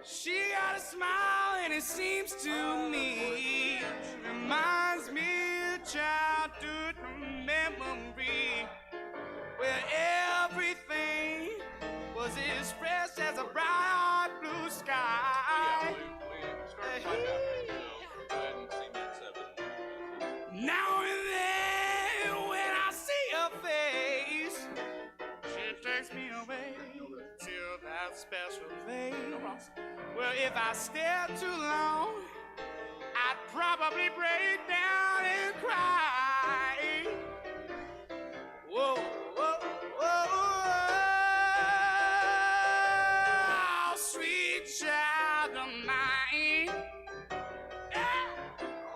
She got a smile and it seems to me reminds me of childhood memory where everything was expressed as a bright blue sky. Now and then when I see her face, she takes me away to that special place. Well, if I stare too long, I'd probably break down and cry. Whoa, whoa, whoa, whoa, sweet child of mine. Yeah.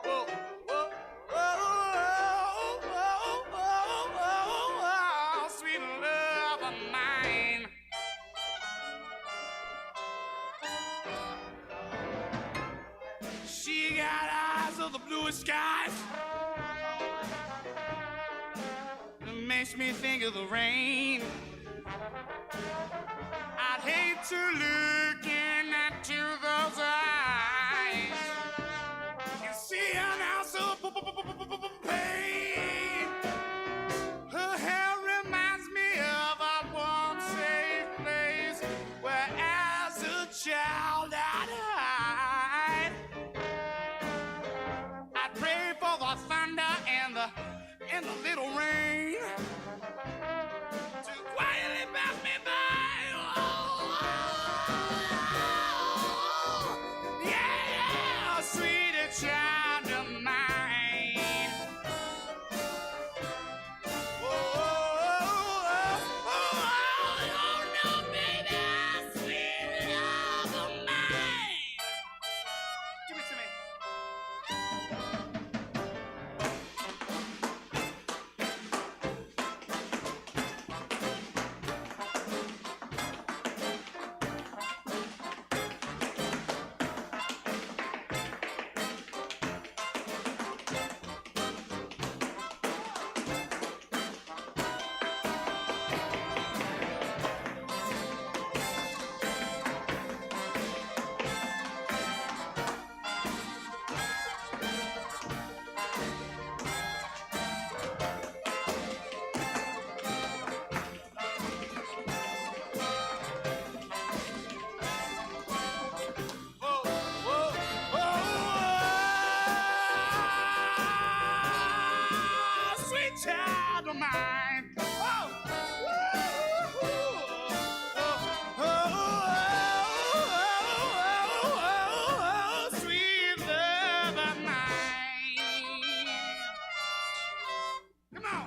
Whoa, whoa, whoa, whoa, whoa, whoa, whoa, sweet love of mine. She got eyes of the bluest skies. It makes me think of the rain. I'd hate to look into those eyes. You see an ounce of pain. Her hair reminds me of a warm, safe place where as a child I'd hide. I'd pray for the thunder and the little rain to quietly pass me by. Oh, yeah, yeah, sweet child of mine. Oh, no, baby, sweet love of mine. Give it to me. Child of mine. Oh, sweet love of mine. Come on.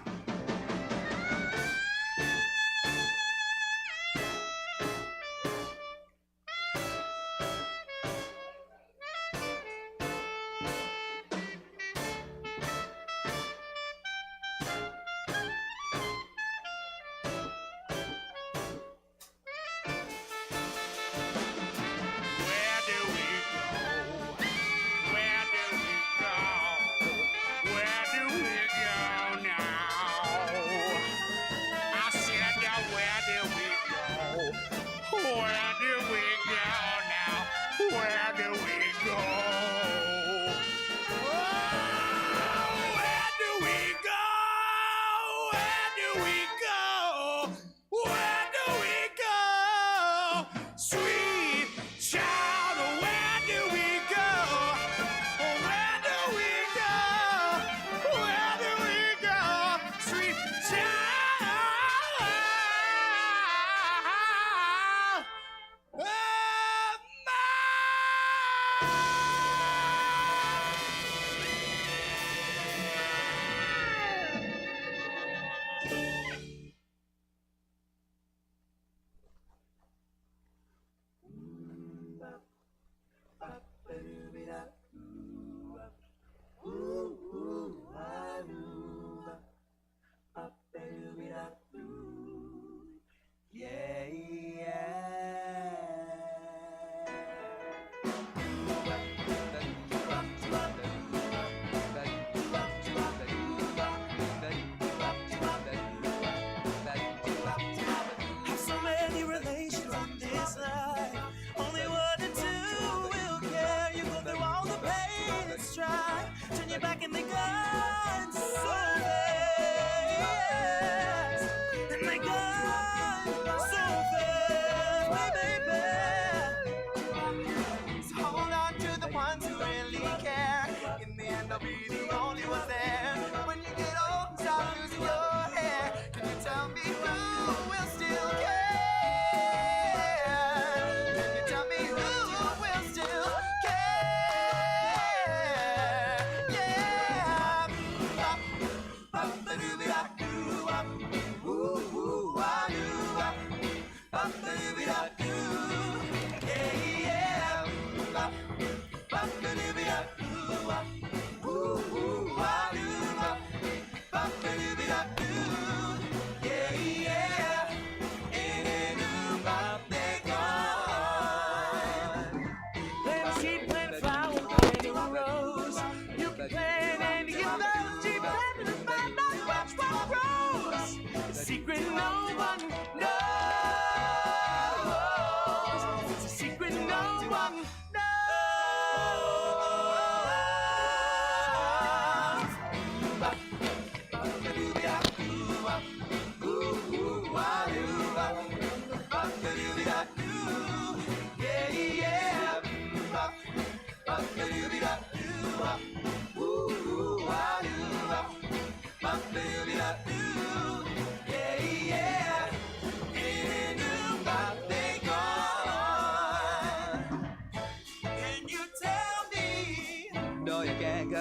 Have so many relations in this life, only one or two.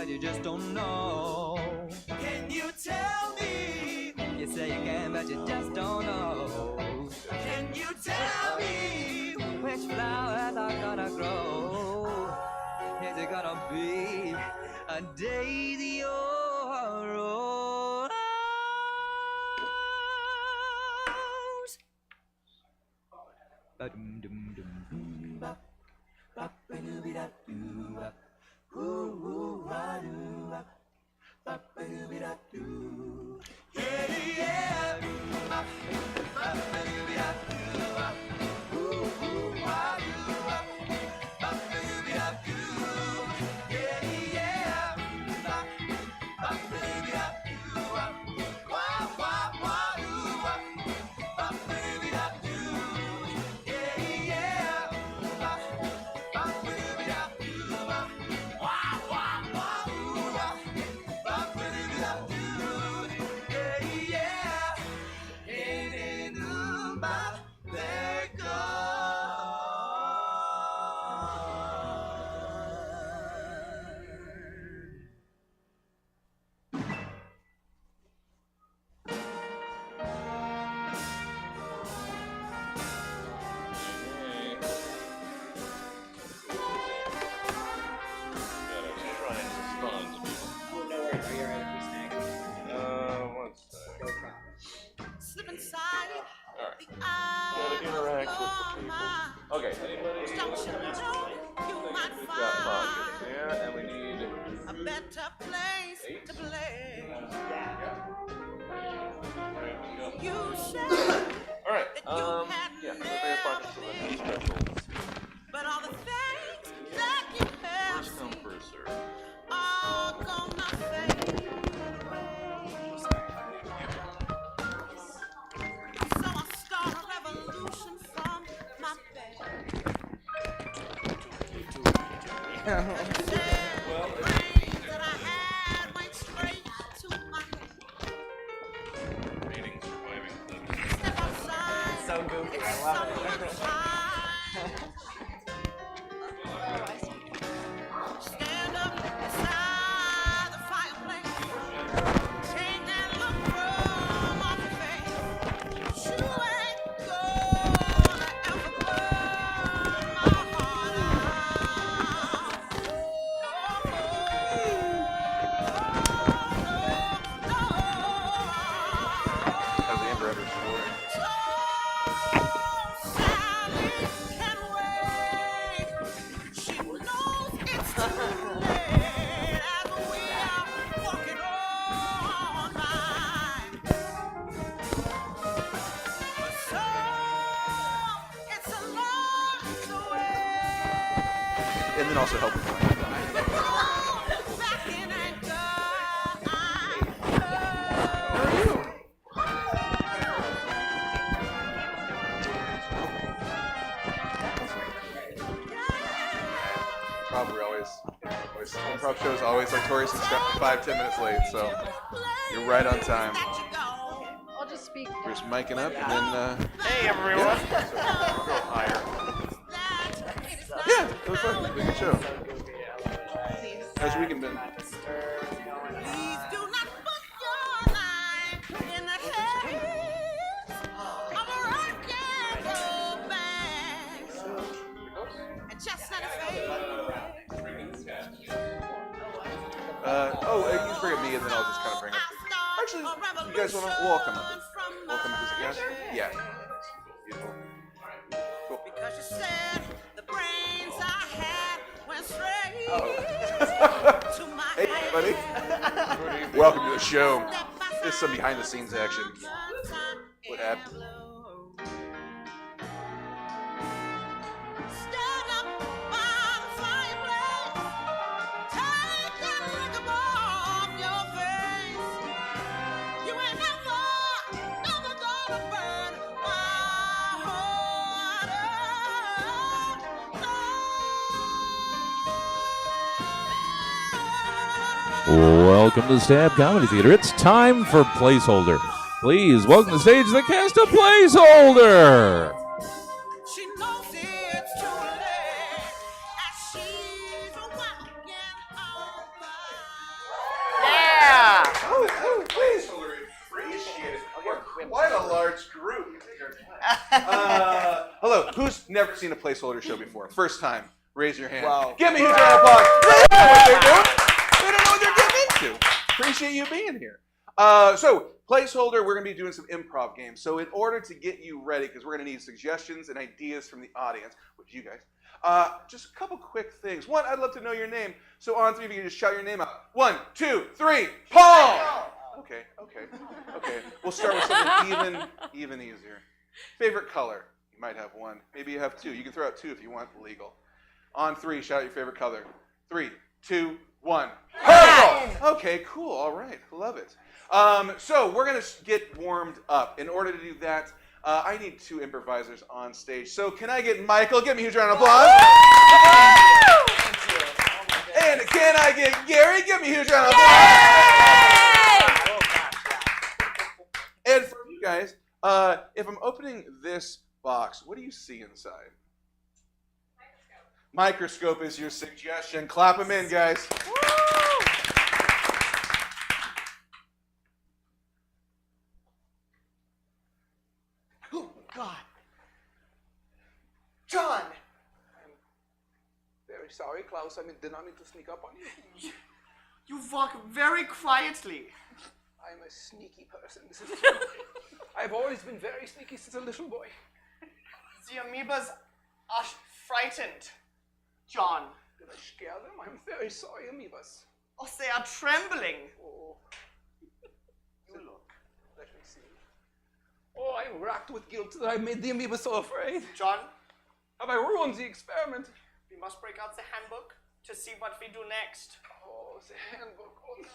but you just don't know. Can you tell me? You say you can, but you just don't know. Can you tell me? Which flowers are gonna grow? Is it gonna be a daisy or a rose? Ba-dum-dum-dum-dum-ba. Ba-ba-doo-be-da-doo-ba. Ooh-ooh-ah-doo-ba. Ba-ba-doo-be-da-doo. Yeah, yeah. Ba-ba-doo-be-da-doo-ba. Ooh-ooh-ah-doo-ba. Ba-ba-doo-be-da-doo. Yeah, yeah. Ba-ba-doo-be-da-doo-ba. Wah-wah-wah-doo-ba. Ba-ba-doo-be-da-doo. Yeah, yeah. Ba-ba-doo-be-da-doo-ba. Wah-wah-wah-doo-ba. Ba-ba-doo-be-da-doo. Yeah, yeah. Hey-dee-doo-ba. There it slip inside the eyes of your mind. Okay, anybody? Don't you know you might We've got pockets find there, and we need a better place to play. You said all right. that you had Yeah, the never various pockets so been, that's special. but all the things that you have First come, seen first serve. are gonna fade away. So I start a revolution from my bed. And said the brains that I had went straight to my head. Reading, surviving, Step outside. So goofy, It's I love it. summertime. Stand up beside the fireplace. Take that look from off your face. You ain't gonna ever burn my heart out. How's the Amber score? Sally can wait. She knows it's too late as we are walking on by. But so it's a long way. And then also help with Back in anger, I Probably always improv shows always notorious and 5-10 minutes late, so you're right on time. I'll just speak. We're just miking up and then Hey everyone! yeah, so go higher. Yeah, it was fun. It was a good show. How's your weekend been? Please do not put your life in the hands of a rock and roll band. And just let it fade. You just bring up me and then I'll just kind of bring up. Actually, you guys want to welcome to visit guys? Yeah. Beautiful. Cool. Because you said the brains I had went straight to my Hey, head. buddy. Welcome to the show. This is some behind the scenes action. What happened? Stand up by the fireplace. Take that liquor off your face. You ain't never gonna burn my heart out. Welcome to the Stab Comedy Theater. It's time for Placeholder. Please welcome to the stage the cast of Placeholder. She knows it's too late as she's walking on by. never seen a placeholder show before. First time. Raise your hand. Wow. Give me a round of applause. They don't know what they're doing. They don't know what they're getting into. Appreciate you being here. So, placeholder, we're going to be doing some improv games. So in order to get you ready, because we're going to need suggestions and ideas from the audience, which you guys, just a couple quick things. One, I'd love to know your name. So on three, if you can just shout your name out. 1, 2, 3, Paul! Okay. We'll start with something even easier. Favorite color? You might have one. Maybe you have two. You can throw out two if you want, legal. On three, shout out your favorite color. 3, 2, 1. Purple! Okay, cool. All right. Love it. So we're going to get warmed up. In order to do that, I need 2 improvisers on stage. So can I get Michael? Give me a huge round of applause. And can I get Gary? Give me a huge round of applause. And for you guys, if I'm opening this box, what do you see inside? Microscope is your suggestion. Clap them in, guys. Oh, God. John! I'm very sorry, Klaus. I did not mean to sneak up on you. You walk very quietly. I'm a sneaky person. This is I've always been very sneaky since a little boy. The amoebas are frightened, John. Did I scare them? I'm very sorry, amoebas. Oh, they are trembling. Oh, You look. let me see. Oh, I'm racked with guilt that I made the amoeba so afraid. John, Have I ruined the experiment? we must break out the handbook to see what we do next. Oh, the handbook. Oh, no.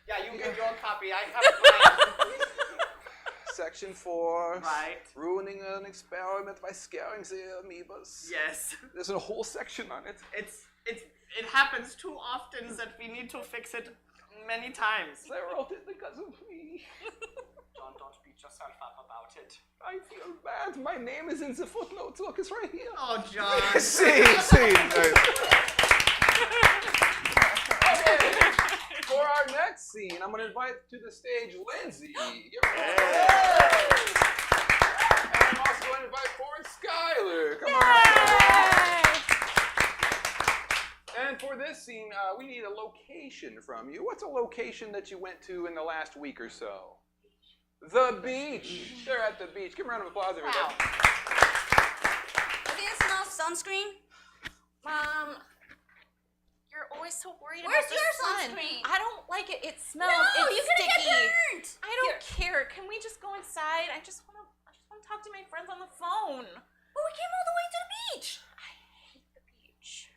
Yeah, you get your copy. I have mine. Section 4. Right. Ruining an experiment by scaring the amoebas. Yes. There's a whole section on it. It happens too often that we need to fix it many times. They wrote it because of me. John, don't beat yourself up about it. I feel bad. My name is in the footnotes. Look, it's right here. Oh, John. See. Okay. For our next scene, I'm going to invite to the stage Lindsay. And I'm also going to invite forward Skylar. Come on. And for this scene, we need a location from you. What's a location that you went to in the last week or so? The beach. They're at the beach. Give a round of applause, everybody. Wow. There's enough sunscreen. Mom, you're always so worried Where's about the your sun. sunscreen? I don't like it. It smells. No, it's you're gonna sticky. get burnt. I don't care. Can we just go inside? I just want to talk to my friends on the phone. But we came all the way to the beach. I hate the beach.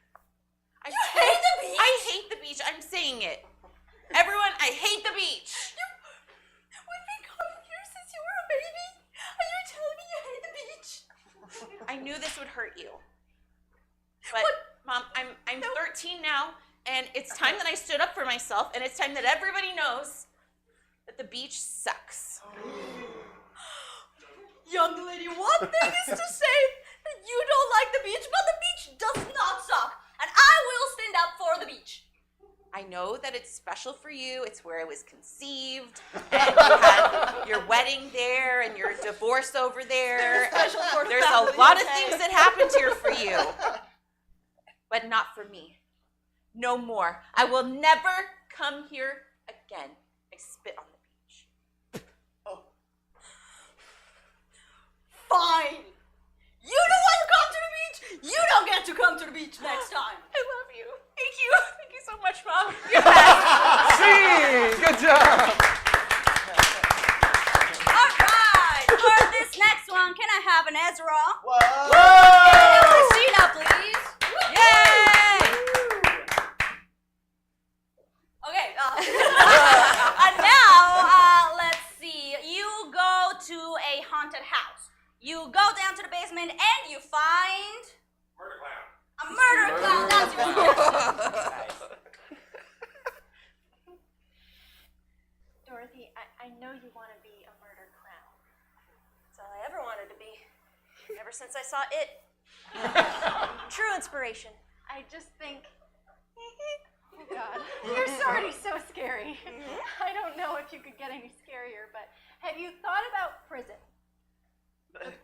You hate the beach? I hate the beach. I'm saying it. Everyone, I hate the beach. We've been coming here since you were a baby, and you're telling me you hate the beach. I knew this would hurt you. But Mom, I'm 13 now, and it's time that I stood up for myself, and it's time that everybody knows that the beach sucks. Young lady, one thing is to say that you don't like the beach, but the beach does not suck, and I will stand up for the beach. I know that it's special for you. It's where I was conceived, and you had your wedding there, and your divorce over there. There's a lot of things that happened here for you, but not for me. No more. I will never come here again. I spit on the beach. Fine. You don't want to come to the beach. You don't get to come to the beach next time. I love you. Thank you. Thank you so much, Mom. You're the best. See, good job. All right. For this next one, can I have an Ezra? Whoa. And Christina, please. Yay! Okay. And now, let's see. You go to a haunted house. You go down to the basement and you find a murder clown. That's your suggestion. Dorothy, I know you want to be a murder clown. That's all I ever wanted to be. Ever since I saw it. True inspiration. I just think, oh God, you're already so scary. I don't know if you could get any scarier, but have you thought about prison?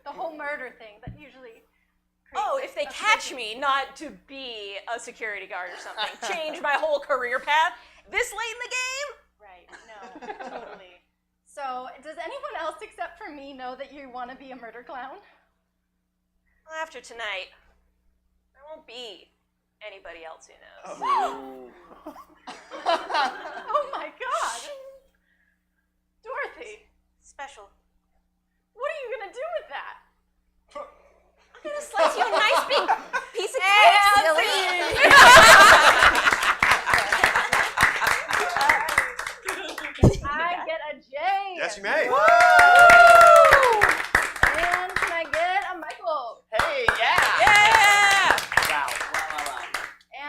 The whole murder thing that usually. Oh, if they catch me, not to be a security guard or something. Change my whole career path this late in the game? Right. No. Totally. So, does anyone else except for me know that you want to be a murder clown? Well, after tonight, there won't be anybody else who knows. Oh my God. Dorothy, Special. what are you gonna do with that? I'm gonna slice you a nice big piece of cake, silly. I get a J. Yes, you may. And can I get a Michael? Hey, yeah. Yeah! Wow.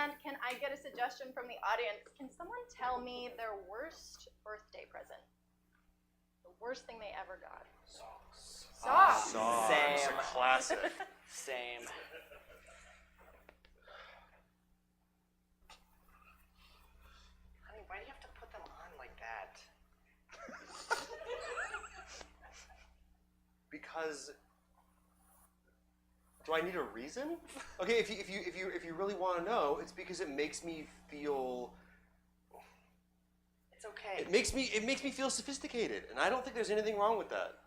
And can I get a suggestion from the audience? Can someone tell me their worst birthday present? The worst thing they ever got. Socks. Same. It's a classic. Same. Honey, why do you have to put them on like that? Because do I need a reason? Okay, if you really want to know, it's because it makes me feel. It's okay. It makes me feel sophisticated, and I don't think there's anything wrong with that.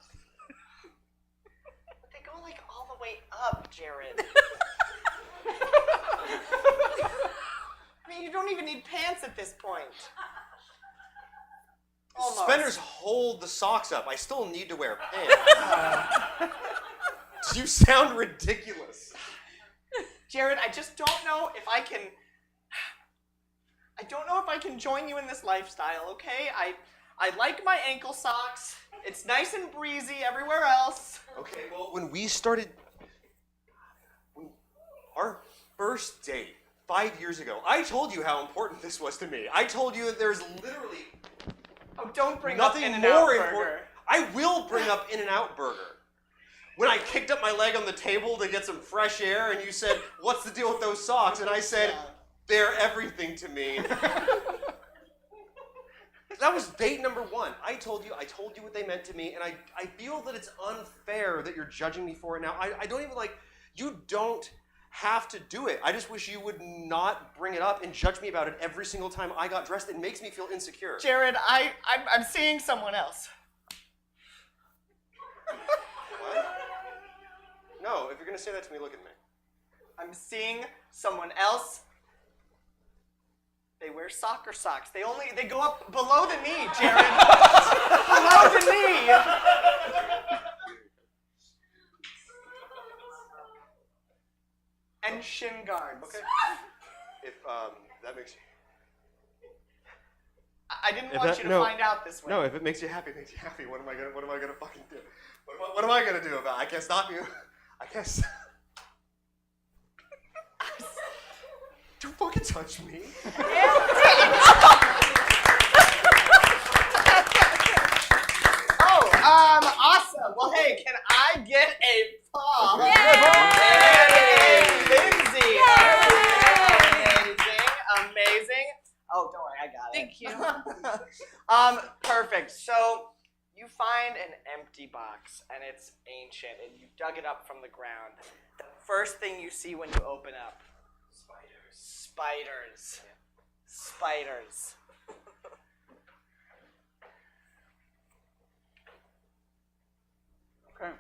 But they go like all the way up, Jared. I mean, you don't even need pants at this point. Almost. Suspenders hold the socks up. I still need to wear pants. You sound ridiculous. Jared, I just don't know if I can. I don't know if I can join you in this lifestyle, okay? I like my ankle socks. It's nice and breezy everywhere else. Okay, well, when we started our first date 5 years ago, I told you how important this was to me. I told you that there's literally Oh, don't bring nothing up In-N-Out more Burger. important. I will bring up In-N-Out Burger. When I kicked up my leg on the table to get some fresh air, and you said, "What's the deal with those socks?" and I said, "They're everything to me." That was date number one. I told you what they meant to me, and I feel that it's unfair that you're judging me for it now. I don't even you don't have to do it. I just wish you would not bring it up and judge me about it every single time I got dressed. It makes me feel insecure. Jared, I'm seeing someone else. What? No, if you're gonna say that to me, look at me. I'm seeing someone else. They wear soccer socks. They go up below the knee, Jared. Below the knee. And shin guards. Okay. If that makes you. I didn't want you to find out this way. No, if it makes you happy, it makes you happy. What am I gonna fucking do? What am I gonna do about it? I can't stop you. I guess. Don't fucking touch me. Oh, awesome. Well, hey, can I get a paw? Yay! Lindsay. Amazing. Oh, don't worry, I got it. Thank you. Perfect. So you find an empty box, and it's ancient, and you dug it up from the ground. The first thing you see when you open up. Spiders. Okay.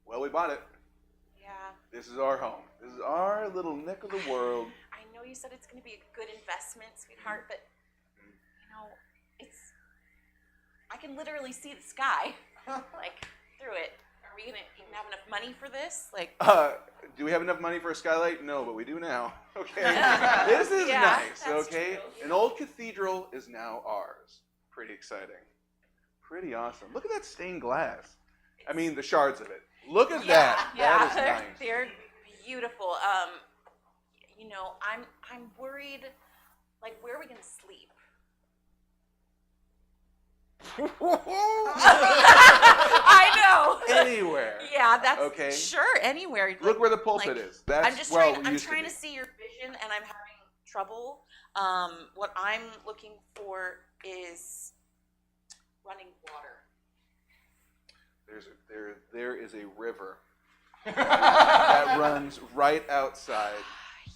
Well, we bought it. Yeah. This is our home. This is our little nick of the world. I know you said it's going to be a good investment, sweetheart, but, I can literally see the sky, through it. Are we going to even have enough money for this? Do we have enough money for a skylight? No, but we do now. Okay. This is nice, okay? True. An old cathedral is now ours. Pretty exciting. Pretty awesome. Look at that stained glass. I mean, the shards of it. Look at that. Yeah, That is nice. they're beautiful. I'm worried, where are we going to sleep? I know. Anywhere. Yeah, that's Okay. Sure, anywhere. Look where the pulpit is. That's I'm just well, trying. we I'm used trying to to be. see your vision, and I'm having trouble. What I'm looking for is running water. There is a river that runs right outside.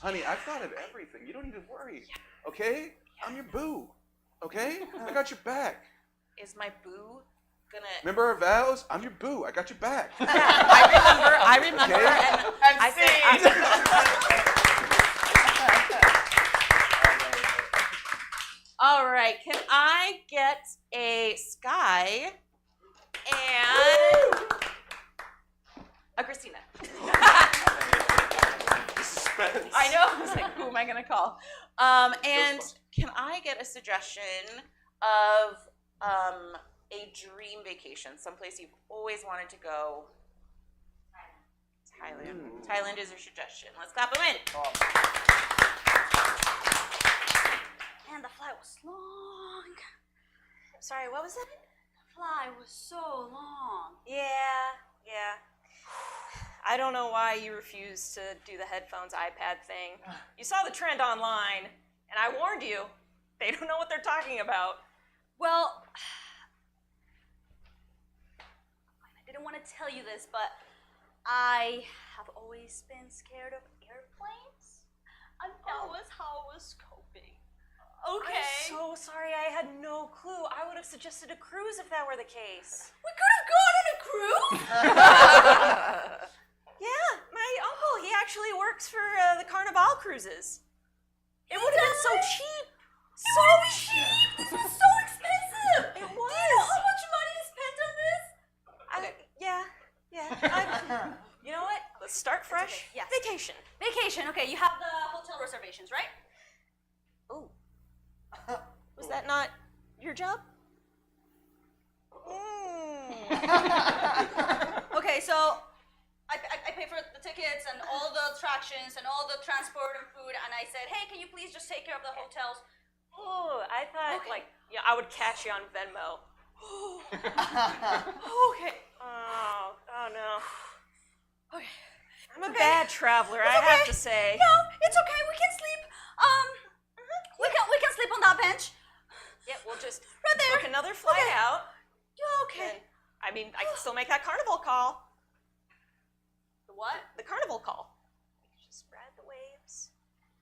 Honey, I've thought of everything. You don't need to worry. Okay? I'm your boo. Okay? I got your back. Is my boo gonna? Remember our vows? I'm your boo. I got your back. I remember, Okay? and I think. All right, can I get a Sky and a Christina? Suspense. I know. I was like, who am I gonna call? And can I get a suggestion of a dream vacation, someplace you've always wanted to go? Thailand. Thailand is your suggestion. Let's clap them in. And the flight was long. Sorry, what was it? The flight was so long. Yeah. I don't know why you refused to do the headphones iPad thing. You saw the trend online, and I warned you. They don't know what they're talking about. Well, I didn't want to tell you this, but I have always been scared of airplanes. And that was how I was coping. Okay. I'm so sorry, I had no clue. I would have suggested a cruise if that were the case. We could have gone on a cruise. Yeah, my uncle, he actually works for the Carnival cruises. It would have been so cheap. So cheap. This was so expensive. It was. Do you know how much money I spent on this? Yeah. You know what? Let's start fresh. Okay, yes. Vacation. Vacation. Okay, you have the hotel reservations, right? Oh. Was that not your job? Okay, so I pay for the tickets and all the attractions and all the transport and food, and I said, hey, can you please just take care of the hotels? Oh, I thought, Okay. I would catch you on Venmo. Okay. Oh no. Okay. I'm a bad traveler, I okay. have to say. No, it's okay. We can sleep. We can sleep on that bench. Yeah, we'll just Right there. book another flight out. Yeah, okay. I mean, I can still make that carnival call. The what? The carnival call. We can just ride the waves.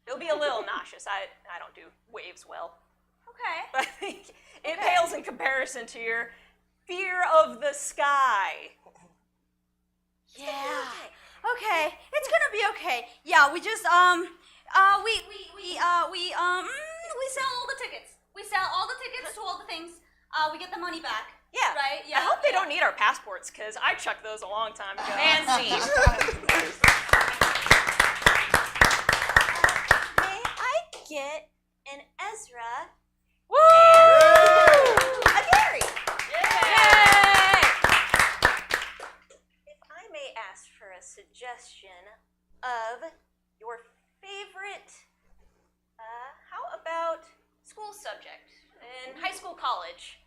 It'll be a little nauseous. I don't do waves well. Okay. But I think it pales in comparison to your fear of the sky. Yeah. Okay. It's gonna be okay. Yeah, we just we sell all the tickets. We sell all the tickets to all the things. We get the money back. Yeah. Right? Yeah. I hope they don't need our passports, because I chucked those a long time ago. And scene. May I get an Ezra? Woo! A Gary. Yay! If I may ask for a suggestion of your favorite, how about school subject in high school, college?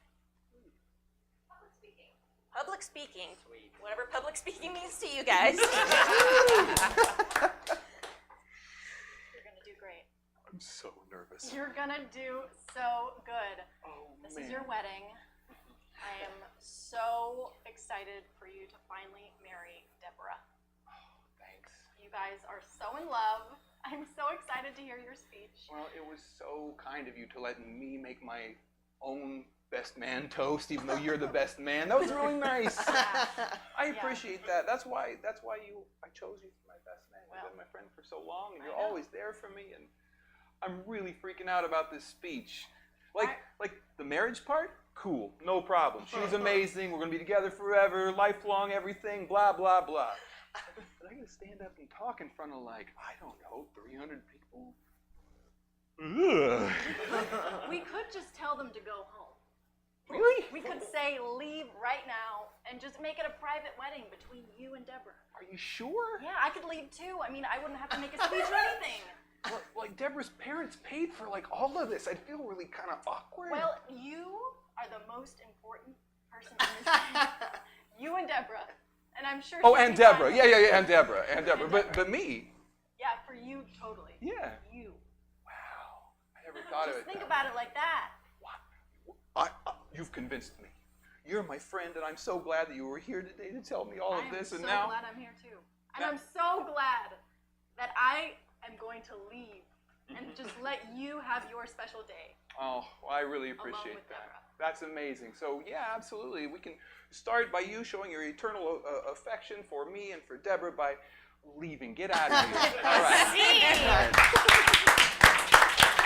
Public speaking. Sweet. Whatever public speaking means to you guys. You're gonna do great. I'm so nervous. You're gonna do so good. Oh, This is your wedding. I am so excited for you to finally marry Deborah. Thanks. You guys are so in love. I'm so excited to hear your speech. Well, it was so kind of you to let me make my own best man toast, even though you're the best man. That was really nice. I appreciate that. That's why I chose you for my best man. You've been my friend for so long, and you're always there for me. And I'm really freaking out about this speech. Like the marriage part, cool, no problem. She's amazing. We're gonna be together forever, lifelong, everything. Blah blah blah. But I gotta stand up and talk in front of I don't know, 300 people. Ugh. We could just tell them to go home. Really? We could say leave right now and just make it a private wedding between you and Deborah. Are you sure? Yeah, I could leave too. I mean, I wouldn't have to make a speech or anything. Well, Deborah's parents paid for all of this. I'd feel really kind of awkward. Well, you are the most important person in this thing. You and Deborah. And I'm sure oh, she'll and be Deborah. fine. Yeah, and Deborah. But me. Yeah, for you, totally. Yeah. You. Wow. I never thought of Just it. think about it like that. You've convinced me. You're my friend, and I'm so glad that you were here today to tell me all of this. And I'm now, so glad I'm here too. And I'm so glad that I am going to leave and just let you have your special day. oh, well, I really Along appreciate with that. Deborah. That's amazing. So yeah, absolutely. We can start by you showing your eternal affection for me and for Deborah by leaving. Get out of here. All right.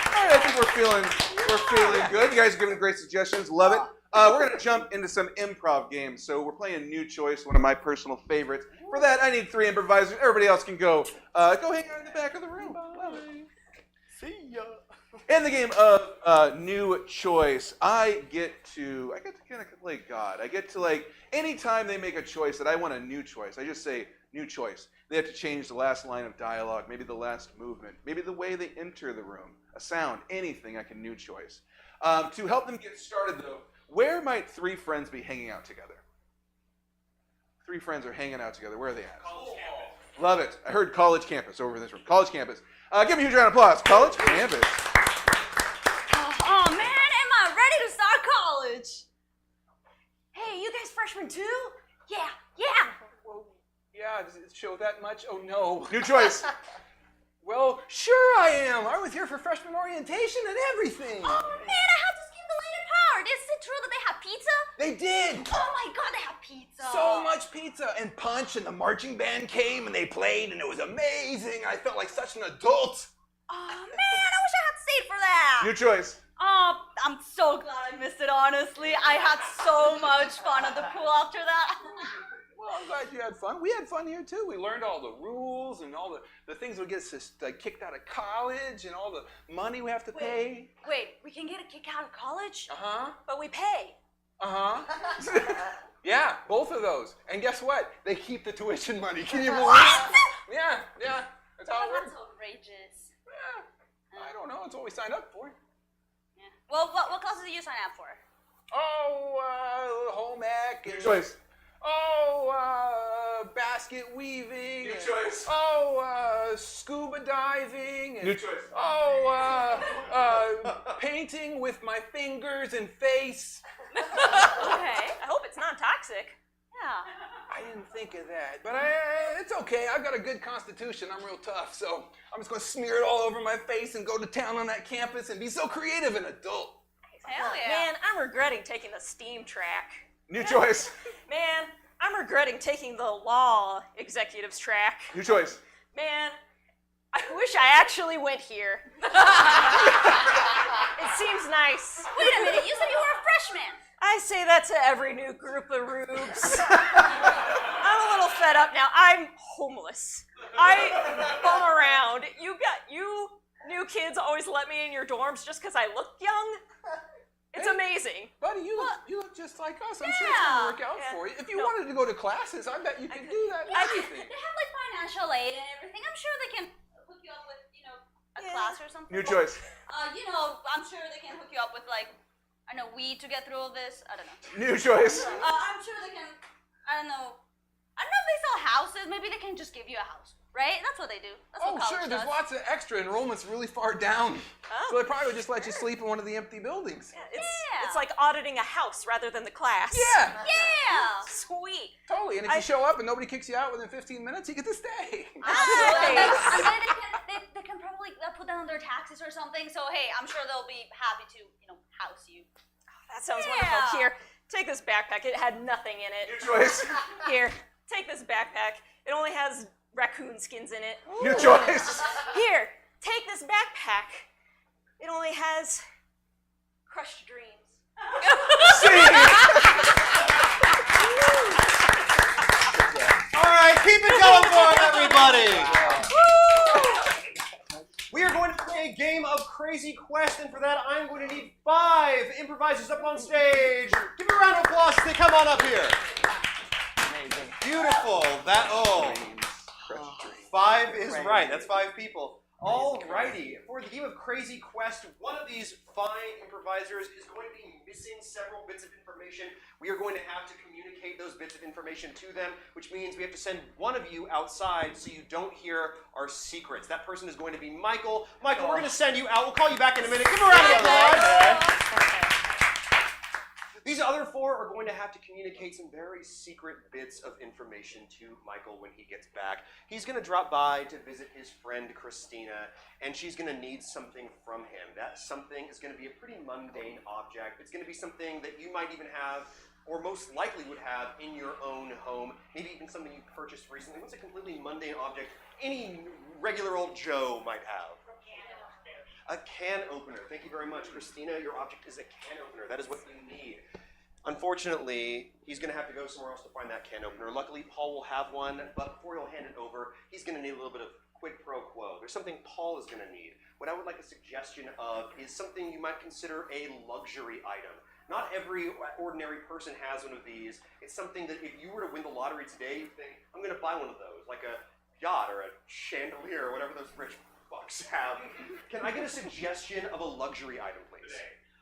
All right, I think we're feeling good. You guys are giving great suggestions. Love it. We're going to jump into some improv games. So we're playing New Choice, one of my personal favorites. For that, I need 3 improvisers. Everybody else can go hang out in the back of the room. Love it. See ya. In the game of New Choice, I get to kind of play God. I get to, like, anytime they make a choice that I want a new choice, I just say new choice. They have to change the last line of dialogue, maybe the last movement, maybe the way they enter the room, a sound, anything I can new choice. To help them get started, though, where might 3 friends be hanging out together? 3 friends are hanging out together. Where are they at? College campus. Love it. I heard college campus over in this room. College campus. Give me a huge round of applause. College campus. Oh man, am I ready to start college? Hey, you guys freshmen too? Yeah. Well, yeah, does it show that much? Oh no. New choice. Well, sure I am. I was here for freshman orientation and everything. Oh man, I have to skip the later part. Is it true that they have pizza? They did. Oh my god, they have pizza. So much pizza and punch, and the marching band came and they played, and it was amazing. I felt like such an adult. Oh man, I wish I had stayed for that. New choice. Oh, I'm so glad I missed it, honestly. I had so much fun at the pool after that. Well, I'm glad you had fun. We had fun here too. We learned all the rules and all the things we get us kicked out of college and all the money we have to pay. Wait, we can get a kick out of college? Uh-huh. But we pay. Uh-huh. Yeah, both of those. And guess what? They keep the tuition money. Can you believe it? Yeah. That's how it works. That's outrageous. Yeah. I don't know. It's what we signed up for. Yeah. Well, what classes did you sign up for? Oh, home ec. New choice. Oh, basket weaving. New choice. Oh, scuba diving. And, New choice. oh, painting with my fingers and face. Okay. I hope it's not toxic. Yeah. I didn't think of that, but it's okay. I've got a good constitution. I'm real tough, so I'm just going to smear it all over my face and go to town on that campus and be so creative and adult. Hell yeah. Man, I'm regretting taking the STEAM track. New choice. Man, I'm regretting taking the law executives track. New choice. Man, I wish I actually went here. It seems nice. Wait a minute, you said you were a freshman. I say that to every new group of rubes. I'm a little fed up now. I'm homeless. I bum around. You new kids always let me in your dorms just because I look young. It's amazing. Buddy, you look just like us. I'm sure it's Yeah. going to work out for you. If you wanted to go to classes, I bet you could do that. Yeah, Anything. they have like financial aid and everything. I'm sure they can hook you up with, a class or something. New choice. I'm sure they can hook you up with weed to get through all this. I don't know. New choice. I'm sure they can. I don't know if they sell houses. Maybe they can just give you a house, right? That's what they do. That's Oh, what college sure. There's does. lots of extra enrollments really far down. So they probably would just let you sleep in one of the empty buildings. Yeah, it's like auditing a house rather than the class. Yeah. Yeah. Sweet. Totally. And if you show up and nobody kicks you out within 15 minutes, you get to stay. And then they can probably put down their taxes or something. So hey, I'm sure they'll be happy to house you. That sounds Yeah. wonderful. Here, take this backpack. It had nothing in it. New choice. Here, take this backpack. It only has raccoon skins in it. New choice. Here, take this backpack. It only has crushed dreams. All right, keep it going for it, everybody. We are going to play a game of Crazy Quest, and for that, I'm going to need 5 improvisers up on stage. Give me a round of applause as they come on up here. Beautiful. 5 is right. That's 5 people. Alrighty. For the game of Crazy Quest, one of these fine improvisers is going to be missing several bits of information. We are going to have to communicate those bits of information to them, which means we have to send one of you outside so you don't hear our secrets. That person is going to be Michael. Michael, we're going to send you out. We'll call you back in a minute. Give him a round of applause. These other four are going to have to communicate some very secret bits of information to Michael when he gets back. He's going to drop by to visit his friend Christina, and she's going to need something from him. That something is going to be a pretty mundane object. It's going to be something that you might even have, or most likely would have, in your own home. Maybe even something you purchased recently. What's a completely mundane object any regular old Joe might have? A can opener. Thank you very much, Christina. Your object is a can opener. That is what you need. Unfortunately, he's going to have to go somewhere else to find that can opener. Luckily, Paul will have one, but before he'll hand it over, he's going to need a little bit of quid pro quo. There's something Paul is going to need. What I would like a suggestion of is something you might consider a luxury item. Not every ordinary person has one of these. It's something that if you were to win the lottery today, you think, I'm going to buy one of those, like a yacht or a chandelier or whatever those rich fucks have. Can I get a suggestion of a luxury item, please?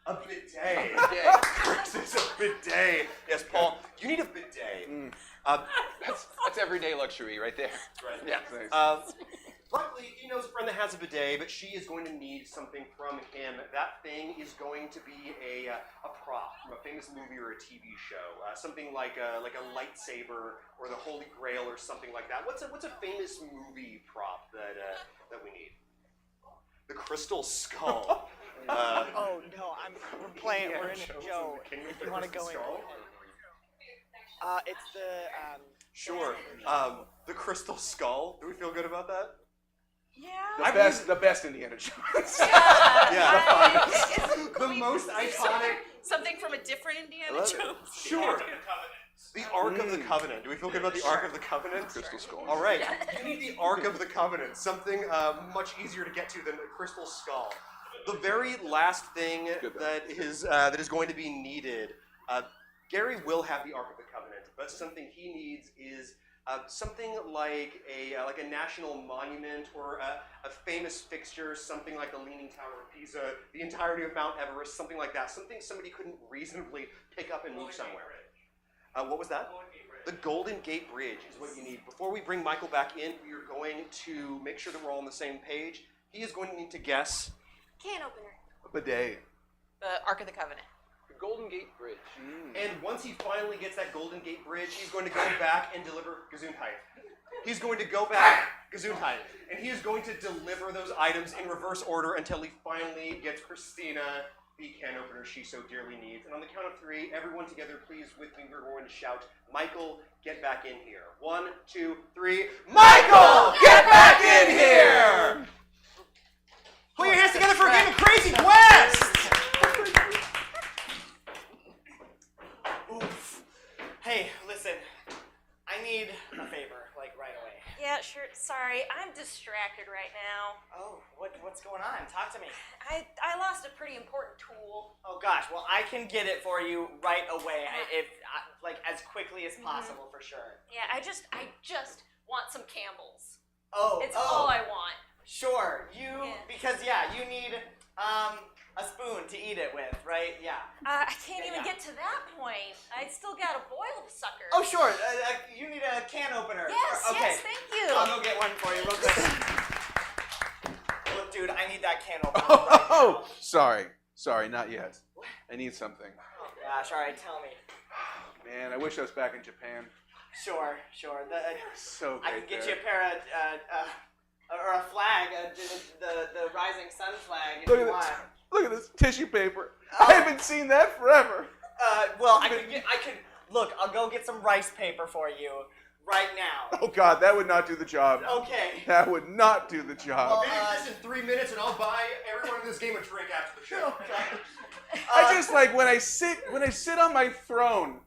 A bidet. Chris is a bidet. Yes, Paul, you need a bidet. That's everyday luxury right there. Right. Yeah. Luckily, he knows a friend that has a bidet, but she is going to need something from him. That thing is going to be a prop from a famous movie or a TV show. Something like a lightsaber or the Holy Grail or something like that. What's a famous movie prop that we need? The Crystal Skull. Oh no, we're in a Joe. If you want to go in. It's the Sure. The Crystal Skull. Do we feel good about that? Yeah. The best Indiana Jones. Yeah. The most iconic. Something from a different Indiana Jones. Sure. The Ark of the Covenant. Do we feel good about the Ark of the Covenant? Crystal Skull. All right. You need the Ark of the Covenant. Something much easier to get to than a crystal skull. The very last thing that is going to be needed. Gary will have the Ark of the Covenant, but something he needs is something like a national monument or a famous fixture, something like the Leaning Tower of Pisa, the entirety of Mount Everest, something like that. Something somebody couldn't reasonably pick up and move somewhere. What was that? The Golden Gate Bridge is what you need. Before we bring Michael back in, we are going to make sure that we're all on the same page. He is going to need to guess. Can opener. A bidet. The Ark of the Covenant. The Golden Gate Bridge. And once he finally gets that Golden Gate Bridge, he's going to go back and deliver Gesundheit. He's going to go back, Gesundheit, and he is going to deliver those items in reverse order until he finally gets Christina the can opener she so dearly needs. And on the count of three, everyone together, please, with me, we're going to shout, Michael, get back in here. 1, 2, 3. Michael, get back in here! Put your hands together for a game of Crazy Quest! Oof. Hey, listen. I need a favor, like right away. Yeah, sure. Sorry, I'm distracted right now. Oh, what's going on? Talk to me. I lost a pretty important tool. Oh gosh, well I can get it for you right away, like as quickly as possible for sure. Yeah, I just want some Campbell's. Oh, It's all I want. Sure, you need a spoon to eat it with, right? Yeah. I can't even get to that point. I still gotta boil the sucker. Oh sure, you need a can opener. Yes, Okay. yes, thank you. I'll go get one for you real quick. Look, dude, I need that can opener. Oh, sorry, not yet. I need something. Oh gosh, all right, tell me. Man, I wish I was back in Japan. Sure. So I great can get there. you a pair of or a flag, the rising sun flag if Look you at want. this. Look at this tissue paper. I haven't seen that forever. Well, look, I'll go get some rice paper for you right now. Oh God, that would not do the job. Okay. That would not do the job. I'll finish this in 3 minutes and I'll buy everyone in this game a drink after the show. I just like when I sit on my throne,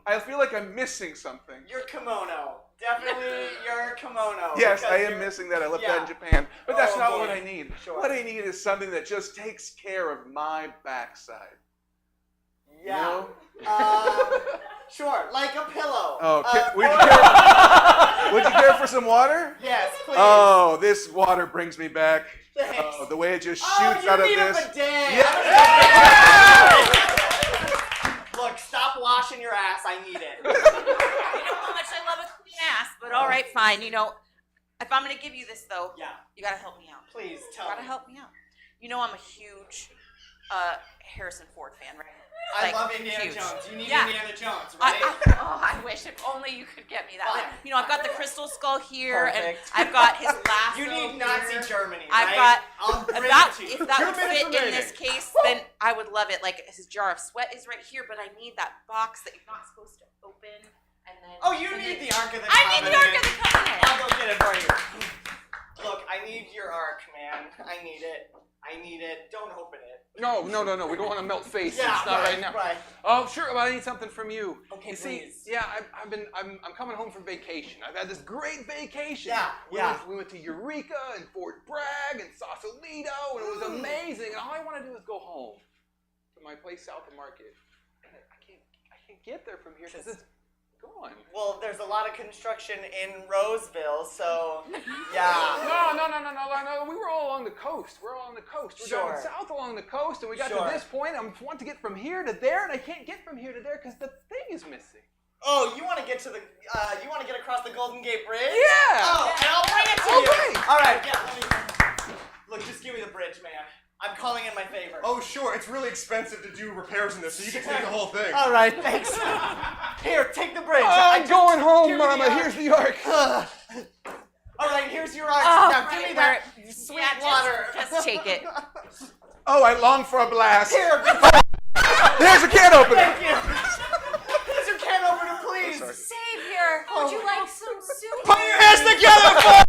I feel like I'm missing something. Your kimono. Definitely your kimono. Yes, I because am missing that. I left yeah. that in Japan. But that's Oh, not boy. what I need. Sure. What I need is something that just takes care of my backside. Yeah. You know? Sure, like a pillow. Oh, would you care for some water? Yes, please. Oh, this water brings me back. Thanks. Oh, the way it just shoots out of you need this. a bidet. Yeah. Look, stop washing your ass. I need it. You know how much I love a clean ass, but all right, fine. You know, if I'm gonna give you this though, Yeah. you gotta help me out. Please You tell gotta me. help me out. You know I'm a huge Harrison Ford fan, right? I Like, love Indiana huge. Jones. You need Yeah. Indiana Jones, right? I wish if only you could get me that. Fine. You know, I've got the crystal skull here, Perfect. and I've got his lasso. You need Nazi here. Germany, I've right? got. I'll bring If it to you. that 2 would minutes fit in remaining. this case, then I would love it. Like his jar of sweat is right here, but I need that box that you're not supposed to open. And then. Oh, you need the Ark of the I Covenant. need the Ark of the Covenant. I'll go get it for you. Look, I need your Ark, man. I need it. I need it. Don't open it. No. We don't want to melt faces. Yeah, Not right now. Right. Oh, sure. But I need something from you. Okay, You see, please. yeah, I'm coming home from vacation. I've had this great vacation. Yeah, We went to Eureka and Fort Bragg and Sausalito, and it was amazing. And all I want to do is go home to my place south of Market. And I can't get there from here because it's gone. Well, there's a lot of construction in Roseville, so yeah. No. We were all along the coast. We're all on the coast. We're Sure. going south along the coast, and we got Sure. to this point. I want to get from here to there, and I can't get from here to there because the thing is missing. Oh, you want to get to the? You want to get across the Golden Gate Bridge? Yeah. Oh, and I'll bring it to Oh, you. great. All right. Yeah. Look, just give me the bridge, man. I'm calling in my favor. Oh, sure. It's really expensive to do repairs in this, so you can take the whole thing. All right, thanks. Here, take the bridge. I'm going home, give me the Mama. Ark. Here's the Ark. All right, here's your Ark. Oh, now give me that sweet water. Just take it. Oh, I long for a blast. Here, There's a can opener. thank you. Here's your can opener, please. Savior, would you like some soup? Put your hands together for.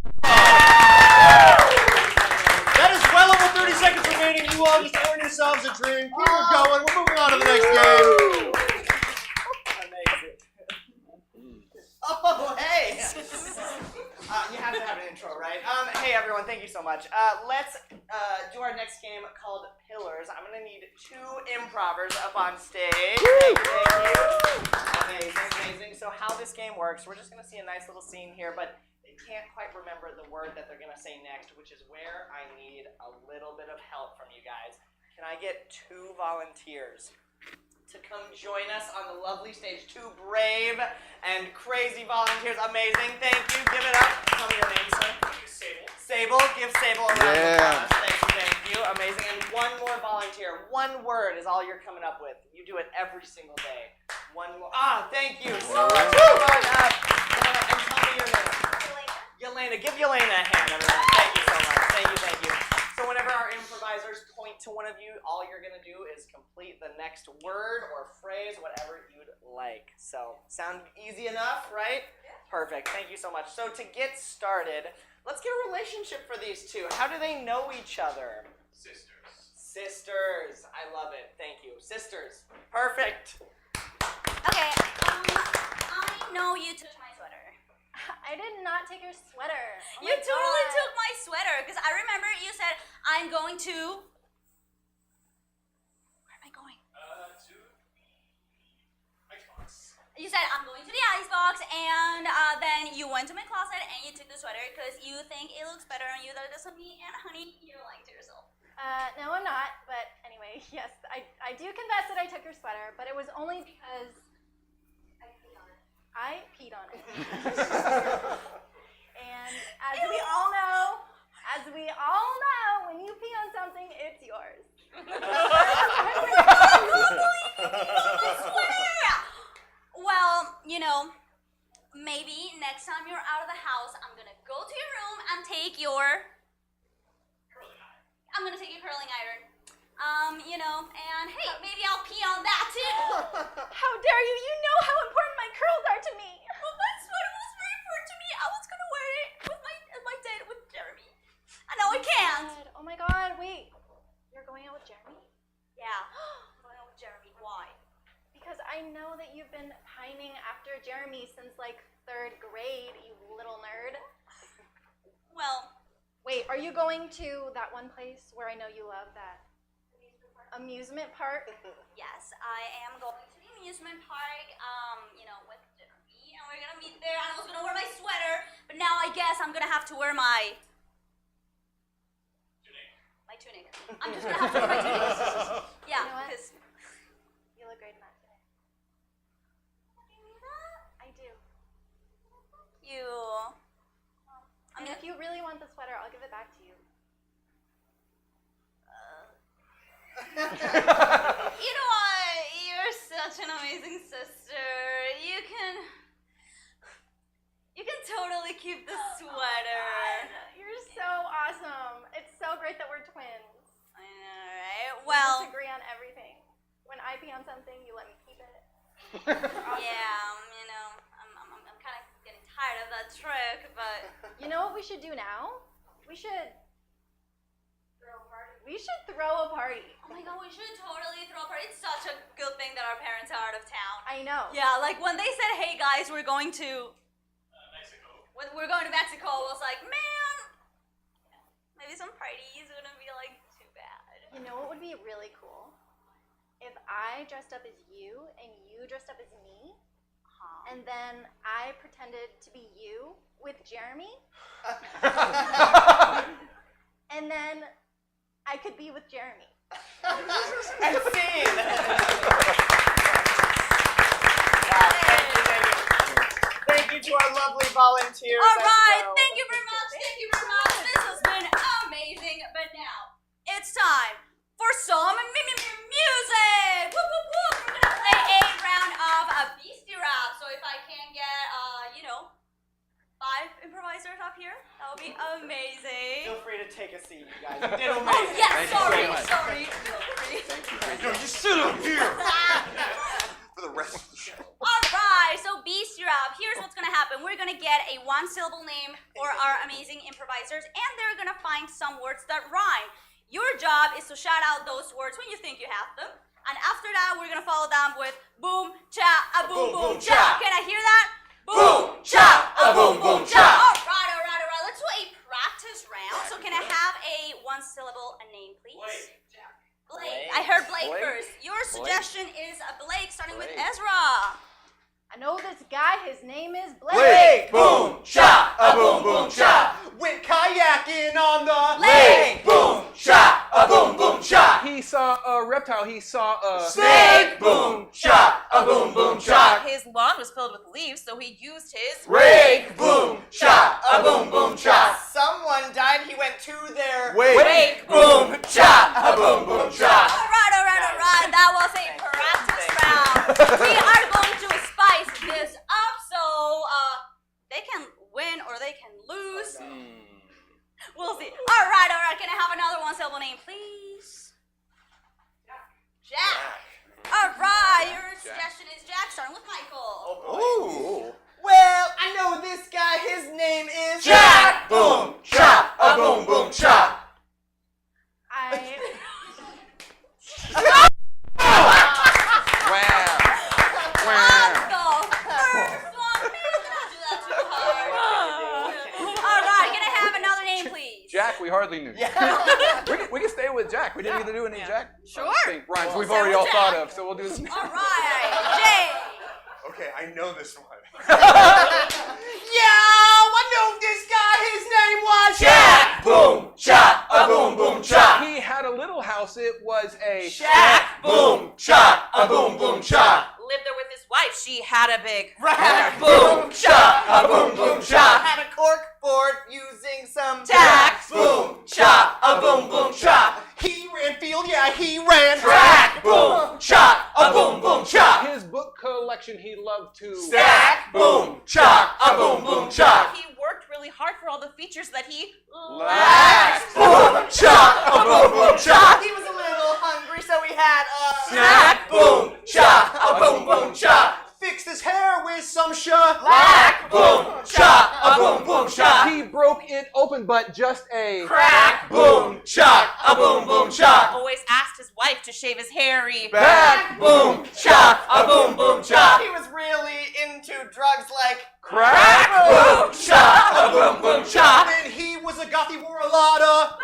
That is well over 30 seconds remaining. You all just earned yourselves a drink. Keep it going. We're moving on to the next game. Amazing. Oh, hey. You have to have an intro, right? Hey, everyone. Thank you so much. Let's do our next game called Pillars. I'm going to need 2 improvers up on stage. Thank you. Amazing. So how this game works, we're just going to see a nice little scene here, but they can't quite remember the word that they're going to say next, which is where I need a little bit of help from you guys. Can I get 2 volunteers to come join us on the lovely stage? 2 brave and crazy volunteers. Amazing. Thank you. Give it up. Tell me your name, sir. Sable. Give Sable a round of applause. Thank you. Amazing. And 1 more volunteer. 1 word is all you're coming up with. You do it every single day. 1 more. Thank you so much. Come on up. And tell me your name. Yelena. Give Yelena a hand, everyone. Thank you so much. Thank you. So whenever our improvisers point to one of you, all you're going to do is complete the next word or phrase, whatever you'd like. So, sound easy enough, right? Perfect. Thank you so much. So to get started, let's get a relationship for these 2. How do they know each other? Sisters. I love it. Thank you. Sisters. Perfect. Okay, I know you took my sweater. I did not take your sweater. Oh You my totally God. took my sweater because I remember you said, I'm going to. Where am I going? To Icebox. You said, I'm going to the icebox, and then you went to my closet and you took the sweater because you think it looks better on you than it does on me, and honey, you're lying to yourself. No, I'm not. But anyway, yes, I do confess that I took your sweater, but it was only because I peed on it. And as we all know, when you pee on something, it's yours. Well, you know, maybe next time you're out of the house, I'm gonna go to your room and take your curling iron. You know, and hey, maybe I'll pee on that too. How dare you? You know how important my curls are to me. Well, my sweater was very important to me. I was gonna wear it with my date with Jeremy. I know I can't. Oh my God, wait. You're going out with Jeremy? Yeah, I'm going out with Jeremy. Why? Because I know that you've been pining after Jeremy since like 3rd grade, you little nerd. Well, wait, are you going to that one place where I know you love, that amusement park? yes, I am going to the amusement park, you know, with Jeremy, and we're gonna meet there, and I was gonna wear my sweater, but now I guess I'm gonna have to wear my tunic. I'm just gonna have to wear my tunic. Yeah, You know what? because You look great in that today. I do. you. And if you really want the sweater, I'll give it back to you. You know what? You're such an amazing sister. You can totally keep the sweater. You're so awesome. It's so great that we're twins. I know, right? We Well, just agree on everything. When I pee on something, you let me keep it. yeah, you know, I'm kind of getting tired of that trick, but You know what we should do now? We should throw a party. oh my god, we should totally throw a party. It's such a good thing that our parents are out of town. I know. Yeah, like when they said, "Hey guys, we're going to Mexico." When we're going to Mexico, I was like, man, maybe some parties wouldn't be like too bad. You know what would be really cool? If I dressed up as you and you dressed up as me, and then I pretended to be you with Jeremy, and then I could be with Jeremy. And scene. Thank you to our lovely volunteers. All right, as well. thank you very much. Thank you very much. This has been amazing. But now it's time for some music. Whoop, whoop, whoop. We're gonna play a round of a beastie rap. So if I can get 5 improvisers up here, that would be amazing. Feel free to take a seat, you guys. You did amazing. Oh yes, Thank you sorry. No, just sit up here for the rest of the show. Alright, so beastie rap. Here's what's gonna happen. We're gonna get a 1-syllable name for our amazing improvisers, and they're gonna find some words that rhyme. Your job is to shout out those words when you think you have them. And after that, we're gonna follow them with boom, cha, a boom, boom, cha. Can I hear that? Boom, cha, a boom, boom, cha. Alright. Let's do a practice round. So can I have a 1-syllable name, please? Blake. I heard Blake first. Your suggestion is a Blake, starting with Ezra. I know this guy, his name is Blake. Blake, boom, cha, a boom, boom, cha. Went kayaking on the lake, boom, cha, a boom, boom, cha. He saw a reptile. He saw a Snake, boom, cha, a boom, boom, cha. His lawn was filled with leaves, so he used his Rake, boom, cha, a boom, boom, cha. Someone died, he went to their Wake, boom, cha, a boom, boom, cha. Alright. That was a practice round. We are going to spice this up so they can win or they can lose. We'll see. Alright. Can I have another 1-syllable name, please? Jack. Alright. Your suggestion is Jack, starting with Michael. Ooh. Well, I know this guy, his name is Jack, boom, cha, a boom, boom, cha. Jack, we hardly knew. we can stay with Jack. We didn't either do any Jack. Sure. Rhymes we've already all thought of, so we'll do this. All right, Jay. Okay, I know this one. I know this guy, his name was Jack, boom, cha, a boom, boom, cha. He had a little house. It was a shack, boom, cha, a boom, boom, cha. lived there with his wife. She had a big rack, boom, cha, a boom, boom, cha. Had a cork board using some tack, boom, cha, a boom, boom, cha. He ran field, yeah, he ran track, boom, cha, a boom, boom, cha. His book collection he loved to stack, boom, cha, a boom, boom, cha. He worked really hard for all the features that he lacked, boom, cha, a boom, boom, cha. He was a little hungry, so he had a snack, boom, cha, a boom, boom, cha. Fixed his hair with some shellac, boom, cha, a boom, boom, cha. He broke it open, but just a crack, boom, cha, a boom, boom, cha. always asked his wife to shave his hairy back, boom, cha, a boom, boom, cha. He was really into drugs like crack, boom, cha, a boom, boom, cha. When he was a goth, he wore a lot of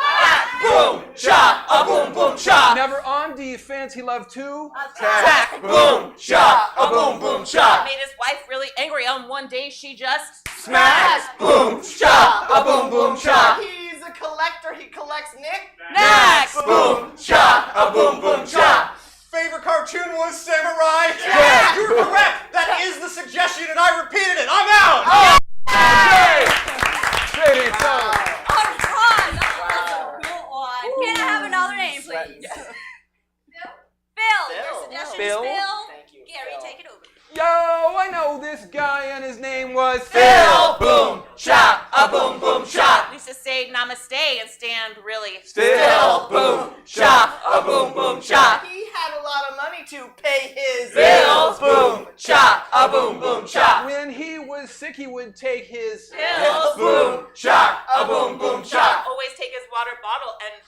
boom, cha, a boom, boom, cha. Never on defense, he loved to attack, boom, cha, a boom, boom, cha. Made his wife really angry. On one day, she just smack, boom, cha, a boom, boom, cha. He's a collector. He collects knickknacks, boom, cha, a boom, boom, cha. Favorite cartoon was Samurai Jack. Jack. You're correct. That is the suggestion, and I repeated it. I'm out. straight in. So All right. That's a good one. Can I have another name, please? Phil. Thank you. Gary, Phil. take it over. Yo, I know this guy, and his name was Phil. Boom Shot. A boom boom shot. Used to say namaste and stand really Still. Boom shot. A boom boom shot. He had a lot of money to pay his Bills. Boom shot. A boom boom shot. When he was sick, he would take his Bills. Boom shot. A boom boom shot. Always take his water bottle and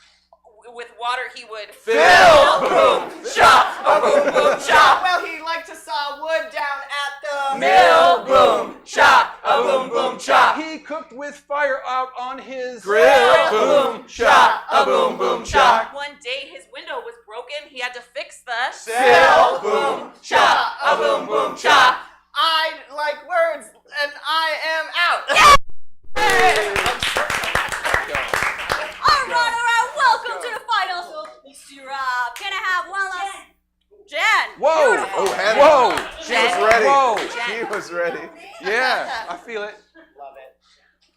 with water he would Fill. Boom shot. A boom boom shot. Well, he liked to saw wood down at the Mill. Boom shot. A boom boom shot. He cooked with fire out on his Grill. Boom shot. A boom boom shot. One day his window was broken. He had to fix the Sill. Boom shot. A boom boom shot. I like words, and I am out. All right. Welcome to the finals of Mr. Rob. Can I have one last? Jen. Whoa. Beautiful. Oh, Hannah. Whoa. She was ready. Whoa. She was ready. Yeah, I feel it. Love it.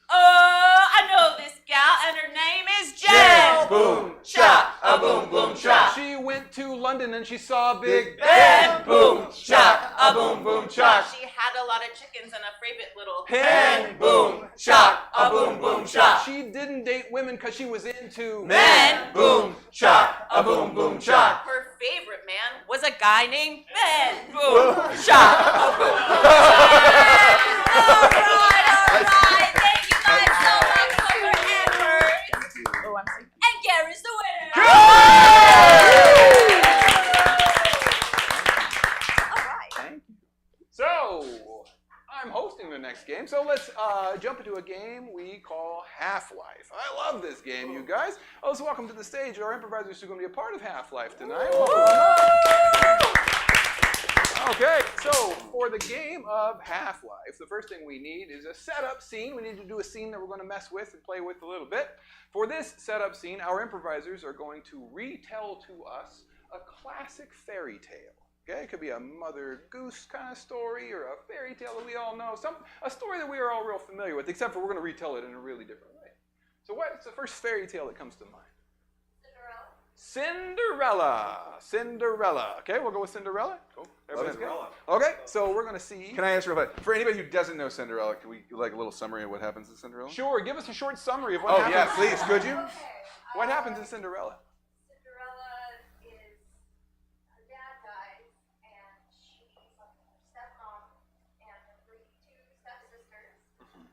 I know this gal, and her name is Jen. Boom shot. A boom boom shot. She went to London and she saw Big Ben. Boom shot. A boom boom shot. She had a lot of chickens and a favorite little Hen. Boom shot. A boom boom shot. She didn't date women because she was into Men. Boom shot. A boom boom shot. Her favorite man was a guy named Ben. Boom shot. A boom boom All right. Thank you guys so much for your efforts. Oh, I'm sorry. And Gary's the winner. All right. Thank you. So, I'm hosting the next game, so let's jump into a game we call Half-Life. I love this game, you guys. Also, welcome to the stage. Our improvisers are going to be a part of Half-Life tonight. Okay, so for the game of Half-Life, the first thing we need is a setup scene. We need to do a scene that we're going to mess with and play with a little bit. For this setup scene, our improvisers are going to retell to us a classic fairy tale. Okay, it could be a Mother Goose kind of story or a fairy tale that we all know, a story that we are all real familiar with, except for we're going to retell it in a really different way. So what's the first fairy tale that comes to mind? Cinderella. Okay, we'll go with Cinderella. Cool. Everybody's good? Cinderella. Okay, so we're going to see. Can I ask real quick? For anybody who doesn't know Cinderella, can we like a little summary of what happens in Cinderella? Sure, give us a short summary of what Oh, happens. yeah, please, could you? What happens in Cinderella? Cinderella is, her dad dies, and she's like her stepmom and her two stepsisters,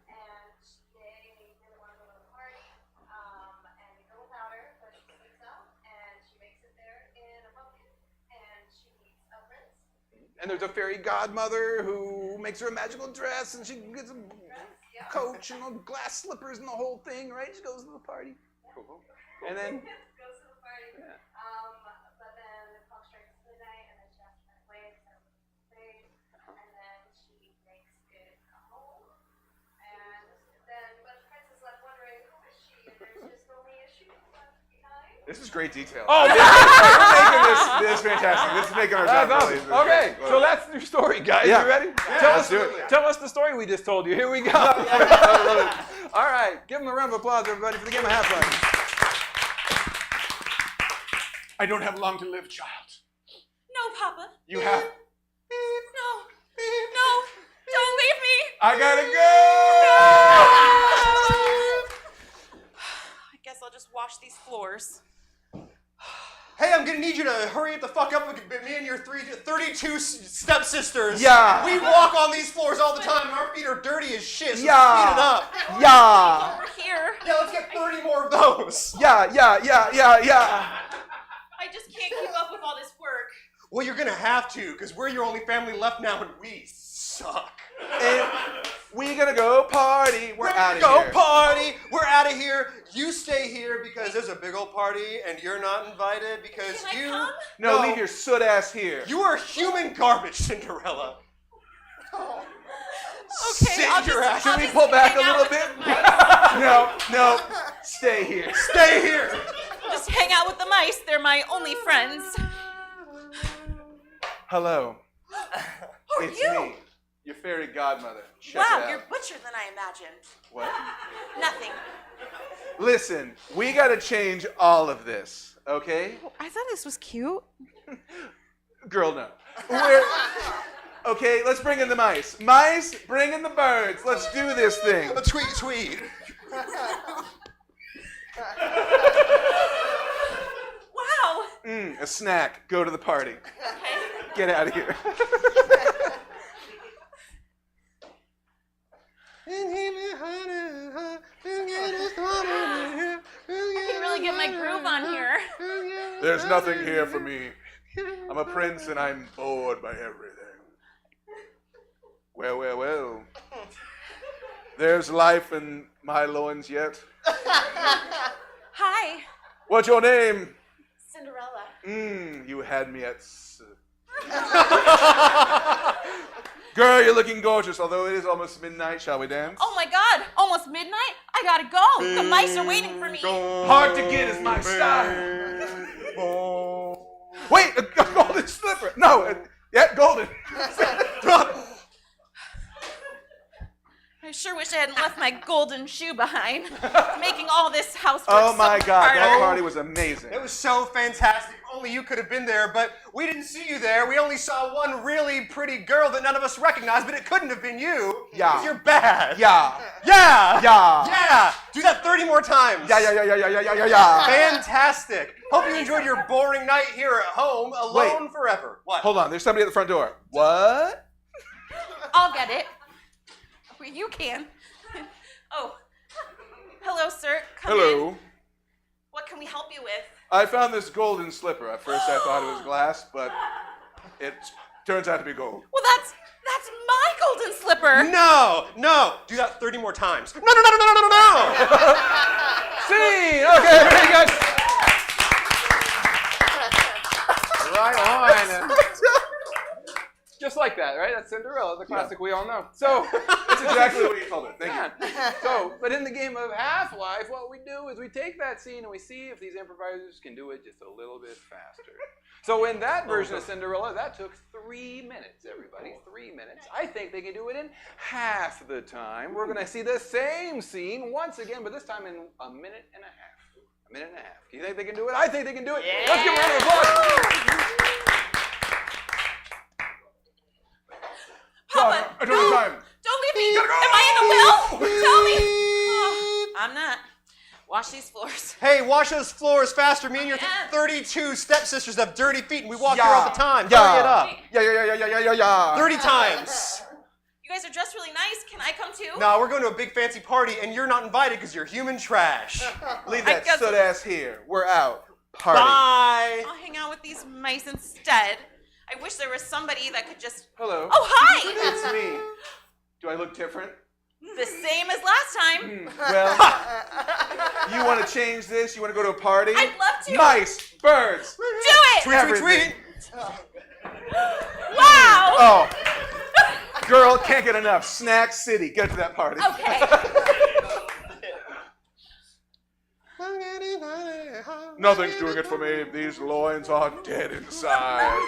and they really want to go to the party, and they go without her, but she sneaks out, and she makes it there in a pumpkin, and she meets a prince. And there's a fairy godmother who makes her a magical dress, and she gets a coach and glass slippers and the whole thing, right? She goes to the party. Cool. And then, Goes to the party, yeah. but then the clock strikes midnight, and then she has to run away because and then she makes it home, and then but the prince is left wondering who is she, and there's just only a shoe left behind. This is great detail. Oh, we're making this fantastic. This is making our That's job awesome. really Okay, so that's your story, guys. Yeah. You ready? Let's do it. Tell us the story we just told you. Here we go. All right, give them a round of applause, everybody, for the game of Half-Life. I don't have long to live, child. No, Papa. You have. No. Don't leave me. I gotta go. I guess I'll just wash these floors. Hey, I'm gonna need you to hurry the fuck up with me and your 32 stepsisters. Yeah. We walk on these floors all the time, and our feet are dirty as shit, so Yeah. speed it up. Yeah. Over here. Yeah, let's get 30 more of those. Yeah. I just can't keep up with all this work. Well, you're gonna have to, because we're your only family left now, and we suck. And we gonna go party. We're out of Go here. party. We're out of here. You stay here because there's a big old party, and you're not invited because Can I you. come? No, leave your soot ass here. You are human garbage, Cinderella. Okay, I'll Sit your ass. Should we pull back a little bit? No. Stay here. Stay here. Just hang out with the mice. They're my only friends. Hello. Who are It's you? me, your fairy godmother. Check Wow, it out. you're butcher than I imagined. What? Nothing. Listen, we gotta change all of this, okay? I thought this was cute. Girl, no. Okay, let's bring in the mice. Mice, bring in the birds. Let's do this thing. Tweet, tweet. Wow. A snack. Go to the party. Get out of here. I can really get my groove on here. There's nothing here for me. I'm a prince and I'm bored by everything. Well. There's life in my loins yet. Hi. What's your name? Cinderella. You had me at... Girl, you're looking gorgeous, although it is almost midnight. Shall we dance? Oh my God, almost midnight? I gotta go. The mice are waiting for me. Hard to get is my style. Wait, a golden slipper. No, yeah, golden. I sure wish I hadn't left my golden shoe behind, making all this housework Oh my so God, hard. that party was amazing. It was so fantastic. Only you could have been there, but we didn't see you there. We only saw one really pretty girl that none of us recognized, but it couldn't have been you. Yeah. 'Cause you're bad. Yeah. Yeah. Yeah. Yeah. Do that 30 more times. Yeah. Fantastic. Hope you enjoyed your boring night here at home, alone forever. What? Hold on, there's somebody at the front door. What? I'll get it. You can. Oh. Hello, sir. Come Hello. in. What can we help you with? I found this golden slipper. At first I thought it was glass, but it turns out to be gold. Well, that's my golden slipper. No. Do that 30 more times. No. Scene! Okay, ready, guys? Right on. Just like that, right? That's Cinderella, the classic we all know. So, That's exactly what you told her. Thank you. So, but in the game of Half-Life, what we do is we take that scene and we see if these improvisers can do it just a little bit faster. So in that version of Cinderella, that took 3 minutes, everybody, 3 minutes. I think they can do it in half the time. We're going to see the same scene once again, but this time in a minute and a half. A minute and a half. Do you think they can do it? I think they can do it. Yeah. Let's give a round of applause. Papa, I don't have time. don't leave me. Am I in the will? Tell me. Oh, I'm not. Wash these floors. Hey, wash those floors faster. Me and your Yeah. 32 stepsisters have dirty feet, and we walk here all the time. Hurry it up. Yeah. 30 times. You guys are dressed really nice. Can I come too? No, we're going to a big fancy party, and you're not invited because you're human trash. Leave I that guess- soot ass here. We're out. Party. Bye. I'll hang out with these mice instead. I wish there was somebody that could just... Hello. Oh, hi! It's me. Do I look different? The same as last time. Well, you want to change this? You want to go to a party? I'd love to. Mice, birds. Do it! Tweet. Everything. Wow! Oh, girl, can't get enough. Snack City. Get to that party. Okay. Nothing's doing it for me. These loins are dead inside.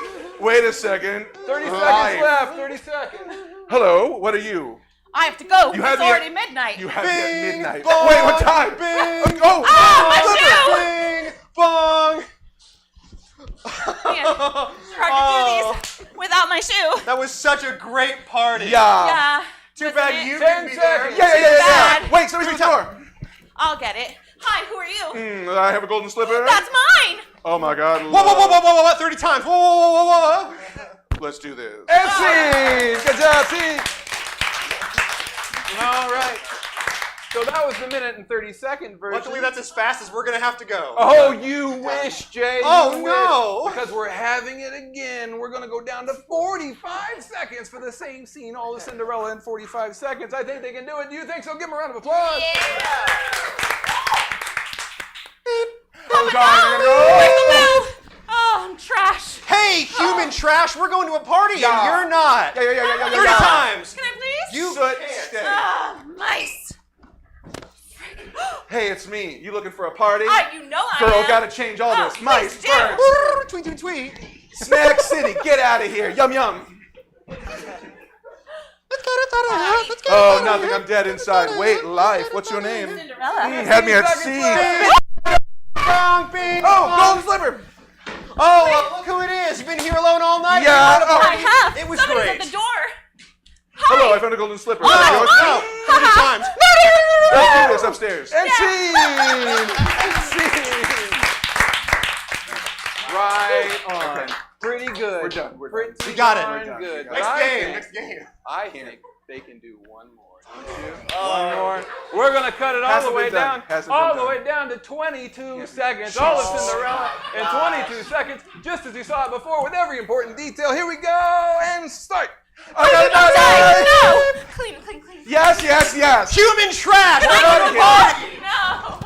Wait a second. 30 Life. seconds left. 30 seconds. Hello, what are you? I have to go. You It's had me at- already midnight. You have me at midnight. bong, Wait, what time? bing, Oh, my shoe! Bing, bong. Man, it's hard to do these without my shoe. That was such a great party. Yeah. Yeah. Too wasn't bad it? you 10 couldn't be there. seconds. Yeah. bad. Wait, somebody's at the door. I'll get it. Hi, who are you? I have a golden slipper. That's mine. Oh my God. Whoa, 30 times. Whoa. Let's do this. And scene! Good job, scene! All right. So that was the minute and 30-second version. Luckily, that's as fast as we're going to have to go. Oh, you wish, Jay. Oh, you no. wish. Because we're having it again. We're going to go down to 45 seconds for the same scene. All of Cinderella in 45 seconds. I think they can do it. Do you think so? Give them a round of applause. Oh God. Where's the bell? Oh, I'm trash. Hey, human trash, we're going to a party Yeah. and you're not. Yeah. 30 times. Can I please? You Soot, can't. stay. Ah, mice. Hey, it's me. You looking for a party? You know I Girl, am. gotta change all Oh, this. Mice, please do. birds. Tweet. Snack City, get out of here. Yum. Oh, nothing. I'm dead inside. Wait, life. What's your name? Cinderella. Had me at sea. Bong, bing, Oh, bong. golden slipper. Oh, look who it is. You've been here alone all night? Yeah. I have. It was Somebody's great. at the door. Hello, I found a golden slipper. No, no. 30 times. Let's do this upstairs. And Right on. Okay. Pretty good. We're done. We're Pretty done. We got it. darn We're done. good. Next But game. Next game. I think they can do one more. One more. We're gonna cut it all Hasn't the way been done. down, Hasn't all been the done. way down to 22 seconds. All of Cinderella in 22 seconds, just as you saw it before, with every important detail. Here we go and start. No! Clean. Yes, yes, yes. Human trash. Get out of here. No!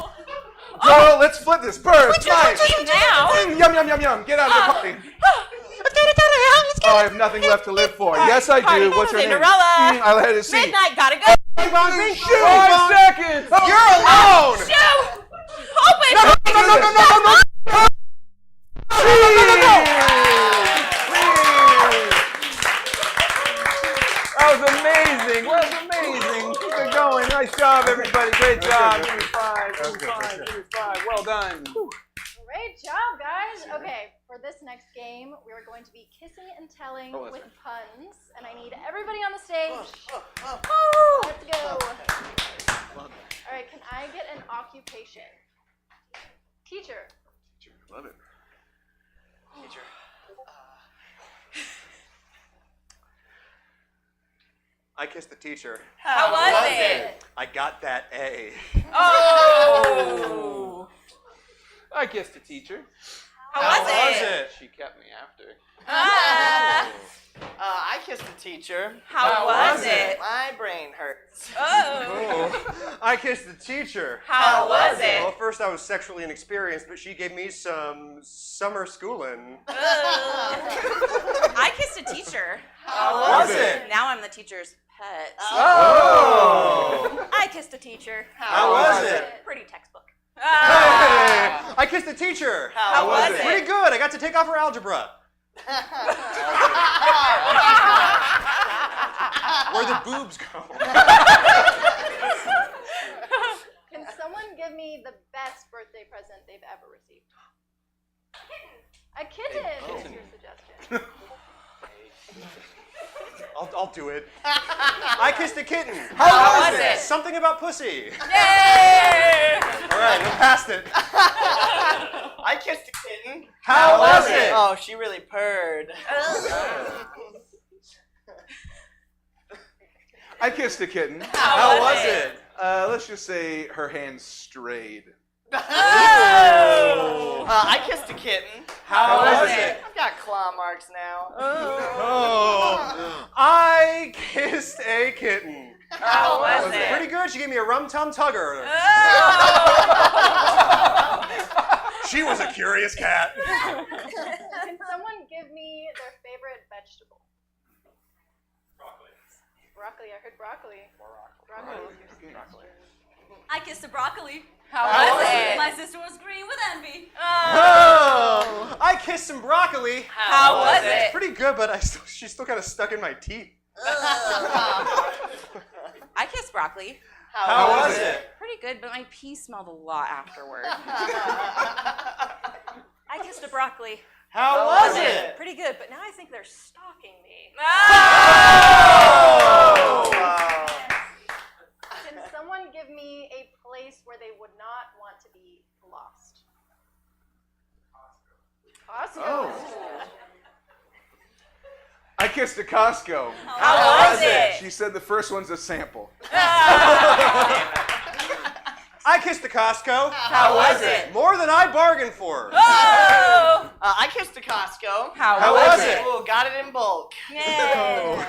Girl, let's flip this. Bird, nice. Clean now! Yum, yum, yum, yum. Get out of the party. Oh, I have nothing left to live for. Yes, I Party. do. What's your name? Cinderella. I'll head to see. Midnight, gotta go! 5 seconds. You're alone. Shoot! Open! No. That was amazing. Keep it going. Nice job, everybody. Great job. Give me 5. Well done. Great job, guys. Okay, for this next game, we are going to be kissing and telling with puns, and I need everybody on the stage. Let's go. All right, can I get an occupation? Teacher. Love it. Teacher. I kissed the teacher. How was it? I got that A. Oh! I kissed the teacher. How was it? She kept me after. I kissed the teacher. How was it? My brain hurts. Oh! I kissed the teacher. How was it? Well, first I was sexually inexperienced, but she gave me some summer schooling. I kissed a teacher. How was it? Now I'm the teacher's pet. Oh! I kissed a teacher. How was it? Pretty textbook. Hey! I kissed the teacher. How was it? Pretty good. I got to take off her algebra. Where the boobs go. Can someone give me the best birthday present they've ever received? A kitten. Is your suggestion. I'll do it. I kissed a kitten. How was it? Something about pussy. Yay! All right, we're past it. I kissed a kitten. How was it? Oh, she really purred. I kissed a kitten. How was it? Let's just say her hand strayed. I kissed a kitten. How was it? I've got claw marks now. Oh, I kissed a kitten. How was it? Pretty good. She gave me a rum-tum tugger. She was a curious cat. Can someone give me their favorite vegetable? Broccoli. I heard broccoli. Broccoli. I kissed a broccoli. How was it? My sister was green with envy. Oh, I kissed some broccoli. How was it? Pretty good, but she's still kind of stuck in my teeth. I kissed broccoli. How was it? Pretty good, but my pee smelled a lot afterward. I kissed a broccoli. How was it? Pretty good, but now I think they're stalking me. Can someone give me a place where they would not want to be lost? Costco. Oh. I kissed a Costco. How was it? She said the first one's a sample. I kissed a Costco. How was it? More than I bargained for. Oh! I kissed a Costco. How was it? Oh, got it in bulk. Yeah.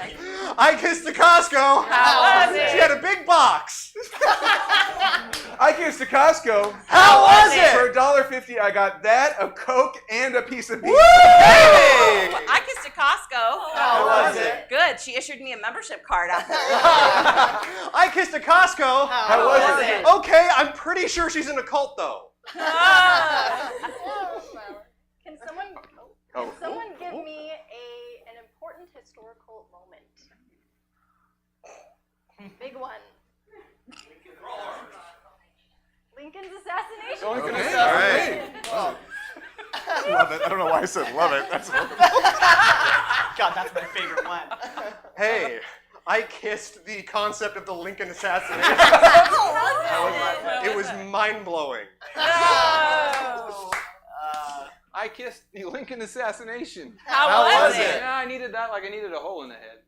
I kissed a Costco. How was it? She had a big box. I kissed a Costco. How was it? For $1.50, I got that, a Coke, and a piece of beef. Hey! I kissed a Costco. How was it? Good. She issued me a membership card after. I kissed a Costco. How was it? Okay, I'm pretty sure she's in a cult though. Can someone give me an important historical moment? Big one. Lincoln's assassination. Okay. All right. Love it. I don't know know why I said love it. That's God, that's my favorite one. Hey, I kissed the concept of the Lincoln assassination. It was mind-blowing. I kissed the Lincoln assassination. How was it? Yeah, I needed that like I needed a hole in the head.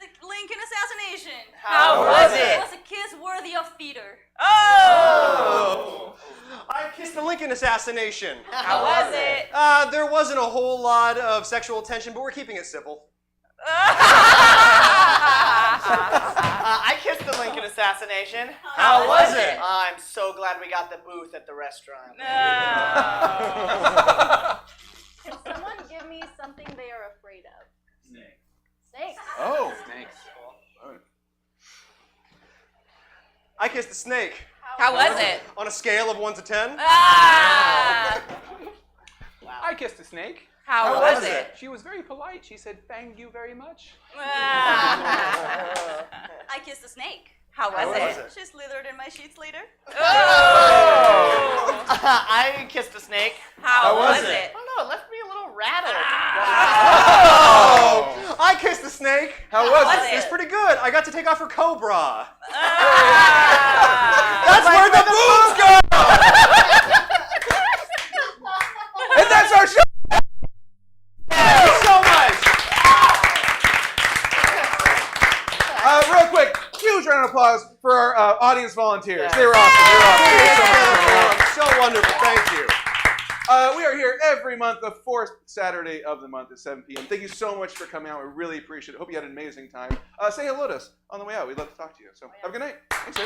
The Lincoln assassination. How was it? It was a kiss worthy of Peter. Oh! I kissed the Lincoln assassination. How was it? There wasn't a whole lot of sexual tension, but we're keeping it civil. I kissed the Lincoln assassination. How was it? I'm so glad we got the booth at the restaurant. Can someone give me something they are afraid of? Snakes. Oh. Snakes. I kissed the snake. How was it? On a scale of 1 to 10. Ah! I kissed a snake. How was it? She was very polite. She said, "Thank you very much." I kissed a snake. How was it? She slithered in my sheets later. Oh! I kissed a snake. How was I it? don't know, it left me a little rattled. Oh! I kissed the snake. How was was it? It's pretty good. I got to take off her cobra. Ah! That's where the boobs go! And that's our show. Thank you so much. Real quick, huge round of applause for our audience volunteers. They were awesome. They were awesome. So wonderful. Thank you. We are here every month, the fourth Saturday of the month at 7 p.m. Thank you so much for coming out. We really appreciate it. Hope you had an amazing time. Say hello to us on the way out. We'd love to talk to you. So have a good night. Thanks,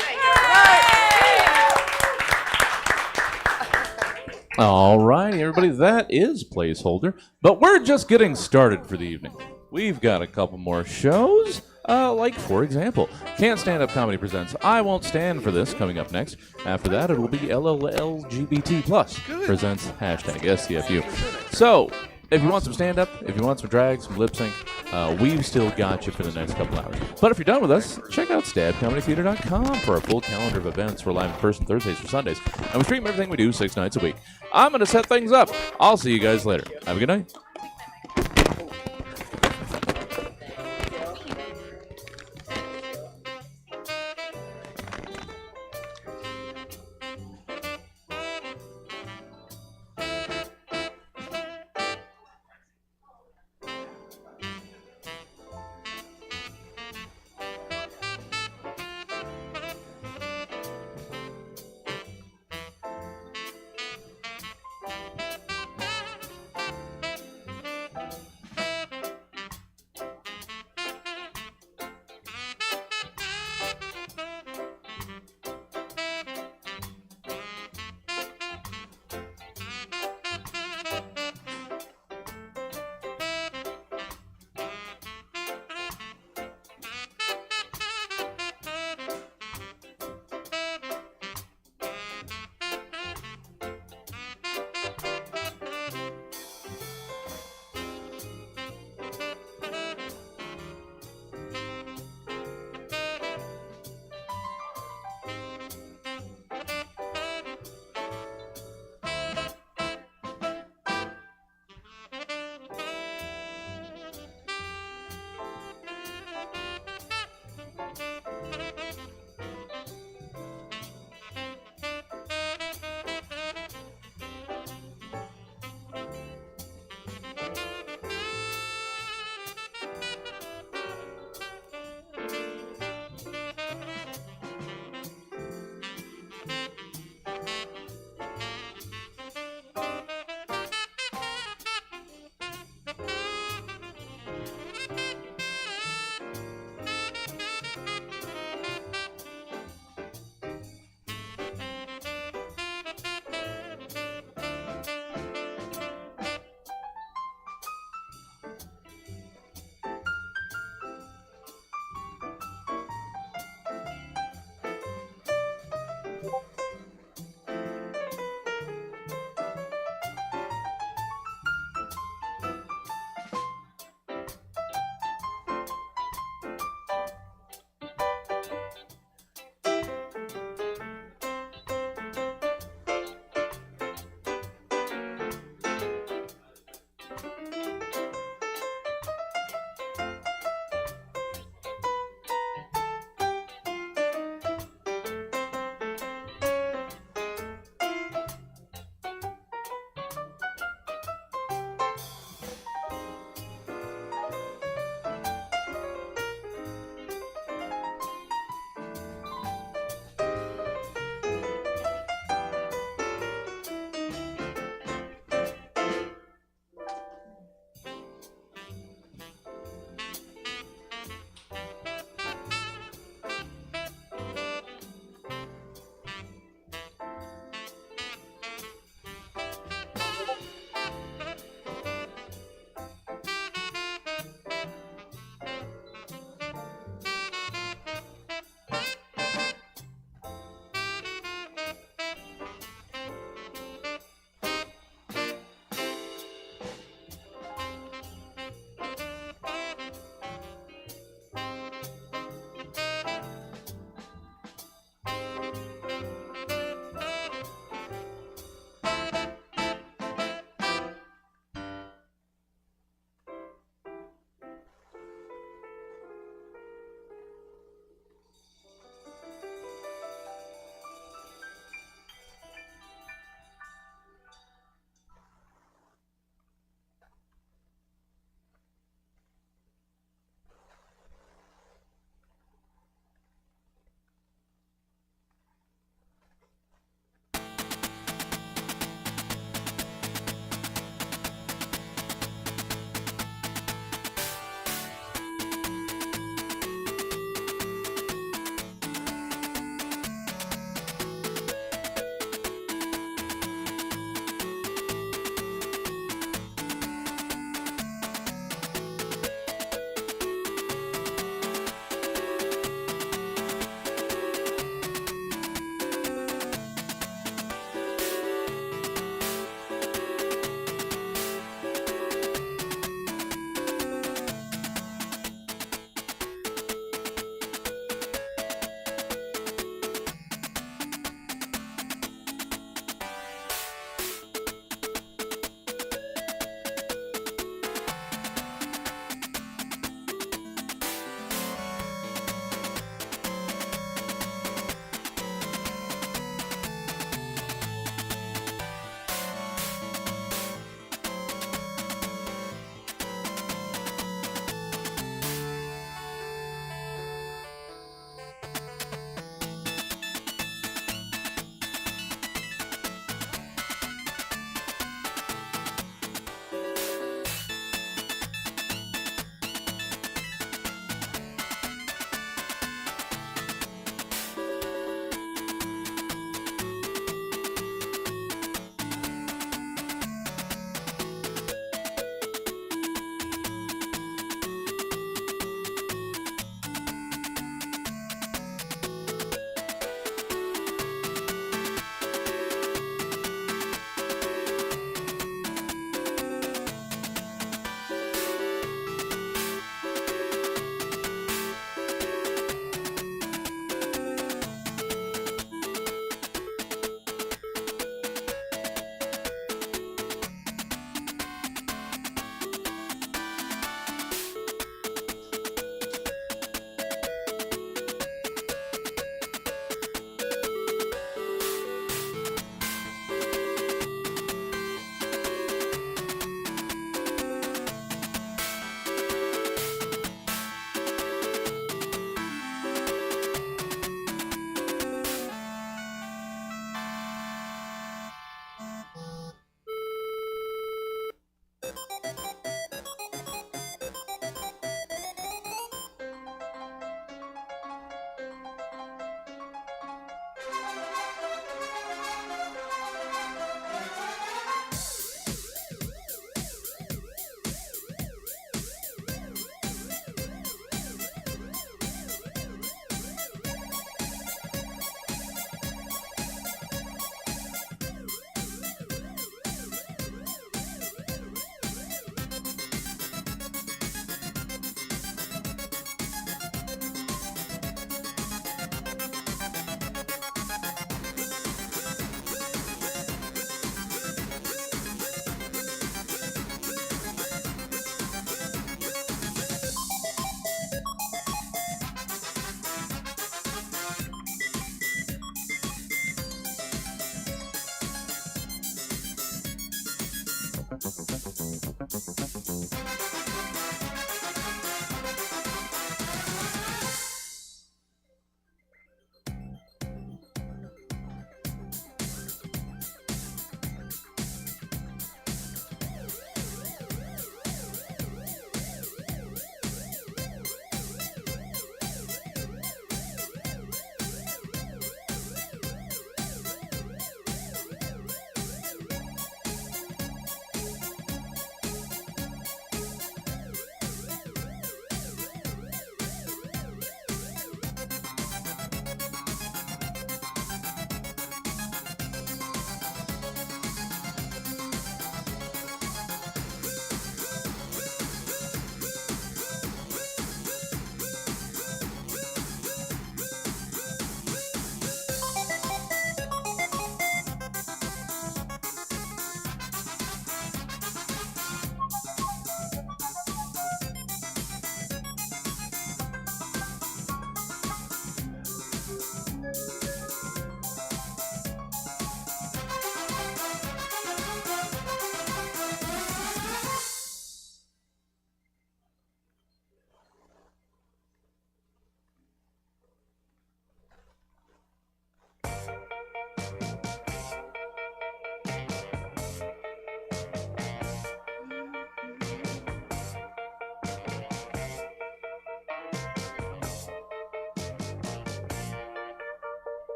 All right, everybody, that is Placeholder. But we're just getting started for the evening. We've got a couple more shows. Like, for example, Can't Stand Up Comedy presents I Won't Stand for This coming up next. After that, it will be lolgbt+ presents #SCFU. So, if you want some stand-up, if you want some drag, some lip-sync, we've still got you for the next couple hours. But if you're done with us, check out stabcomedytheater.com for a full calendar of events. We're live in person Thursdays or Sundays, and we stream everything we do 6 nights a week. I'm going to set things up. I'll see you guys later. Have a good night.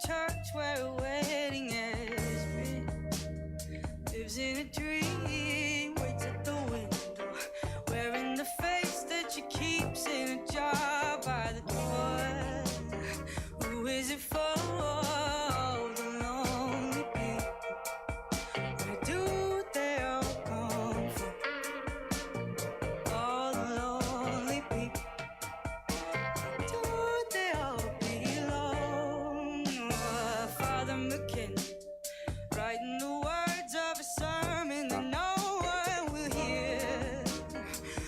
church where a wedding has been. Lives in a dream, waits at the window, wearing the face that she keeps in a jar by the door. Who is it for? The lonely people. Where do they all come from? All the lonely people. Do they all belong? Father McKinley, writing the words of a sermon that no one will hear.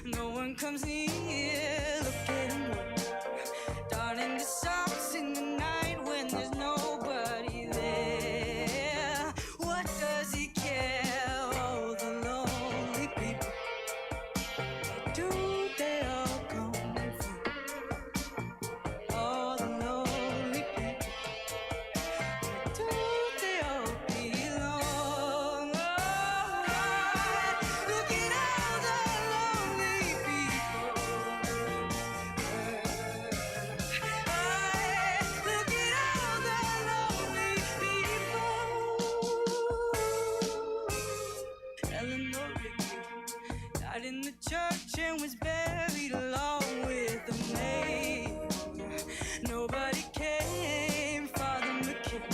No one comes near. Look at him work, darning the socks in the night when there's nobody there. What does he care? Oh, the lonely people. Where do they all come from? All the lonely people. Where do they all belong? Look at all the lonely people. Look at all the lonely people. Eleanor Rigby died in the church and was buried along with the maid. Nobody came. Father McKinley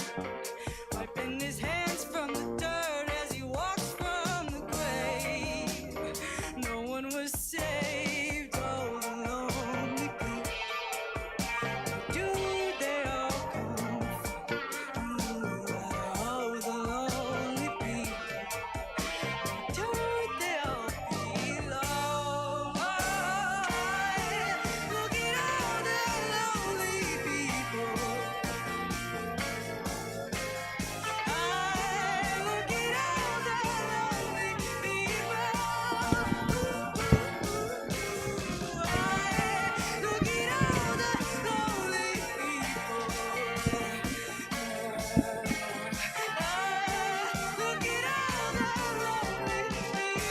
wiping his hands from the dirt as he walks from the grave. No one was saved. Oh, the lonely people. Where do they all come from? Oh, the lonely people. Where do they all belong? Look at all the lonely people. Look at all the lonely people. Look at all the lonely people. Look at all the lonely people.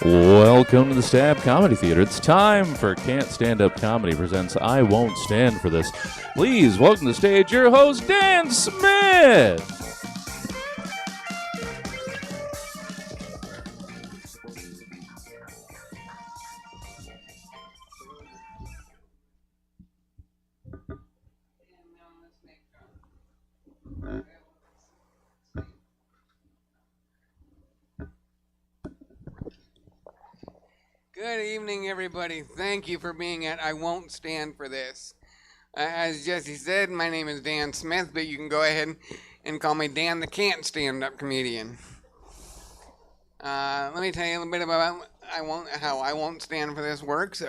Welcome to the Stab Comedy Theater. It's time for Can't Stand Up Comedy presents I Won't Stand for This. Please welcome to the stage your host, Dan Smith. Good evening, everybody. Thank you for being at I Won't Stand for This. As Jesse said, my name is Dan Smith, but you can go ahead and call me Dan the Can't Stand Up Comedian. Let me tell you a little bit about how I won't stand for this works.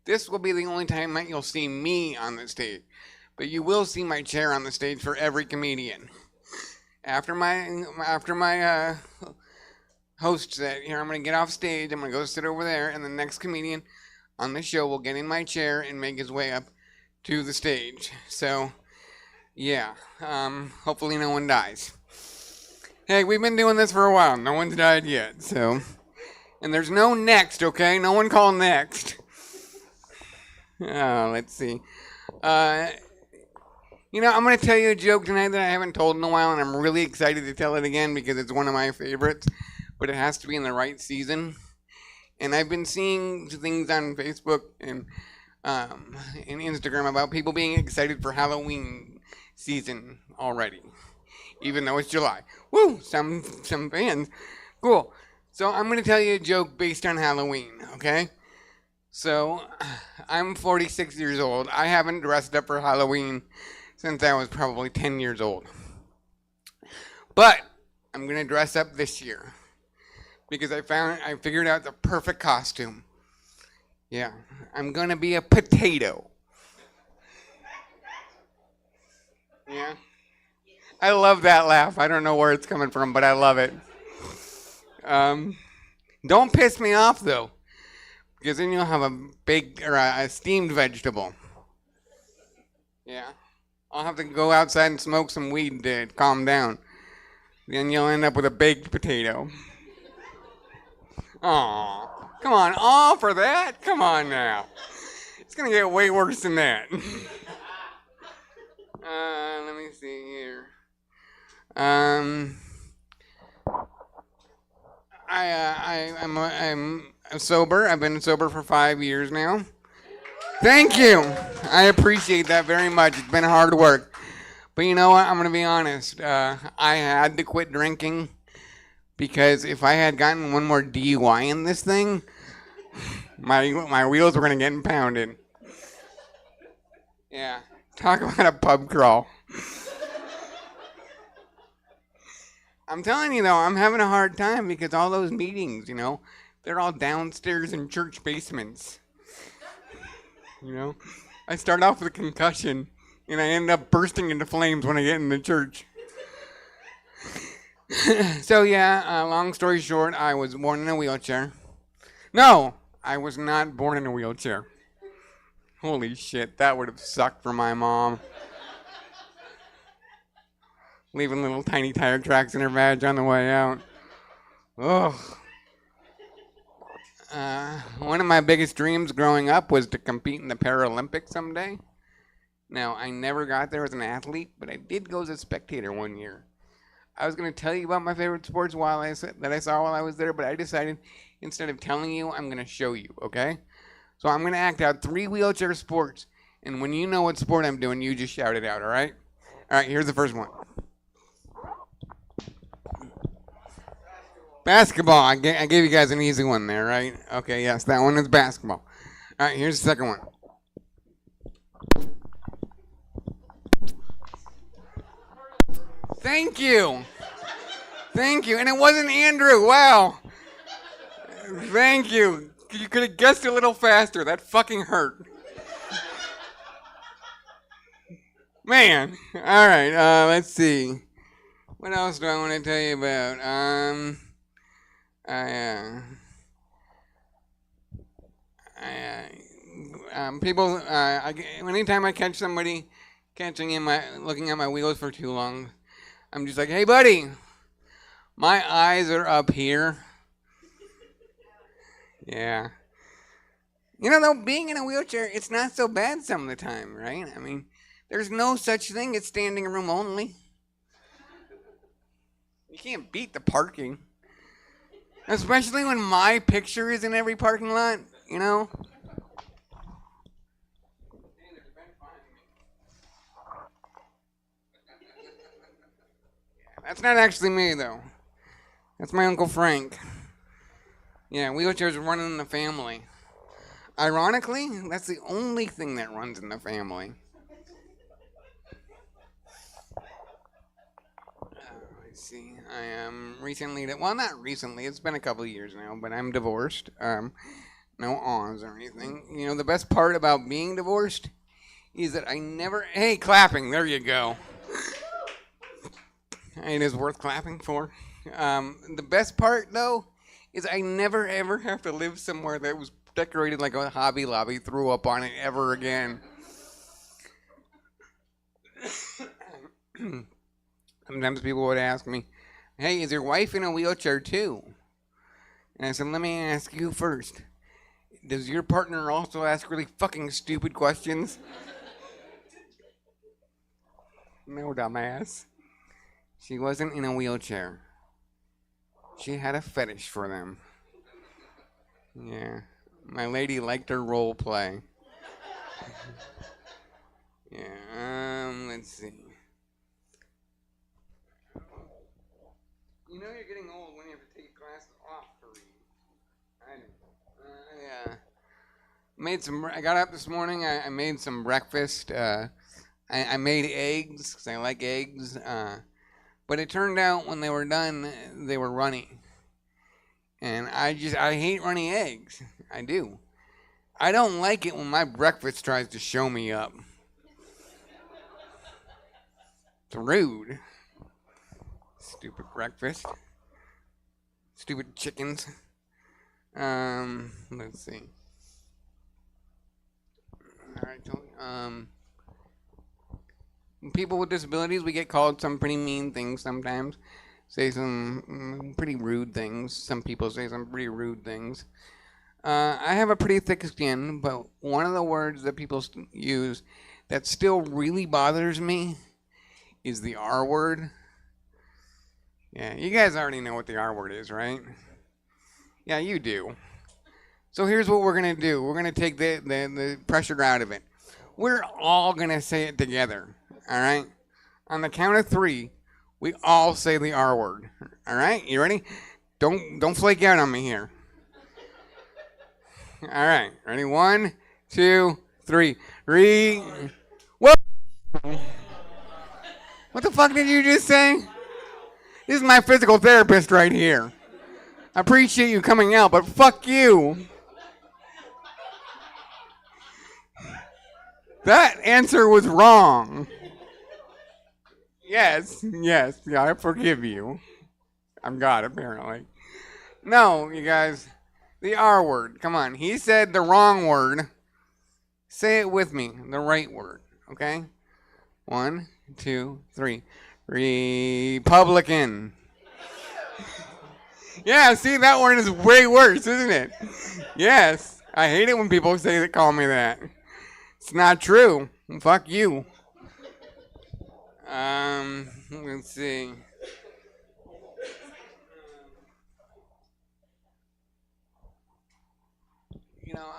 This will be the only time that you'll see me on the stage, but you will see my chair on the stage for every comedian. After my host said, here, I'm going to get off stage, I'm going to go sit over there, and the next comedian on the show will get in my chair and make his way up to the stage. So, yeah, hopefully no one dies. Hey, we've been doing this for a while. No one's died yet, so. And there's no next, okay? No one call next. Let's see. I'm going to tell you a joke tonight that I haven't told in a while, and I'm really excited to tell it again because it's one of my favorites, but it has to be in the right season. And I've been seeing things on Facebook and Instagram about people being excited for Halloween season already, even though it's July. Woo! Some fans. Cool. So I'm going to tell you a joke based on Halloween, okay? So I'm 46 years old. I haven't dressed up for Halloween since I was probably 10 years old. But I'm going to dress up this year because I figured out the perfect costume. Yeah, I'm going to be a potato. Yeah. I love that laugh. I don't know where it's coming from, but I love it. Don't piss me off, though, because then you'll have a baked or a steamed vegetable. Yeah. I'll have to go outside and smoke some weed to calm down. Then you'll end up with a baked potato. Aw, come on, all for that? Come on now. It's going to get way worse than that. Let me see here. I'm sober. I've been sober for 5 years now. Thank you. I appreciate that very much. It's been hard work. But you know what? I'm going to be honest. I had to quit drinking because if I had gotten one more DUI in this thing, my wheels were going to get impounded. Yeah. Talk about a pub crawl. I'm telling you, though, I'm having a hard time because all those meetings, they're all downstairs in church basements. I start off with a concussion, and I end up bursting into flames when I get in the church. So, yeah, long story short, I was born in a wheelchair. No, I was not born in a wheelchair. Holy shit, that would have sucked for my mom. Leaving little tiny tire tracks in her vag on the way out. Ugh. One of my biggest dreams growing up was to compete in the Paralympics someday. Now, I never got there as an athlete, but I did go as a spectator one year. I was going to tell you about my favorite sports that I saw while I was there, but I decided instead of telling you, I'm going to show you, okay? So I'm going to act out 3 wheelchair sports, and when you know what sport I'm doing, you just shout it out, all right? All right, here's the first one. Basketball. I gave you guys an easy one there, right? Okay, yes, that one is basketball. All right, here's the second one. Thank you. Thank you. And it wasn't Andrew. Wow. Thank you. You could have guessed a little faster. That fucking hurt. Man. All right, let's see. What else do I want to tell you about? Anytime I catch somebody looking at my wheels for too long, I'm just like, hey, buddy, my eyes are up here. Yeah. Though, being in a wheelchair, it's not so bad some of the time, right? I mean, there's no such thing as standing room only. You can't beat the parking. Especially when my picture is in every parking lot, That's not actually me, though. That's my Uncle Frank. Yeah, wheelchairs run in the family. Ironically, that's the only thing that runs in the family. Let's see. I am recently, well, not recently. It's been a couple of years now, but I'm divorced. No awns or anything. You know, the best part about being divorced is that I never. Hey, clapping. There you go. It is worth clapping for. The best part, though, is I never ever have to live somewhere that was decorated like a Hobby Lobby, threw up on it ever again. Sometimes people would ask me, hey, is your wife in a wheelchair too? And I said, let me ask you first. Does your partner also ask really fucking stupid questions? No, dumbass. She wasn't in a wheelchair. She had a fetish for them. Yeah. My lady liked her role play. Yeah, let's see. You know you're getting old when you have to take your glasses off to read. I know. I got up this morning. I made some breakfast. I made eggs because I like eggs. But it turned out when they were done, they were runny. And I hate runny eggs. I do. I don't like it when my breakfast tries to show me up. It's rude. Stupid breakfast. Stupid chickens. Let's see. Alright, people with disabilities, we get called some pretty mean things sometimes. Say some pretty rude things. Some people say some pretty rude things. I have a pretty thick skin, but one of the words that people use that still really bothers me is the R word. Yeah, you guys already know what the R word is, right? Yeah, you do. So here's what we're going to do. We're going to take the pressure out of it. We're all going to say it together, all right? On the count of 3, we all say the R word, all right? You ready? Don't flake out on me here. All right, ready? 1, 2, 3. Whoa! What the fuck did you just say? This is my physical therapist right here. I appreciate you coming out, but fuck you. That answer was wrong. Yes, yeah, I forgive you. I'm God, apparently. No, you guys, the R word. Come on, he said the wrong word. Say it with me, the right word, okay? 1, 2, 3. Republican. Yeah, see, that word is way worse, isn't it? Yes, I hate it when people call me that. It's not true. Fuck you. Let's see. You know,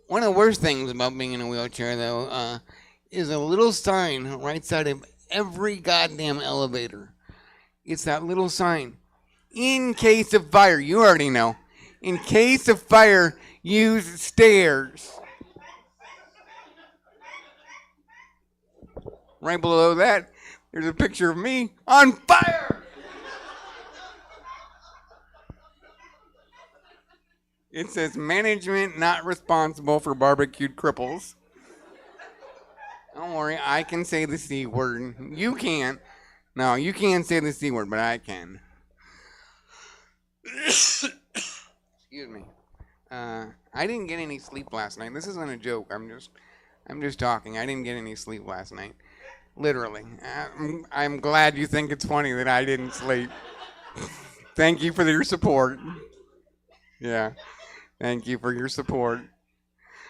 one of the worst things about being in a wheelchair, though, is a little sign right side of every goddamn elevator. It's that little sign. In case of fire, you already know. In case of fire, use stairs. Right below that, there's a picture of me on fire. It says management not responsible for barbecued cripples. Don't worry, I can say the C word. You can't. No, you can't say the C word, but I can. Excuse me. I didn't get any sleep last night. This isn't a joke. I'm just talking. I didn't get any sleep last night. Literally. I'm glad you think it's funny that I didn't sleep. Thank you for your support. Yeah. Thank you for your support.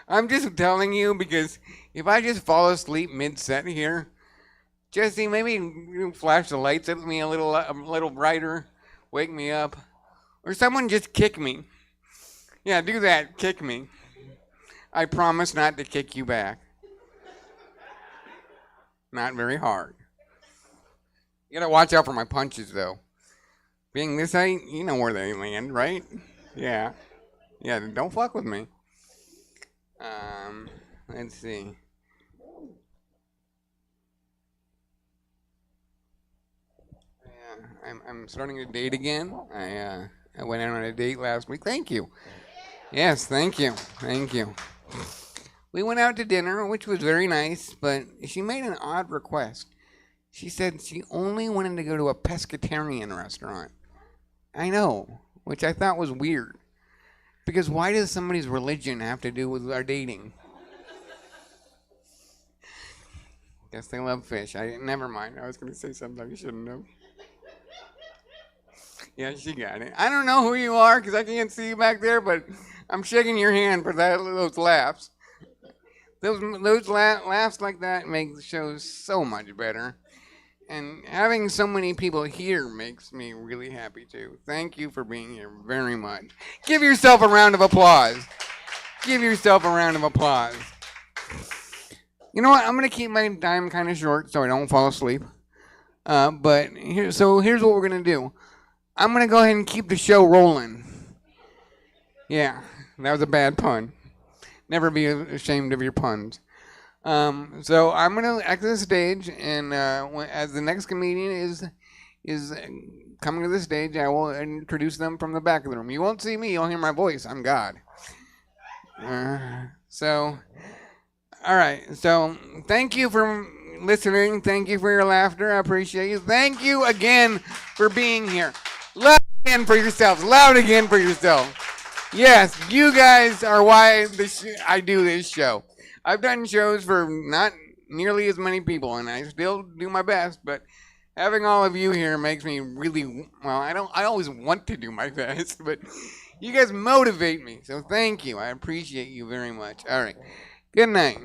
I'm just telling you because if I just fall asleep mid-set here, Jesse, maybe you flash the lights at me a little brighter, wake me up, or someone just kick me. Yeah, do that. Kick me. I promise not to kick you back. Not very hard. You gotta watch out for my punches, though. Being this height, you know where they land, right? Yeah. Yeah, don't fuck with me. Let's see. I'm starting to date again. I went out on a date last week. Thank you. Yes, thank you. Thank you. We went out to dinner, which was very nice, but she made an odd request. She said she only wanted to go to a pescatarian restaurant. I know, which I thought was weird. Because why does somebody's religion have to do with our dating? Guess they love fish. Never mind. I was going to say something I shouldn't have. Yeah, she got it. I don't know who you are because I can't see you back there, but I'm shaking your hand for those laughs. Those laughs like that make the show so much better. And having so many people here makes me really happy too. Thank you for being here very much. Give yourself a round of applause. Give yourself a round of applause. You know what? I'm going to keep my time kind of short so I don't fall asleep. But here's what we're going to do. I'm going to go ahead and keep the show rolling. Yeah, that was a bad pun. Never be ashamed of your puns. So I'm going to exit the stage, and as the next comedian is coming to the stage, I will introduce them from the back of the room. You won't see me. You'll hear my voice. I'm God. All right. So thank you for listening. Thank you for your laughter. I appreciate you. Thank you again for being here. Loud again for yourselves. Loud again for yourself. Yes, you guys are why I do this show. I've done shows for not nearly as many people, and I still do my best, but having all of you here makes me really, well, I always want to do my best, but you guys motivate me, so thank you. I appreciate you very much. All right. Good night.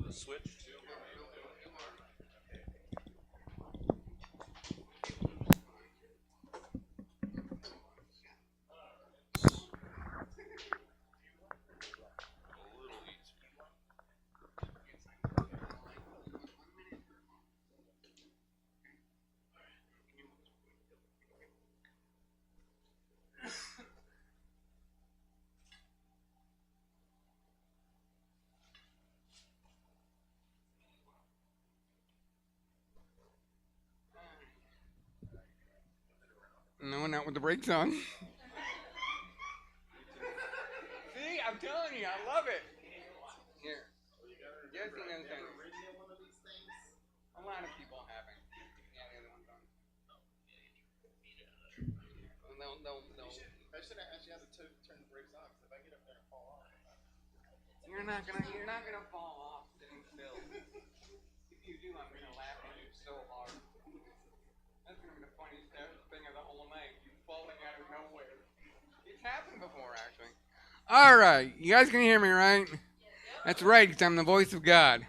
Switch too. No, not with the brakes on. See, I'm telling you, I love it. Here. Jesse knows that. A lot of people haven't. Yeah, the other one's on. No. I should actually have to turn the brakes off, because if I get up there and fall off. You're not gonna fall off sitting still. If you do, I'm gonna laugh at you so hard. That's gonna be the funniest thing of the whole night. You falling out of nowhere. It's happened before, actually. All right, you guys can hear me, right? That's right, because I'm the voice of God.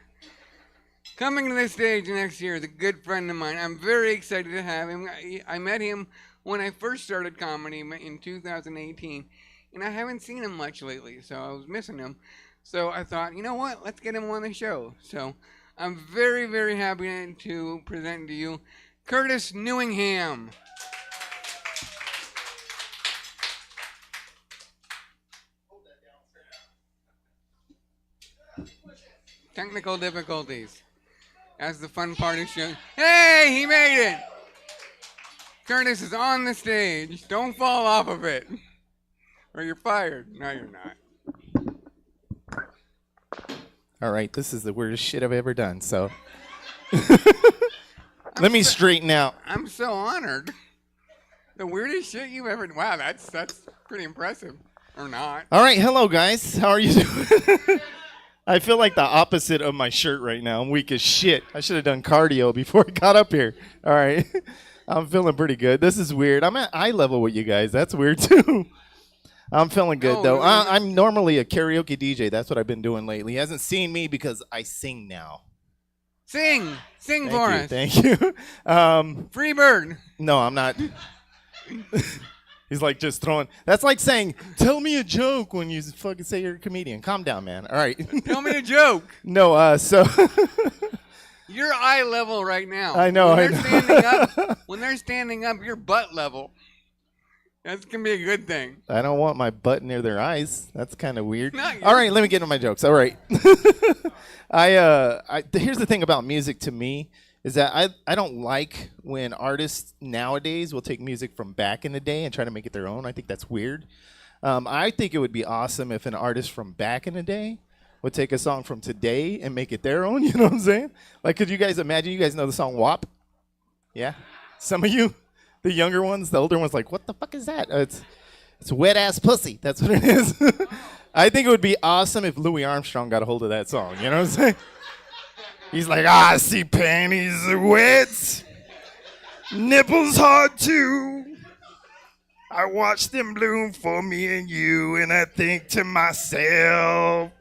Coming to the stage next year is a good friend of mine. I'm very excited to have him. I met him when I first started comedy in 2018, and I haven't seen him much lately, so I was missing him. So I thought, you know what? Let's get him on the show. So I'm very, very happy to present to you Curtis Newingham. Technical difficulties. That's the fun part of the show. Hey, he made it! Curtis is on the stage. Don't fall off of it. Or you're fired. No, you're not. All right, this is the weirdest shit I've ever done, so. Let me straighten out. I'm so honored. The weirdest shit you've ever... Wow, that's pretty impressive. Or not. All right, hello, guys. How are you doing? I feel like the opposite of my shirt right now. I'm weak as shit. I should have done cardio before I got up here. All right. I'm feeling pretty good. This is weird. I'm at eye level with you guys. That's weird too. I'm feeling good though. I'm normally a karaoke DJ. That's what I've been doing lately. He hasn't seen me because I sing now. Sing for us. Thank you. Free bird. No, I'm not. He's like just throwing. That's like saying, "Tell me a joke" when you fucking say you're a comedian. Calm down, man. All right. Tell me a joke. No. So. You're eye level right now. I know. When they're standing up, you're butt level. That's gonna be a good thing. I don't want my butt near their eyes. That's kind of weird. No, all right, let me get into my jokes. All right. Here's the thing about music to me is that I don't like when artists nowadays will take music from back in the day and try to make it their own. I think that's weird. I think it would be awesome if an artist from back in the day would take a song from today and make it their own. You know what I'm saying? Like, could you guys imagine? You guys know the song WAP? Yeah? Some of you? The younger ones, the older ones, like, what the fuck is that? It's wet ass pussy. That's what it is. I think it would be awesome if Louis Armstrong got a hold of that song. You know what I'm saying? He's like, I see panties are wet, nipples hard too. I watch them bloom for me and you, and I think to myself,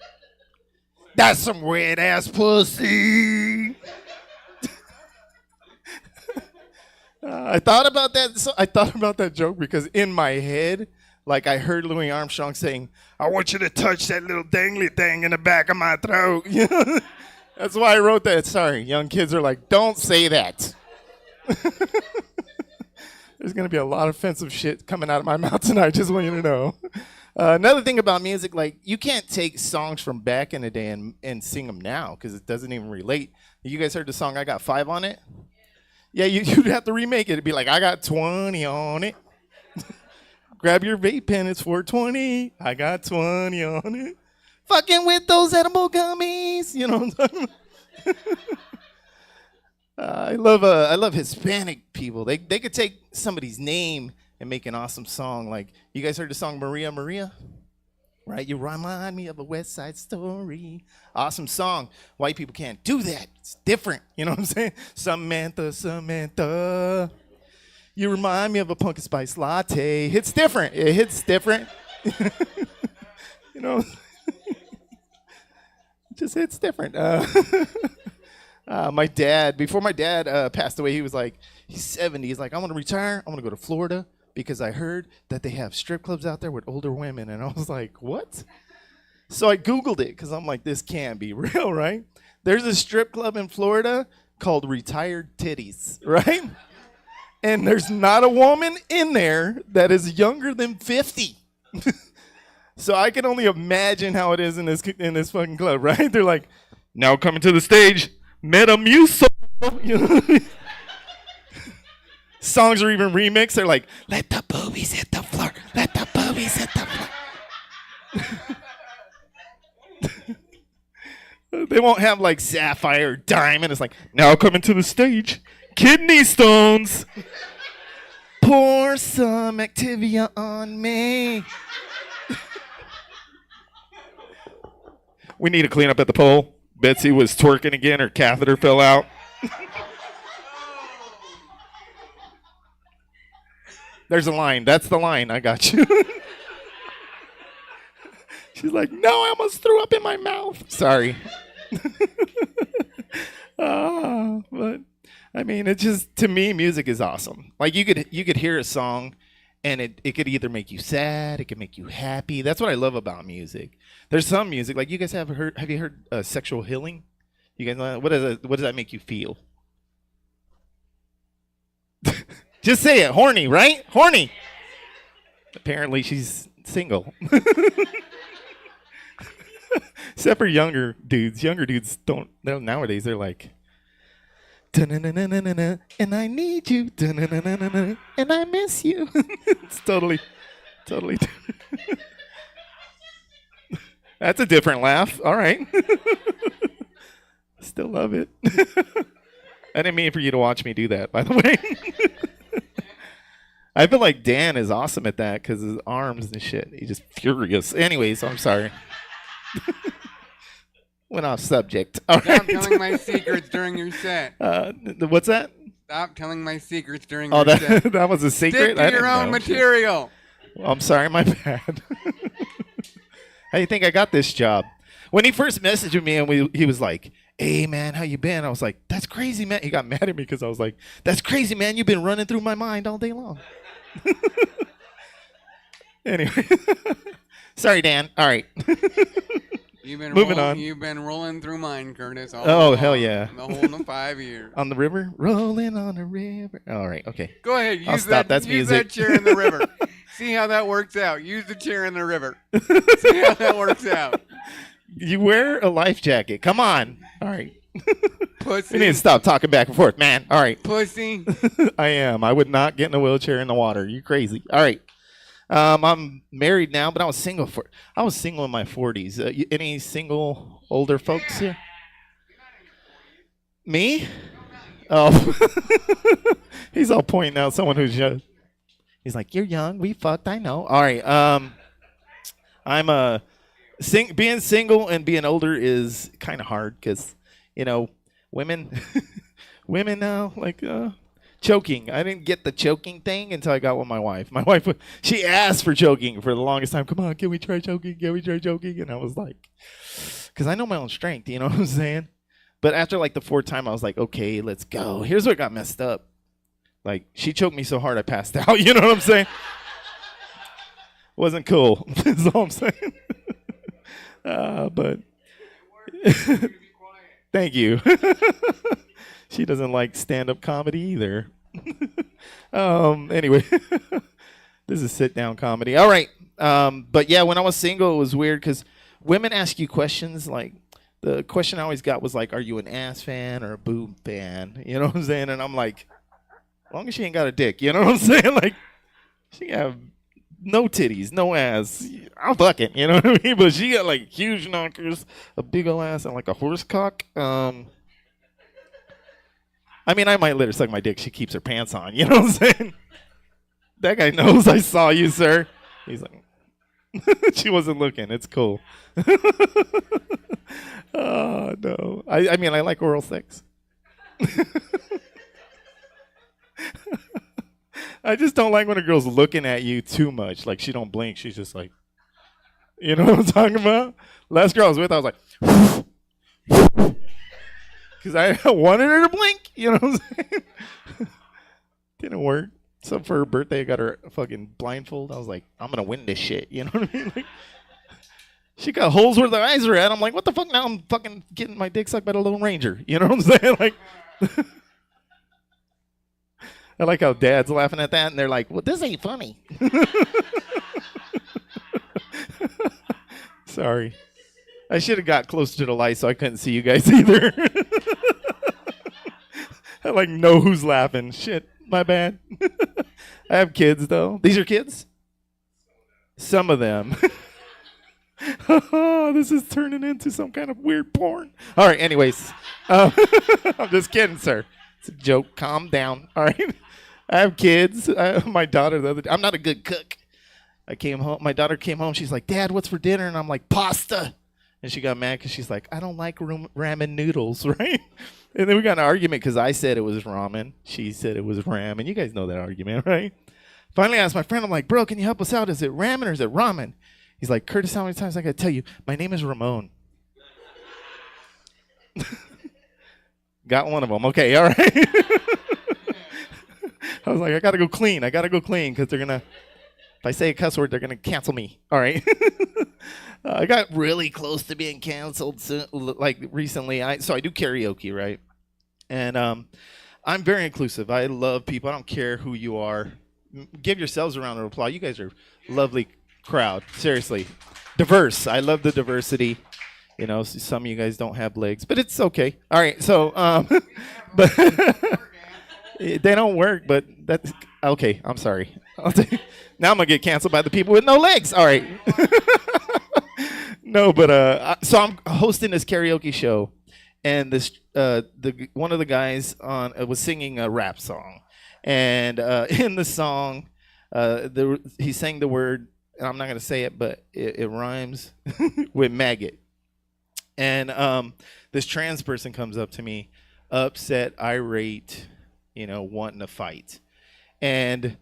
that's some wet ass pussy. I thought about that. So I thought about that joke because in my head, like I heard Louis Armstrong saying, "I want you to touch that little dangly thing in the back of my throat." You know? That's why I wrote that. Sorry, young kids are like, "Don't say that." There's gonna be a lot of offensive shit coming out of my mouth tonight. Just want you to know. Another thing about music, like you can't take songs from back in the day and sing them now because it doesn't even relate. You guys heard the song "I Got 5 on It"? Yeah, you'd have to remake it. It'd be like, I got 20 on it. Grab your vape pen, it's 420. I got 20 on it. Fucking with those edible gummies. You know what I'm talking about? I love Hispanic people. They could take somebody's name and make an awesome song. Like, you guys heard the song Maria Maria? Right? You remind me of a West Side Story. Awesome song. White people can't do that. It's different. You know what I'm saying? Samantha. You remind me of a pumpkin spice latte. It's different. It hits different. You know? It just hits different. My dad, before my dad passed away, he was like, he's 70. He's like, I want to retire. I want to go to Florida because I heard that they have strip clubs out there with older women. And I was like, what? So I Googled it because I'm like, this can't be real, right? There's a strip club in Florida called Retired Titties, right? And there's not a woman in there that is younger than 50. So I can only imagine how it is in this fucking club, right? They're like, now coming to the stage, Metamucil. You know? Songs are even remixed. They're like, let the boobies hit the floor. Let the boobies hit the floor. They won't have like sapphire or diamond. It's like, now coming to the stage, kidney stones. Pour some Activia on me. We need to clean up at the pole. Betsy was twerking again. Her catheter fell out. There's a line. That's the line. I got you. She's like, no, I almost threw up in my mouth. Sorry. But I mean, it just, to me, music is awesome. Like you could hear a song and it could either make you sad, it could make you happy. That's what I love about music. There's some music, like you guys have you heard Sexual Healing? You guys know, what does that make you feel? Just say it. Horny, right? Horny. Apparently she's single. Except for younger dudes. Younger dudes don't, nowadays they're like, "Da-na-na-na-na-na, and I need you, da-na-na-na-na-na, and I miss you." It's totally. That's a different laugh. All right. Still love it. I didn't mean for you to watch me do that, by the way. I feel like Dan is awesome at that because his arms and shit. He's just furious. Anyways, I'm sorry. Went off subject. All Stop right. telling my secrets during your set. What's that? Stop telling my secrets during Oh, your set. that was a secret? Stick to I your didn't own know. material. Well, I'm sorry, my bad. How do you think I got this job? When he first messaged me and he was like, hey, man, how you been? I was like, that's crazy, man. He got mad at me because I was like, that's crazy, man. You've been running through my mind all day long. Anyway. Sorry, Dan. All right. Moving on. You've been rolling through mine, Curtis. All Oh, along, hell yeah. The whole 5 years. On the river? Rolling on the river. All right, okay. Go ahead. I'll stop. That's use music. that chair in the river. See how that works out. Use the chair in the river. See how that works out. You wear a life jacket. Come on. All right. Pussy. We need to stop talking back and forth, man. All right. Pussy. I am. I would not get in a wheelchair in the water. You crazy. All right. I'm married now, but I was single in my 40s. Any single older folks here? Me? Oh. He's all pointing out someone who's young. He's like, you're young. We fucked. I know. All right. I'm being single and being older is kind of hard because, women now, like, choking. I didn't get the choking thing until I got with my wife. My wife, she asked for choking for the longest time. Come on, can we try choking? Can we try choking? And I was like, because I know my own strength, you know what I'm saying? But after like the fourth time, I was like, okay, let's go. Here's what got messed up. Like, she choked me so hard I passed out. You know what I'm saying? Wasn't cool. That's all I'm saying. But thank you. She doesn't like stand-up comedy either. Anyway, this is sit-down comedy. All right. But yeah, when I was single, it was weird because women ask you questions. Like, the question I always got was like, are you an ass fan or a boob fan? You know what I'm saying? And I'm like, as long as she ain't got a dick, you know what I'm saying? Like, she have no titties, no ass. I'll fuck it, you know what I mean? But she got like huge knockers, a big ol' ass, and like a horse cock. I mean, I might let her suck my dick. She keeps her pants on. You know what I'm saying? That guy knows I saw you, sir. He's like, she wasn't looking. It's cool. Oh, no. I mean, I like oral sex. I just don't like when a girl's looking at you too much. Like, she don't blink. She's just like, you know what I'm talking about? Last girl I was with, I was like, because I wanted her to blink. You know what I'm saying? Didn't work. So for her birthday, I got her a fucking blindfold. I was like, I'm going to win this shit. You know what I mean? Like, she got holes where the eyes are at. I'm like, what the fuck? Now I'm fucking getting my dick sucked by the Lone Ranger. You know what I'm saying? Like, I like how Dad's laughing at that, and they're like, well, this ain't funny. Sorry. I should have got closer to the light so I couldn't see you guys either. I like know who's laughing. Shit, my bad. I have kids, though. These are kids? Some of them. Oh, this is turning into some kind of weird porn. All right, anyways. I'm just kidding, sir. It's a joke. Calm down. All right. I have kids. My daughter, I'm not a good cook. I came home. My daughter came home. She's like, Dad, what's for dinner? And I'm like, pasta. And she got mad because she's like, I don't like ramen noodles, right? And then we got in an argument because I said it was ramen. She said it was ramen. You guys know that argument, right? Finally, I asked my friend, I'm like, bro, can you help us out? Is it ramen or is it ramen? He's like, Curtis, how many times I got to tell you? My name is Ramon. Got one of them. Okay, all right. I was like, I got to go clean. Because they're going to, if I say a cuss word, they're going to cancel me. All right. I got really close to being canceled recently. So I do karaoke, right? And I'm very inclusive. I love people. I don't care who you are. Give yourselves a round of applause. You guys are a lovely crowd. Seriously. Diverse. I love the diversity. You know, some of you guys don't have legs, but it's okay. All right. So, but they don't work, but that's okay. I'm sorry. Now I'm going to get canceled by the people with no legs. All right. No, but so I'm hosting this karaoke show, and this one of the guys was singing a rap song, and in the song, he sang the word, and I'm not gonna say it, but it rhymes with maggot. And this trans person comes up to me, upset, irate, wanting to fight. And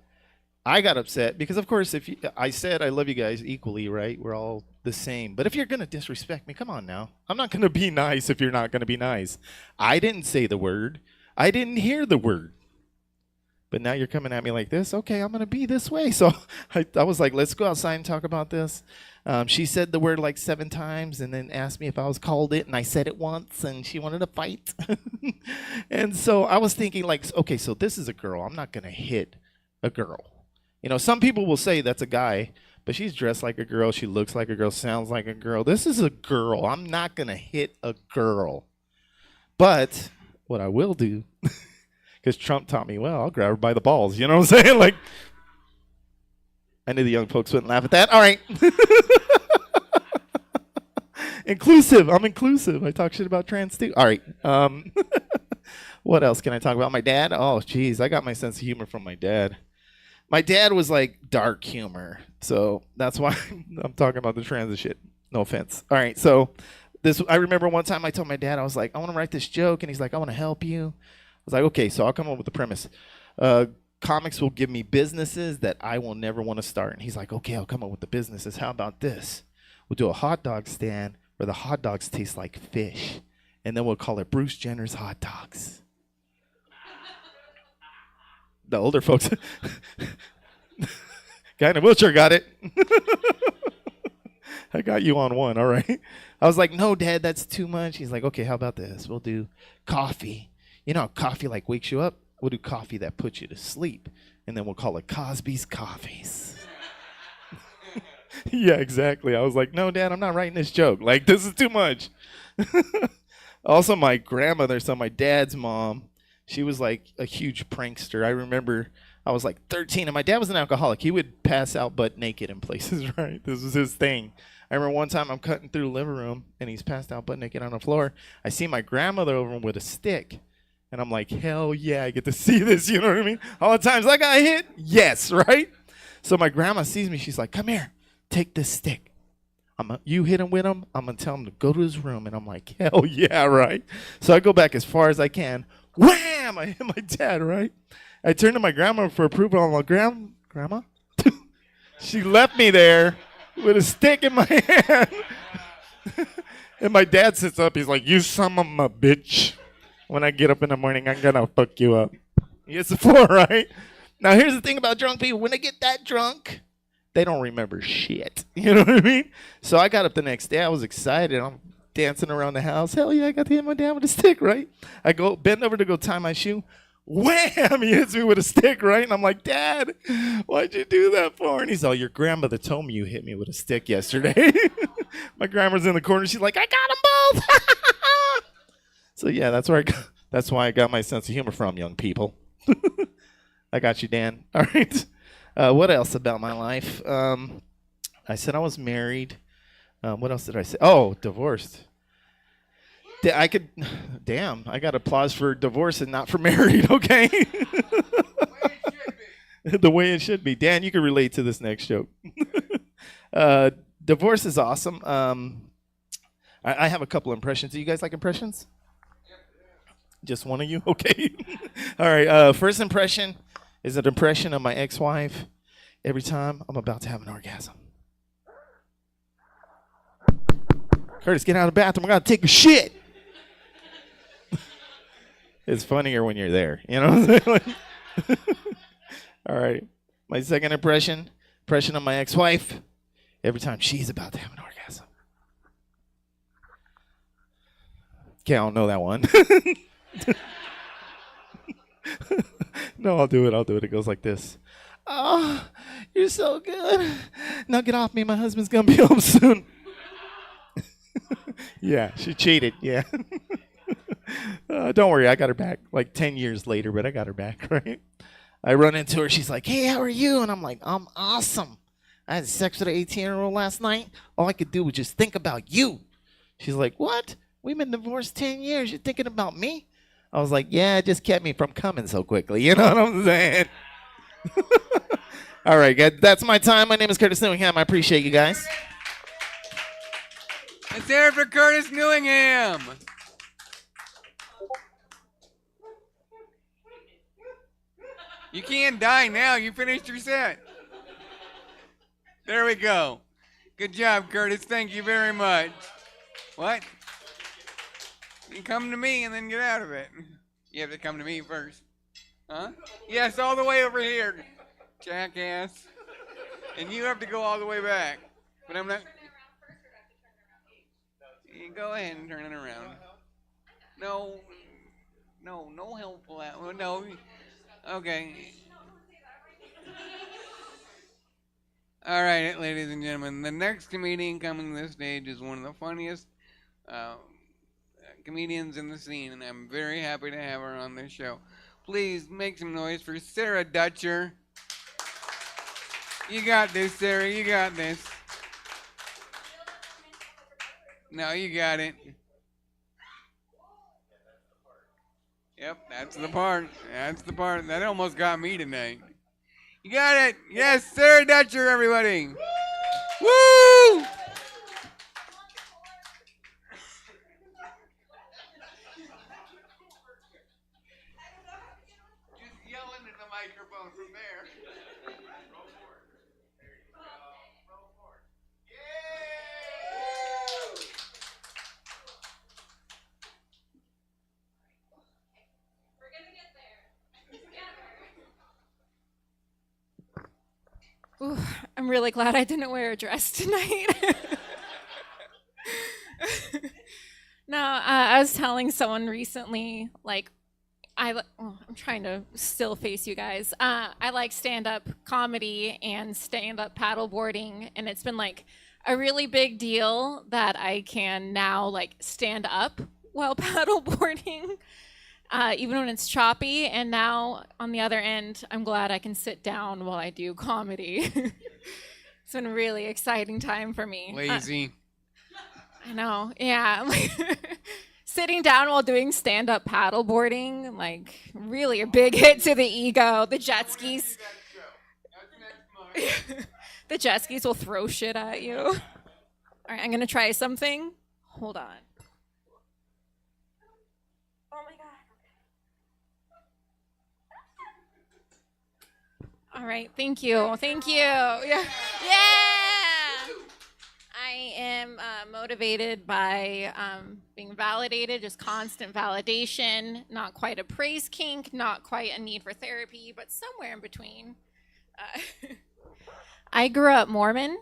I got upset because, of course, I said I love you guys equally, right? We're all the same. But if you're going to disrespect me, come on now. I'm not going to be nice if you're not going to be nice. I didn't say the word. I didn't hear the word. But now you're coming at me like this. Okay, I'm going to be this way. So I was like, let's go outside and talk about this. She said the word like 7 times and then asked me if I was called it. And I said it once and she wanted to fight. And so I was thinking like, okay, so this is a girl. I'm not going to hit a girl. Some people will say that's a guy, but she's dressed like a girl. She looks like a girl, sounds like a girl. This is a girl. I'm not going to hit a girl. But what I will do, because Trump taught me, well, I'll grab her by the balls. You know what I'm saying? Like, I knew the young folks wouldn't laugh at that. All right. Inclusive. I'm inclusive. I talk shit about trans too. All right. What else can I talk about? My dad? Oh, geez. I got my sense of humor from my dad. My dad was like dark humor. So that's why I'm talking about the trans shit. No offense. All right. So I remember one time I told my dad, I was like, I want to write this joke. And he's like, I want to help you. I was like, okay, so I'll come up with the premise. Comics will give me businesses that I will never want to start. And he's like, okay, I'll come up with the businesses. How about this? We'll do a hot dog stand where the hot dogs taste like fish. And then we'll call it Bruce Jenner's Hot Dogs. The older folks. Guy in a wheelchair got it. I got you on one, all right. I was like, no, Dad, that's too much. He's like, okay, how about this? We'll do coffee. Coffee like wakes you up. We'll do coffee that puts you to sleep. And then we'll call it Cosby's Coffees. Yeah, exactly. I was like, no, Dad, I'm not writing this joke. Like, this is too much. Also, my grandmother, so my dad's mom, she was like a huge prankster. I remember I was like 13, and my dad was an alcoholic. He would pass out butt naked in places, right? This was his thing. I remember one time I'm cutting through the living room, and he's passed out butt naked on the floor. I see my grandmother over him with a stick, and I'm like, hell yeah, I get to see this, you know what I mean? All the times I got hit, yes, right? So my grandma sees me. She's like, come here, take this stick. You hit him with him, I'm going to tell him to go to his room. And I'm like, hell yeah, right? So I go back as far as I can. Wham! I hit my dad, right? I turned to my grandma for approval. I'm like, Grandma? She left me there with a stick in my hand. And my dad sits up. He's like, you son of a bitch. When I get up in the morning, I'm going to fuck you up. He hits the floor, right? Now, here's the thing about drunk people. When they get that drunk, they don't remember shit. You know what I mean? So I got up the next day. I was excited. I'm dancing around the house. Hell yeah, I got to hit my dad with a stick, right? I go bend over to go tie my shoe. Wham! He hits me with a stick, right? And I'm like, Dad, why'd you do that for? And he's all, your grandmother told me you hit me with a stick yesterday. My grandma's in the corner. She's like, I got them both. So yeah, that's why I got my sense of humor from, young people. I got you, Dan. All right. What else about my life? I said I was married. What else did I say? Oh, divorced. Damn, I got applause for divorce and not for married, okay? The way it should be. Dan, you can relate to this next joke. Divorce is awesome. I have a couple impressions. Do you guys like impressions? Just one of you? Okay. All right. First impression is an impression of my ex-wife every time I'm about to have an orgasm. Curtis, get out of the bathroom. I got to take a shit. It's funnier when you're there. You know what I'm saying? All right. My second impression of my ex-wife every time she's about to have an orgasm. Okay, I don't know that one. No, I'll do it. It goes like this. Oh, you're so good. Now get off me. My husband's going to be home soon. Yeah, she cheated. Yeah. Don't worry. I got her back like 10 years later, but I got her back, right? I run into her. She's like, hey, how are you? And I'm like, I'm awesome. I had sex with an 18-year-old last night. All I could do was just think about you. She's like, what? We've been divorced 10 years. You're thinking about me? I was like, yeah, it just kept me from coming so quickly. You know what I'm saying? All right, guys, that's my time. My name is Curtis Newingham. I appreciate you guys. Let's hear it for Curtis Newingham. You can't die now. You finished your set. There we go. Good job, Curtis. Thank you very much. What? You come to me and then get out of it. You have to come to me first. Huh? Yes, all the way over here, jackass. And you have to go all the way back. But I'm not. You go ahead and turn it around. No helpful. No. Okay. All right, ladies and gentlemen. The next comedian coming to this stage is one of the funniest comedians in the scene, and I'm very happy to have her on this show. Please make some noise for Sarah Dutcher. You got this, Sarah. You got this. No, you got it. Yep, that's the part. That's the part. That almost got me tonight. You got it. Yes, Sarah Dutcher, everybody. Woo! Just yell into the microphone from there. Ooh, I'm really glad I didn't wear a dress tonight. No, I was telling someone recently, like, I'm trying to still face you guys. I like stand-up comedy and stand-up paddleboarding, and it's been like a really big deal that I can now like stand up while paddleboarding. Even when it's choppy, and now on the other end, I'm glad I can sit down while I do comedy. It's been a really exciting time for me. Lazy. I know, yeah. Sitting down while doing stand-up paddleboarding, like really a big hit to the ego. The jet skis. The jet skis will throw shit at you. All right, I'm gonna try something. Hold on. All right, thank you. Thank you. Yeah. I am motivated by being validated, just constant validation, not quite a praise kink, not quite a need for therapy, but somewhere in between. I grew up Mormon,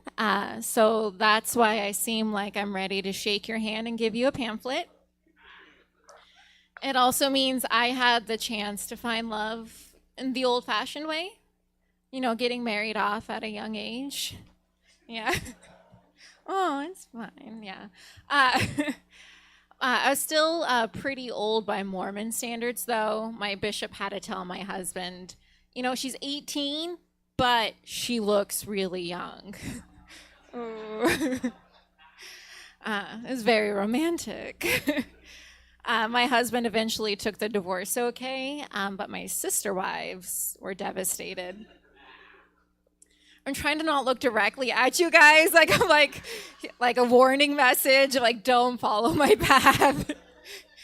so that's why I seem like I'm ready to shake your hand and give you a pamphlet. It also means I had the chance to find love in the old-fashioned way. You know, getting married off at a young age. Yeah. Oh, it's fine. Yeah. I was still pretty old by Mormon standards, though. My bishop had to tell my husband, you know, she's 18, but she looks really young. It was very romantic. My husband eventually took the divorce okay, but my sister wives were devastated. I'm trying to not look directly at you guys, like I'm like a warning message, like don't follow my path.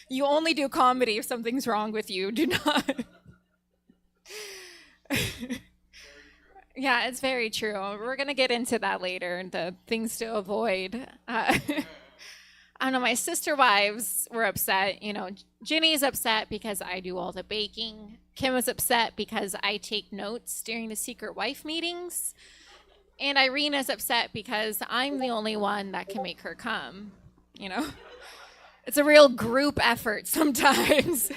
You only do comedy if something's wrong with you. Do not. Yeah, it's very true. We're gonna get into that later, the things to avoid. I don't know, my sister wives were upset. You know, Ginny's upset because I do all the baking. Kim was upset because I take notes during the secret wife meetings. And Irina's upset because I'm the only one that can make her come. You know, it's a real group effort sometimes.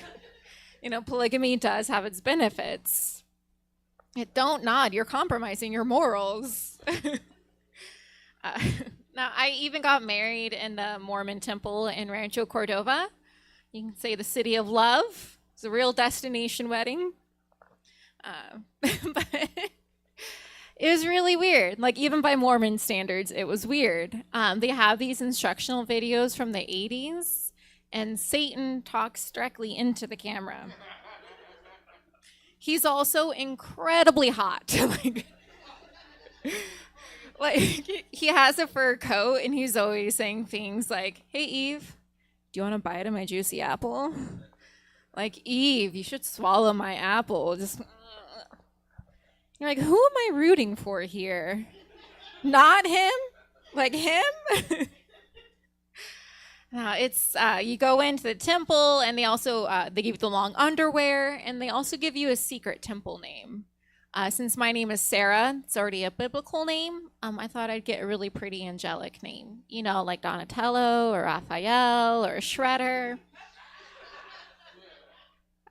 You know, polygamy does have its benefits. Don't nod, you're compromising your morals. Now, I even got married in the Mormon temple in Rancho Cordova. You can say the city of love. It's a real destination wedding. But it was really weird. Like, even by Mormon standards, it was weird. They have these instructional videos from the 80s, and Satan talks directly into the camera. He's also incredibly hot. Like, he has a fur coat, and he's always saying things like, "Hey, Eve, do you want a bite of my juicy apple?" Like, "Eve, you should swallow my apple." Just, you're like, who am I rooting for here? Not him? Like him? It's you go into the temple, and they also they give you the long underwear, and they also give you a secret temple name. Since my name is Sarah, it's already a biblical name. I thought I'd get a really pretty angelic name, you know, like Donatello or Raphael or Shredder.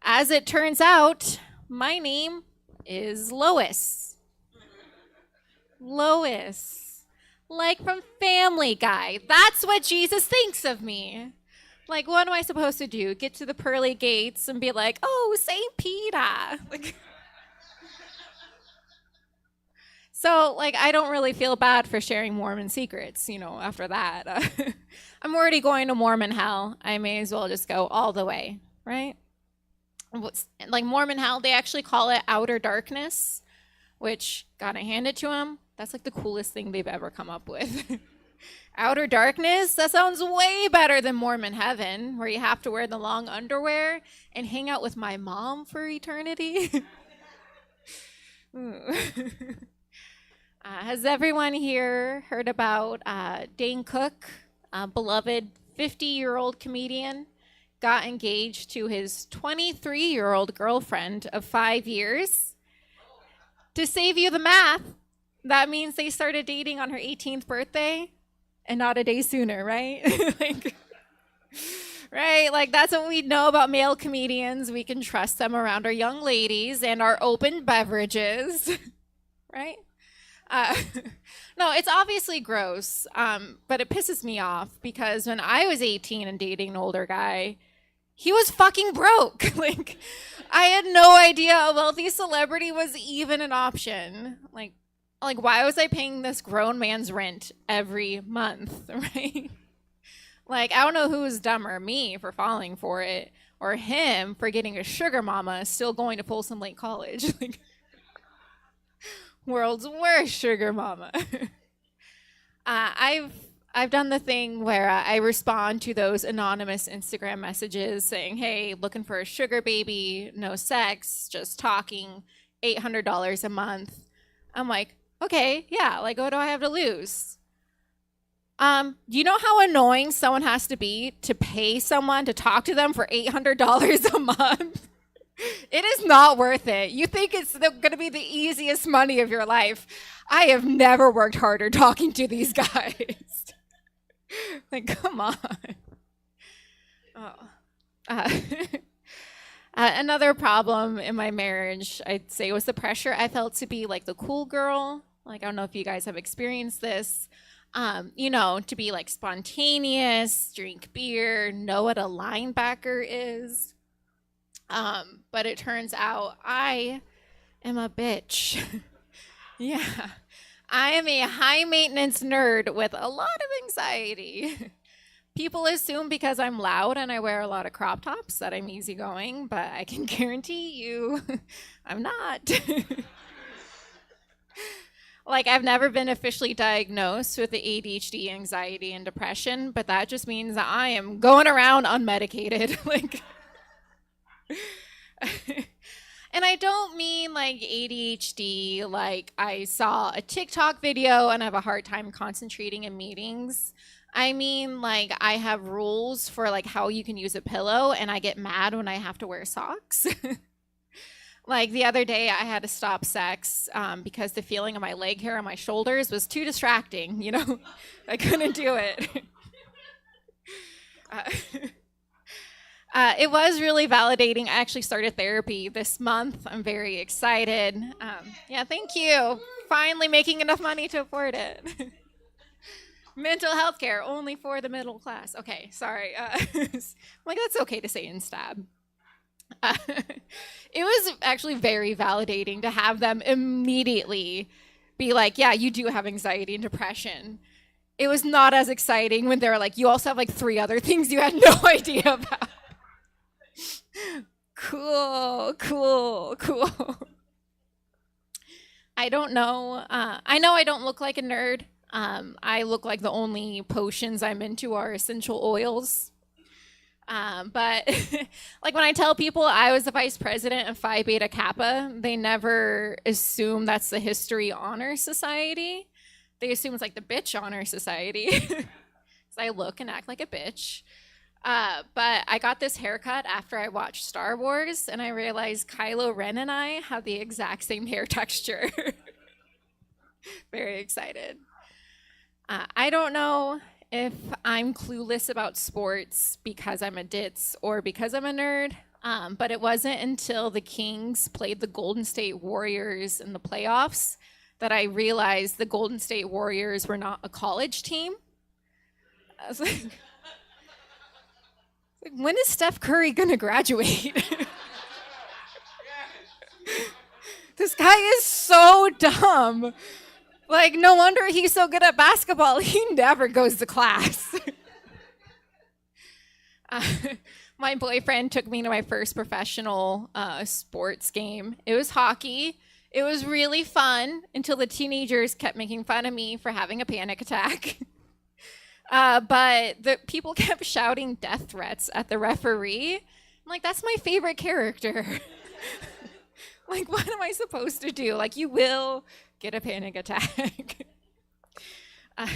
As it turns out, my name is Lois. Lois. Like from Family Guy. That's what Jesus thinks of me. Like, what am I supposed to do? Get to the pearly gates and be like, "Oh, St. Peter." Like, so, like, I don't really feel bad for sharing Mormon secrets, you know, after that. I'm already going to Mormon hell. I may as well just go all the way, right? Like, Mormon hell, they actually call it outer darkness, which, gotta hand it to them, that's like the coolest thing they've ever come up with. Outer darkness? That sounds way better than Mormon heaven, where you have to wear the long underwear and hang out with my mom for eternity. Has everyone here heard about Dane Cook, a beloved 50-year-old comedian? Got engaged to his 23-year-old girlfriend of 5 years. To save you the math, that means they started dating on her 18th birthday and not a day sooner, right? Right? Like, that's what we know about male comedians. We can trust them around our young ladies and our open beverages, right? No, it's obviously gross, but it pisses me off because when I was 18 and dating an older guy, he was fucking broke. Like, I had no idea a wealthy celebrity was even an option. Like, why was I paying this grown man's rent every month, right? Like, I don't know who was dumber, me for falling for it, or him for getting a sugar mama still going to Folsom Lake College. Like, world's worst sugar mama. I've done the thing where I respond to those anonymous Instagram messages saying, "Hey, looking for a sugar baby, no sex, just talking, $800 a month." I'm like, okay, yeah, like, what do I have to lose? Do you know how annoying someone has to be to pay someone to talk to them for $800 a month? It is not worth it. You think it's going to be the easiest money of your life. I have never worked harder talking to these guys. Like, come on. Oh. Another problem in my marriage, I'd say, was the pressure I felt to be like the cool girl. Like, I don't know if you guys have experienced this. You know, to be like spontaneous, drink beer, know what a linebacker is. But it turns out I am a bitch. Yeah. I am a high maintenance nerd with a lot of anxiety. People assume because I'm loud and I wear a lot of crop tops that I'm easygoing, but I can guarantee you I'm not. Like, I've never been officially diagnosed with the ADHD, anxiety, and depression, but that just means that I am going around unmedicated. Like, and I don't mean like ADHD, like I saw a TikTok video and I have a hard time concentrating in meetings. I mean, like, I have rules for like how you can use a pillow, and I get mad when I have to wear socks. Like, the other day I had to stop sex because the feeling of my leg hair on my shoulders was too distracting, you know? I couldn't do it. It was really validating. I actually started therapy this month. I'm very excited. Yeah, thank you. Finally making enough money to afford it. Mental health care only for the middle class. Okay, sorry. Like, that's okay to say in stab. It was actually very validating to have them immediately be like, yeah, you do have anxiety and depression. It was not as exciting when they're like, you also have like 3 other things you had no idea about. Cool. I don't know. I know I don't look like a nerd. I look like the only potions I'm into are essential oils. But like when I tell people I was the vice president of Phi Beta Kappa, they never assume that's the History Honor Society. They assume it's like the Bitch Honor Society. Because I look and act like a bitch. But I got this haircut after I watched Star Wars, and I realized Kylo Ren and I have the exact same hair texture. Very excited. I don't know if I'm clueless about sports because I'm a ditz or because I'm a nerd, but it wasn't until the Kings played the Golden State Warriors in the playoffs that I realized the Golden State Warriors were not a college team. I was like, when is Steph Curry gonna graduate? This guy is so dumb. Like, no wonder he's so good at basketball. He never goes to class. My boyfriend took me to my first professional sports game. It was hockey. It was really fun until the teenagers kept making fun of me for having a panic attack. But the people kept shouting death threats at the referee. I'm like, that's my favorite character. Like, what am I supposed to do? Like, you will get a panic attack. I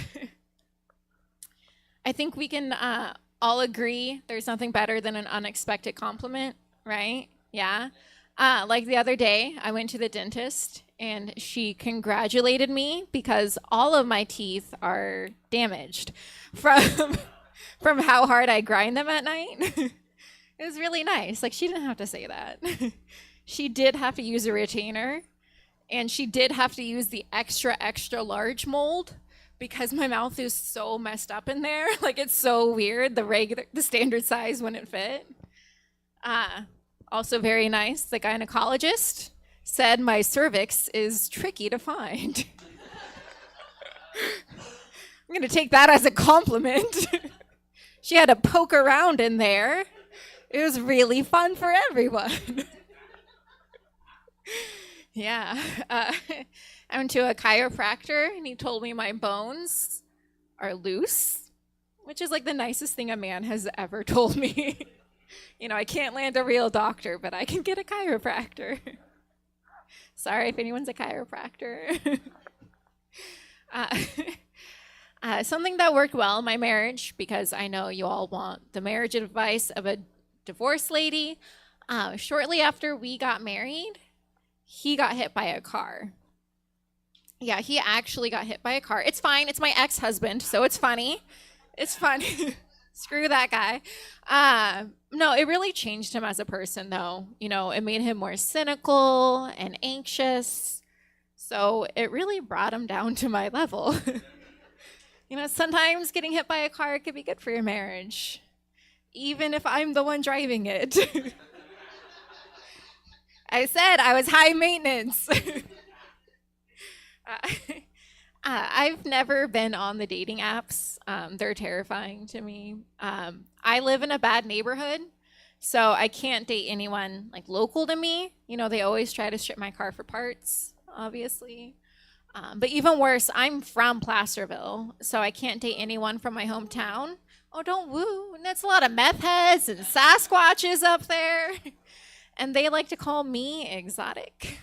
think we can all agree there's nothing better than an unexpected compliment, right? Yeah. Like the other day, I went to the dentist and she congratulated me because all of my teeth are damaged from how hard I grind them at night. It was really nice. Like, she didn't have to say that. She did have to use a retainer, and she did have to use the extra large mold because my mouth is so messed up in there. Like, it's so weird. The standard size wouldn't fit. Also very nice, the gynecologist said my cervix is tricky to find. I'm gonna take that as a compliment. She had to poke around in there. It was really fun for everyone. Yeah. I went to a chiropractor and he told me my bones are loose, which is like the nicest thing a man has ever told me. You know, I can't land a real doctor, but I can get a chiropractor. Sorry if anyone's a chiropractor. Something that worked well in my marriage, because I know you all want the marriage advice of a divorced lady. Shortly after we got married, he got hit by a car. Yeah, he actually got hit by a car. It's fine. It's my ex-husband, so it's funny. It's funny. Screw that guy. No, it really changed him as a person, though. You know, it made him more cynical and anxious. So it really brought him down to my level. You know, sometimes getting hit by a car could be good for your marriage, even if I'm the one driving it. I said I was high maintenance. I've never been on the dating apps. They're terrifying to me. I live in a bad neighborhood, so I can't date anyone like local to me. You know, they always try to strip my car for parts, obviously. But even worse, I'm from Placerville, so I can't date anyone from my hometown. Oh, don't woo. That's a lot of meth heads and Sasquatches up there. And they like to call me exotic.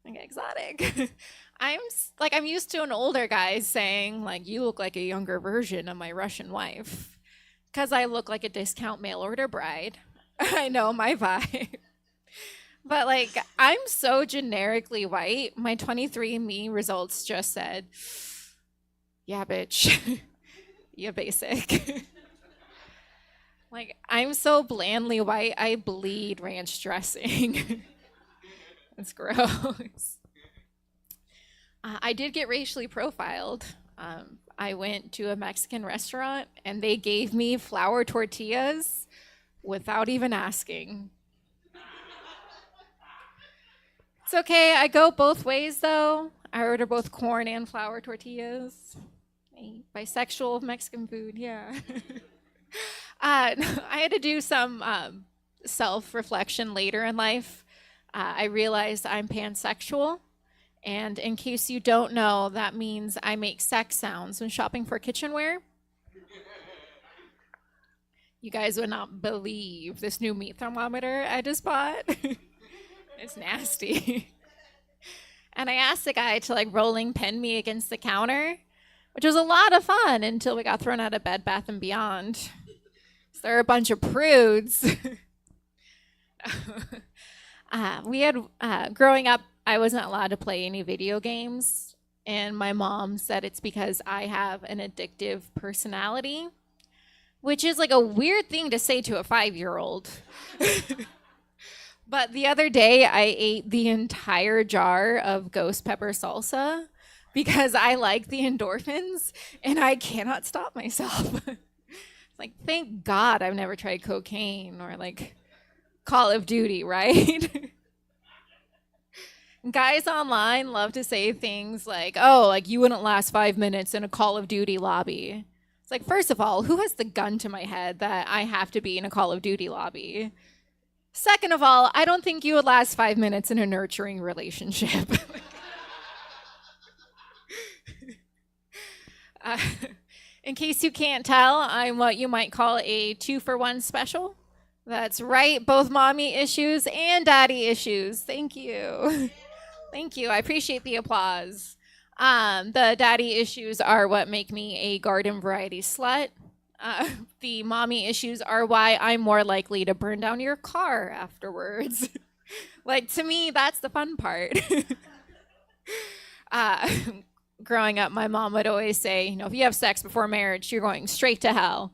Like, exotic. I'm used to an older guy saying, like, you look like a younger version of my Russian wife. Because I look like a discount mail order bride. I know my vibe. But, like, I'm so generically white. My 23andMe results just said, yeah, bitch. You're basic. Like, I'm so blandly white, I bleed ranch dressing. It's gross. I did get racially profiled. I went to a Mexican restaurant, and they gave me flour tortillas without even asking. It's okay, I go both ways, though. I order both corn and flour tortillas. Bisexual Mexican food, yeah. I had to do some self-reflection later in life. I realized I'm pansexual. And in case you don't know, that means I make sex sounds when shopping for kitchenware. You guys would not believe this new meat thermometer I just bought. It's nasty. And I asked the guy to like rolling pin me against the counter, which was a lot of fun until we got thrown out of Bed Bath & Beyond. So they're a bunch of prudes. Growing up, I wasn't allowed to play any video games. And my mom said it's because I have an addictive personality, which is like a weird thing to say to a 5-year-old. But the other day, I ate the entire jar of ghost pepper salsa because I like the endorphins and I cannot stop myself. Like, thank God I've never tried cocaine or like Call of Duty, right? Guys online love to say things like, oh, like you wouldn't last 5 minutes in a Call of Duty lobby. It's like, first of all, who has the gun to my head that I have to be in a Call of Duty lobby? Second of all, I don't think you would last 5 minutes in a nurturing relationship. In case you can't tell, I'm what you might call a 2-for-1 special. That's right, both mommy issues and daddy issues. Thank you. Thank you. I appreciate the applause. The daddy issues are what make me a garden variety slut. The mommy issues are why I'm more likely to burn down your car afterwards. Like, to me, that's the fun part. Growing up, my mom would always say, you know, if you have sex before marriage, you're going straight to hell.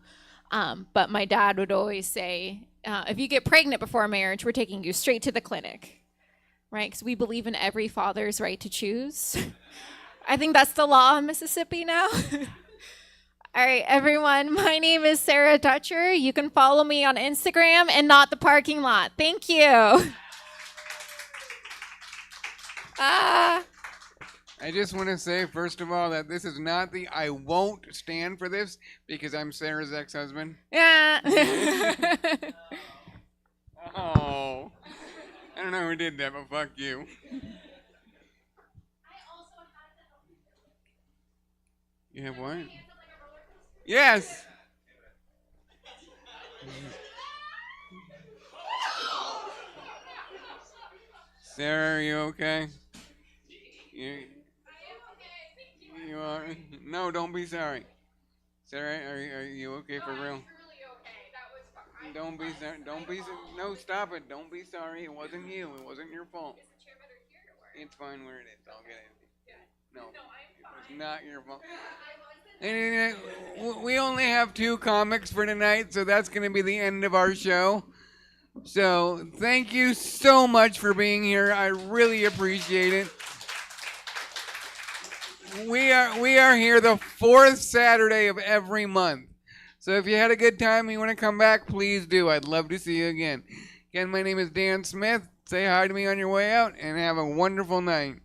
But my dad would always say, if you get pregnant before marriage, we're taking you straight to the clinic, right? Because we believe in every father's right to choose. I think that's the law in Mississippi now. All right, everyone, my name is Sarah Dutcher. You can follow me on Instagram and not the parking lot. Thank you. I just want to say, first of all, that this is not the I won't stand for this because I'm Sarah's ex-husband. Yeah. Oh. I don't know who did that, but fuck you. You have what? Yes. Sarah, are you okay? You are? No, don't be sorry. Sarah, are you okay for real? Really okay. That was fine. Don't be sorry. Don't be. No, stop it. Don't be sorry. It wasn't you. It wasn't your fault. Is the chair better here or? It's fine where it is. I'll get it. No, it's not your fault. We only have 2 comics for tonight, so that's going to be the end of our show. So thank you so much for being here. I really appreciate it. We are here the 4th Saturday of every month. So if you had a good time and you want to come back, please do. I'd love to see you again. Again, my name is Dan Smith. Say hi to me on your way out and have a wonderful night.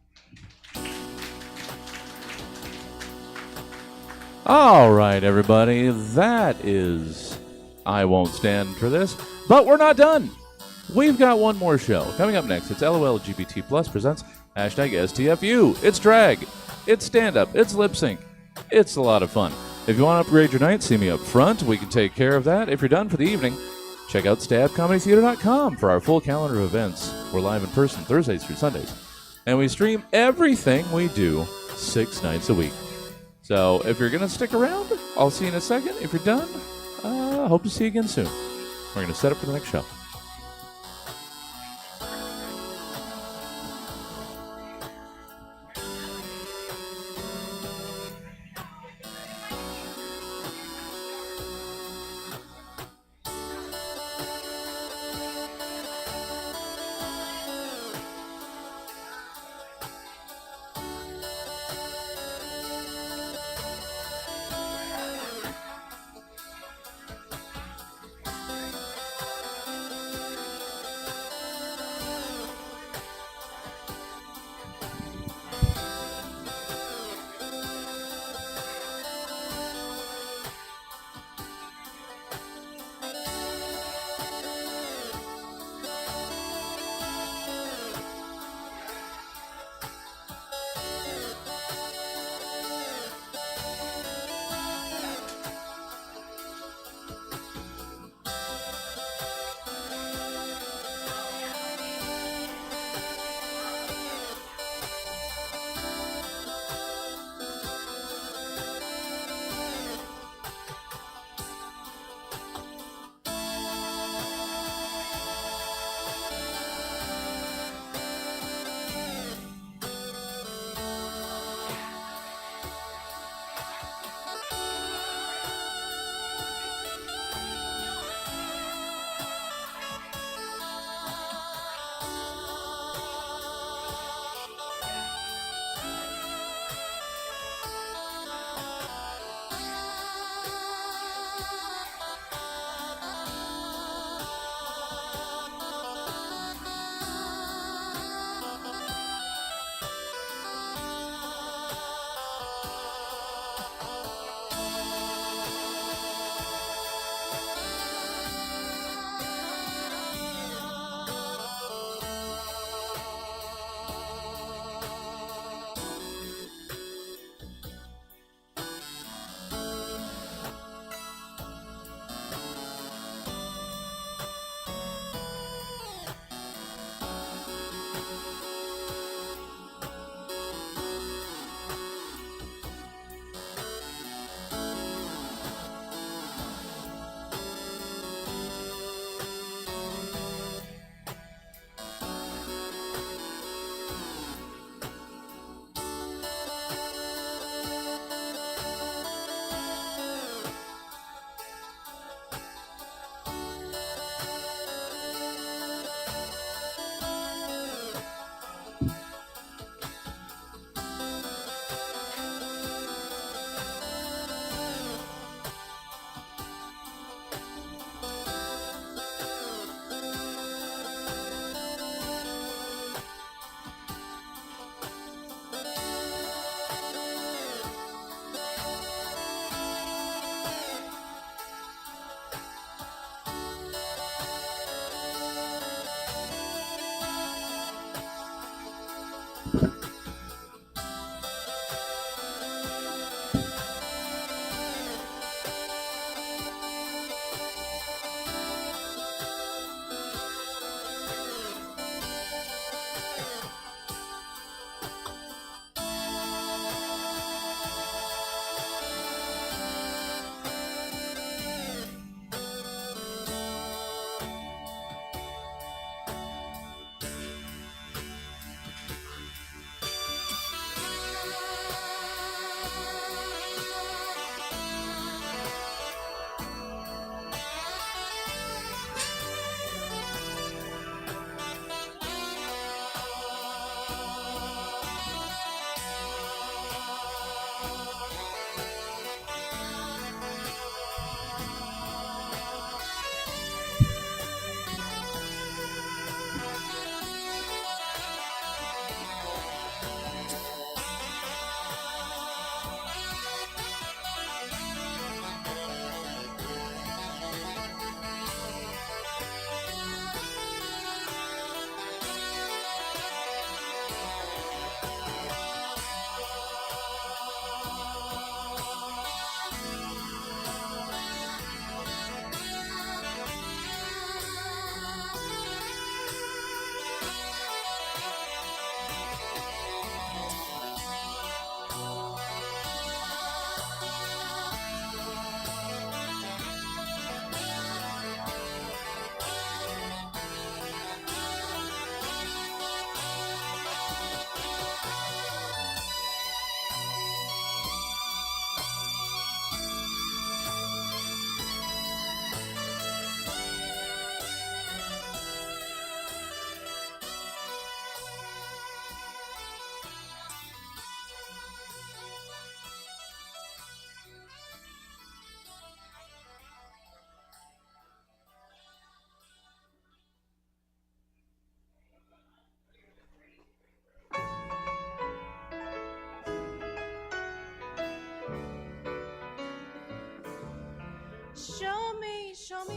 All right, everybody, that is I Won't Stand for This, but we're not done. We've got one more show. Coming up next, it's LOLGBT Plus presents #STFU. It's drag, it's stand-up, it's lip-sync. It's a lot of fun. If you want to upgrade your night, see me up front. We can take care of that. If you're done for the evening, check out stabcomedytheater.com for our full calendar of events. We're live in person Thursdays through Sundays, and we stream everything we do 6 nights a week. So if you're going to stick around, I'll see you in a second. If you're done, hope to see you again soon. We're going to set up for the next show.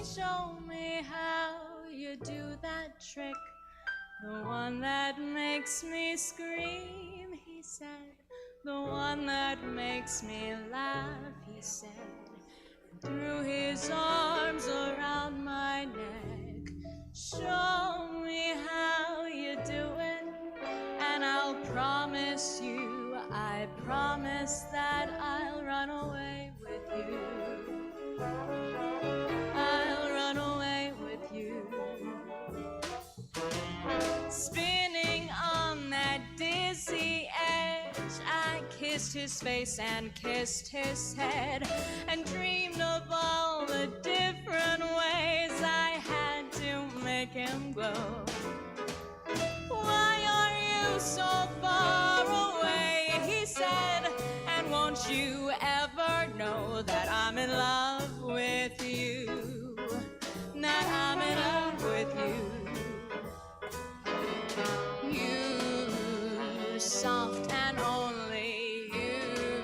show me how you do that trick. The one that makes me scream, he said. The one that makes me laugh, he said. Threw his arms around my neck. Show me how you do it, and I'll promise you, I promise that I'll run away with you. I'll run away with you. Spinning on that dizzy edge, I kissed his face and kissed his head, and dreamed of all the different ways I had to make him go. Why are you so far away, he said, and won't you ever know that I'm in love with you, that I'm in love with you. You, soft and only you,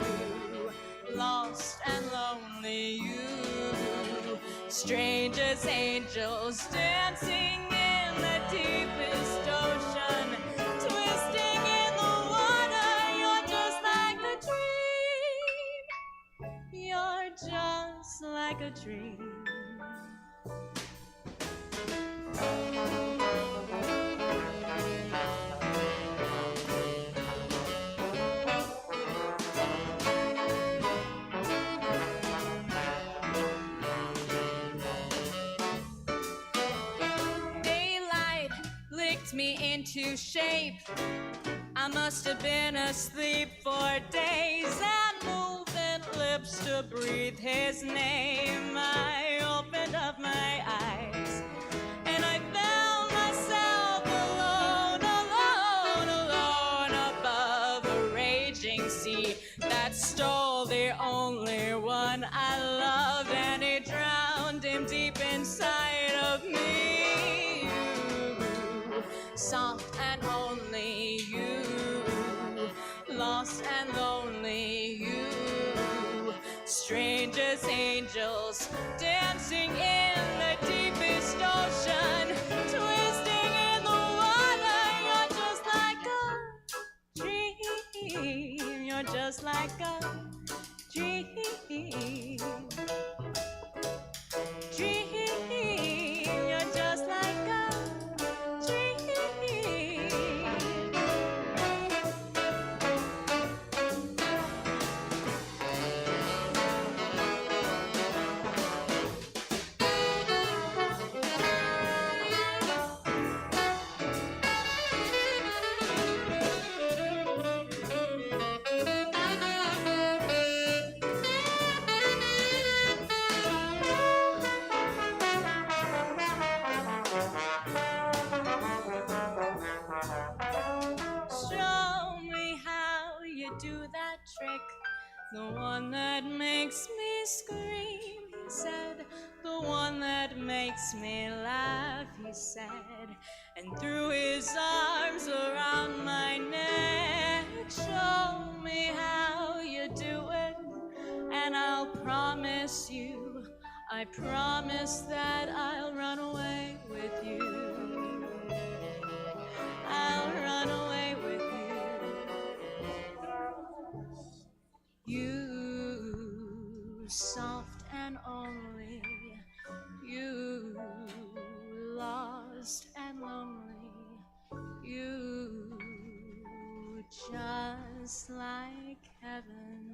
lost and lonely you, strange as angels dancing in the deepest ocean, twisting in the water. You're just like a dream. You're just like a dream. Me into shape. I must have been asleep for days and moving lips to breathe his name. I opened up my eyes and I found myself alone, alone, alone above a raging sea that stole the only one I loved, and it drowned him deep inside of me. Soft and only you, lost and lonely you, strange as angels dancing in the deepest ocean, twisting in the water. You're just like a dream. You're just like a dream. Dream. You're just like a dream. Show me how you do that trick, the one that makes me scream, he said, the one that makes me laugh, he said, and threw his arms around my neck. Show me how you do it, and I'll promise you, I promise that I'll run away with you. I'll run away with you. You, soft and only, you, lost and lonely, you, just like heaven.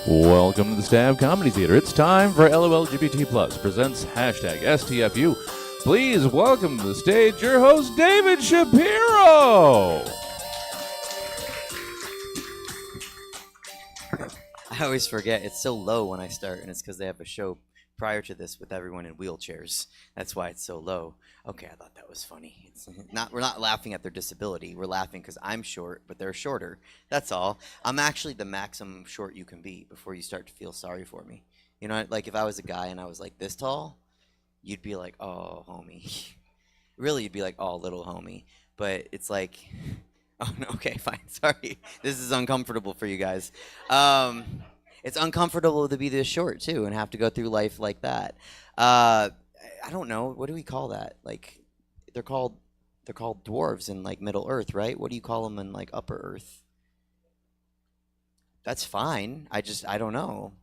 Welcome to the Stab Comedy Theater. It's time for LOLGBT Plus presents hashtag STFU. Please welcome to the stage your host, David Shapiro. I always forget. It's so low when I start, and it's because they have a show prior to this with everyone in wheelchairs. That's why it's so low. Okay, I thought that was funny. We're not laughing at their disability. We're laughing because I'm short, but they're shorter. That's all. I'm actually the maximum short you can be before you start to feel sorry for me. You know, like if I was a guy and I was like this tall, you'd be like, oh, homie. Really, you'd be like, oh, little homie. But it's like, oh, no, okay, fine. Sorry. This is uncomfortable for you guys. It's uncomfortable to be this short, too, and have to go through life like that. I don't know. What do we call that? Like, they're called dwarves in, like, Middle Earth, right? What do you call them in, like, Upper Earth? That's fine. I don't know.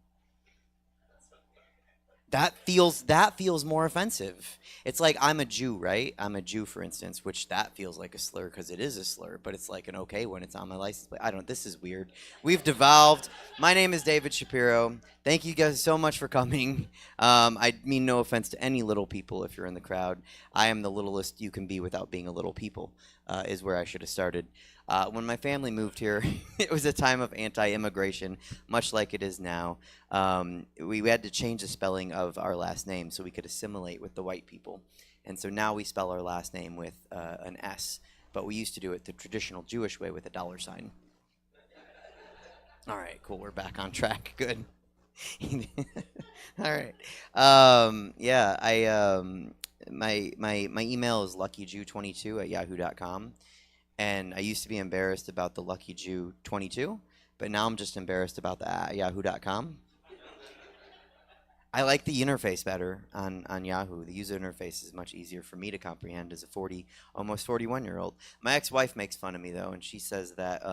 That feels more offensive. It's like I'm a Jew, right? I'm a Jew, for instance, which that feels like a slur because it is a slur, but it's like an okay when it's on my license plate. I don't. This is weird. We've devolved. My name is David Shapiro. Thank you guys so much for coming. I mean no offense to any little people if you're in the crowd. I am the littlest you can be without being a little people, is where I should have started. When my family moved here, it was a time of anti-immigration, much like it is now. We had to change the spelling of our last name so we could assimilate with the white people. And so now we spell our last name with an S, but we used to do it the traditional Jewish way with a $sign. All right, cool. We're back on track. Good. All right. Yeah, my email is luckyjew22@yahoo.com. And I used to be embarrassed about the Lucky Jew 22, but now I'm just embarrassed about the yahoo.com. I like the interface better on Yahoo. The user interface is much easier for me to comprehend as a almost 41-year-old. My ex-wife makes fun of me, though, and she says that,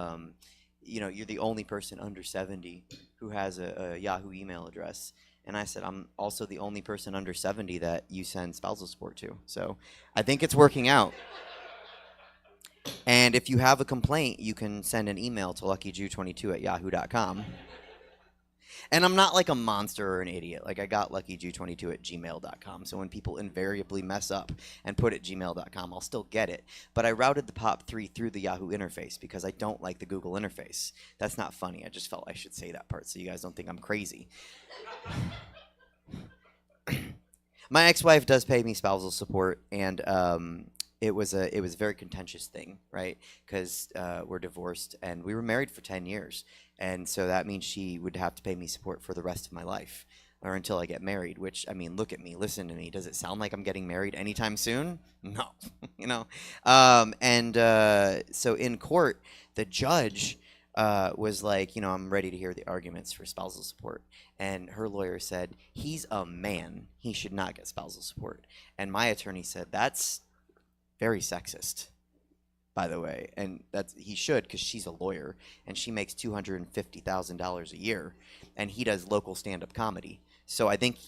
you're the only person under 70 who has a Yahoo email address. And I said, I'm also the only person under 70 that you send spousal support to. So I think it's working out. And if you have a complaint, you can send an email to luckyjew22@yahoo.com. And I'm not like a monster or an idiot. Like I got luckyjew22@gmail.com. So when people invariably mess up and put at gmail.com, I'll still get it. But I routed the POP3 through the Yahoo interface because I don't like the Google interface. That's not funny. I just felt I should say that part so you guys don't think I'm crazy. My ex-wife does pay me spousal support, and it was a very contentious thing, right? Because we're divorced and we were married for 10 years. And so that means she would have to pay me support for the rest of my life or until I get married, which, I mean, look at me, listen to me. Does it sound like I'm getting married anytime soon? No, So in court, the judge was like, I'm ready to hear the arguments for spousal support. And her lawyer said, he's a man. He should not get spousal support. And my attorney said, that's very sexist, by the way, and he should because she's a lawyer and she makes $250,000 a year, and he does local stand-up comedy. So I think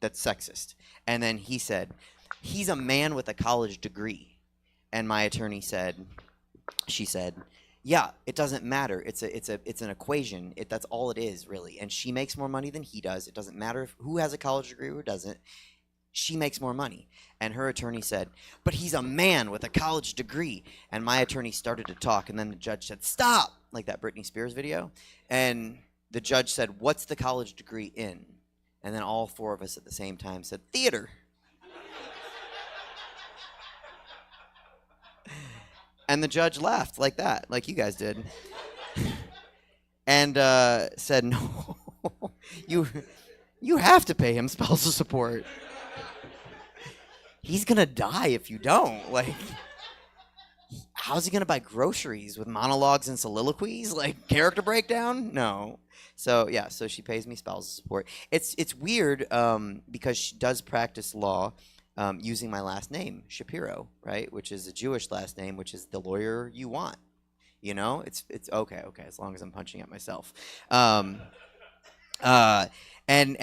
that's sexist. And then he said, he's a man with a college degree, and my attorney said, yeah, it doesn't matter. It's an equation. That's all it is, really. And she makes more money than he does. It doesn't matter who has a college degree or who doesn't. She makes more money. And her attorney said, but he's a man with a college degree. And my attorney started to talk, and then the judge said, stop, like that Britney Spears video. And the judge said, what's the college degree in? And then all four of us at the same time said, theater. And the judge laughed like that, like you guys did. And said, no, you have to pay him spousal support. He's going to die if you don't. Like, how's he going to buy groceries with monologues and soliloquies? Like, character breakdown? No. So, yeah, so she pays me spousal support. It's weird because she does practice law using my last name, Shapiro, right? Which is a Jewish last name, which is the lawyer you want. It's okay, as long as I'm punching at myself. And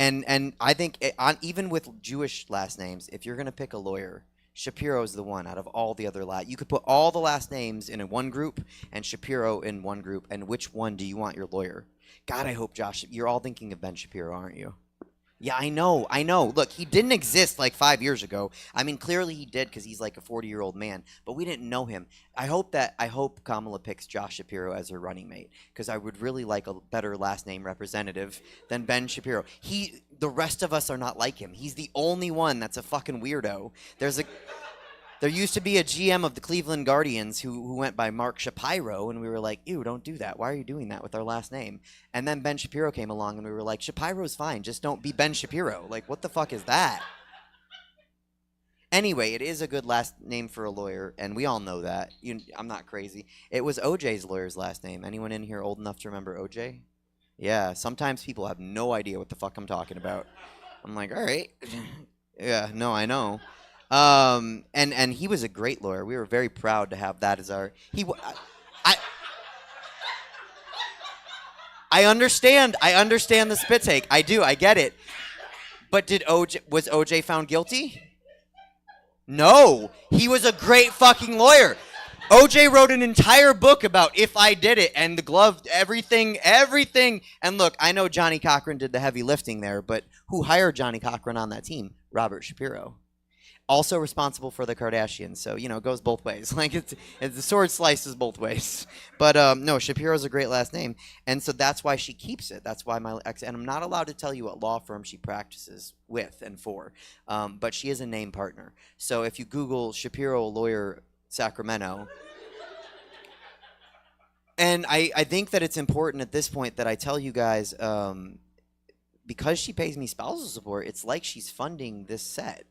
I think even with Jewish last names, if you're going to pick a lawyer Shapiro's the one out of all the other you could put all the last names in one group and Shapiro in one group. And which one do you want your lawyer? God, I hope Josh. You're all thinking of Ben Shapiro, aren't you? Yeah, I know. Look, he didn't exist like 5 years ago. I mean, clearly he did because he's like a 40-year-old man, but we didn't know him. I hope Kamala picks Josh Shapiro as her running mate because I would really like a better last name representative than Ben Shapiro. The rest of us are not like him. He's the only one that's a fucking weirdo. There used to be a GM of the Cleveland Guardians who went by Mark Shapiro, and we were like, ew, don't do that. Why are you doing that with our last name? And then Ben Shapiro came along, and we were like, Shapiro's fine. Just don't be Ben Shapiro. Like, what the fuck is that? Anyway, it is a good last name for a lawyer, and we all know that. I'm not crazy. It was OJ's lawyer's last name. Anyone in here old enough to remember OJ? Yeah, sometimes people have no idea what the fuck I'm talking about. I'm like, all right. Yeah, no, I know. And he was a great lawyer. We were very proud to have that as our. I understand the spit take. I do. I get it. But was OJ found guilty? No. He was a great fucking lawyer. OJ wrote an entire book about if I did it and the glove, everything. And look, I know Johnny Cochran did the heavy lifting there, but who hired Johnny Cochran on that team? Robert Shapiro. Also responsible for the Kardashians, so it goes both ways. Like it's the sword slices both ways. But no, Shapiro's a great last name, and so that's why she keeps it. That's why my ex, and I'm not allowed to tell you what law firm she practices with and for, but she is a name partner. So if you Google Shapiro lawyer Sacramento, and I think that it's important at this point that I tell you guys, because she pays me spousal support, it's like she's funding this set.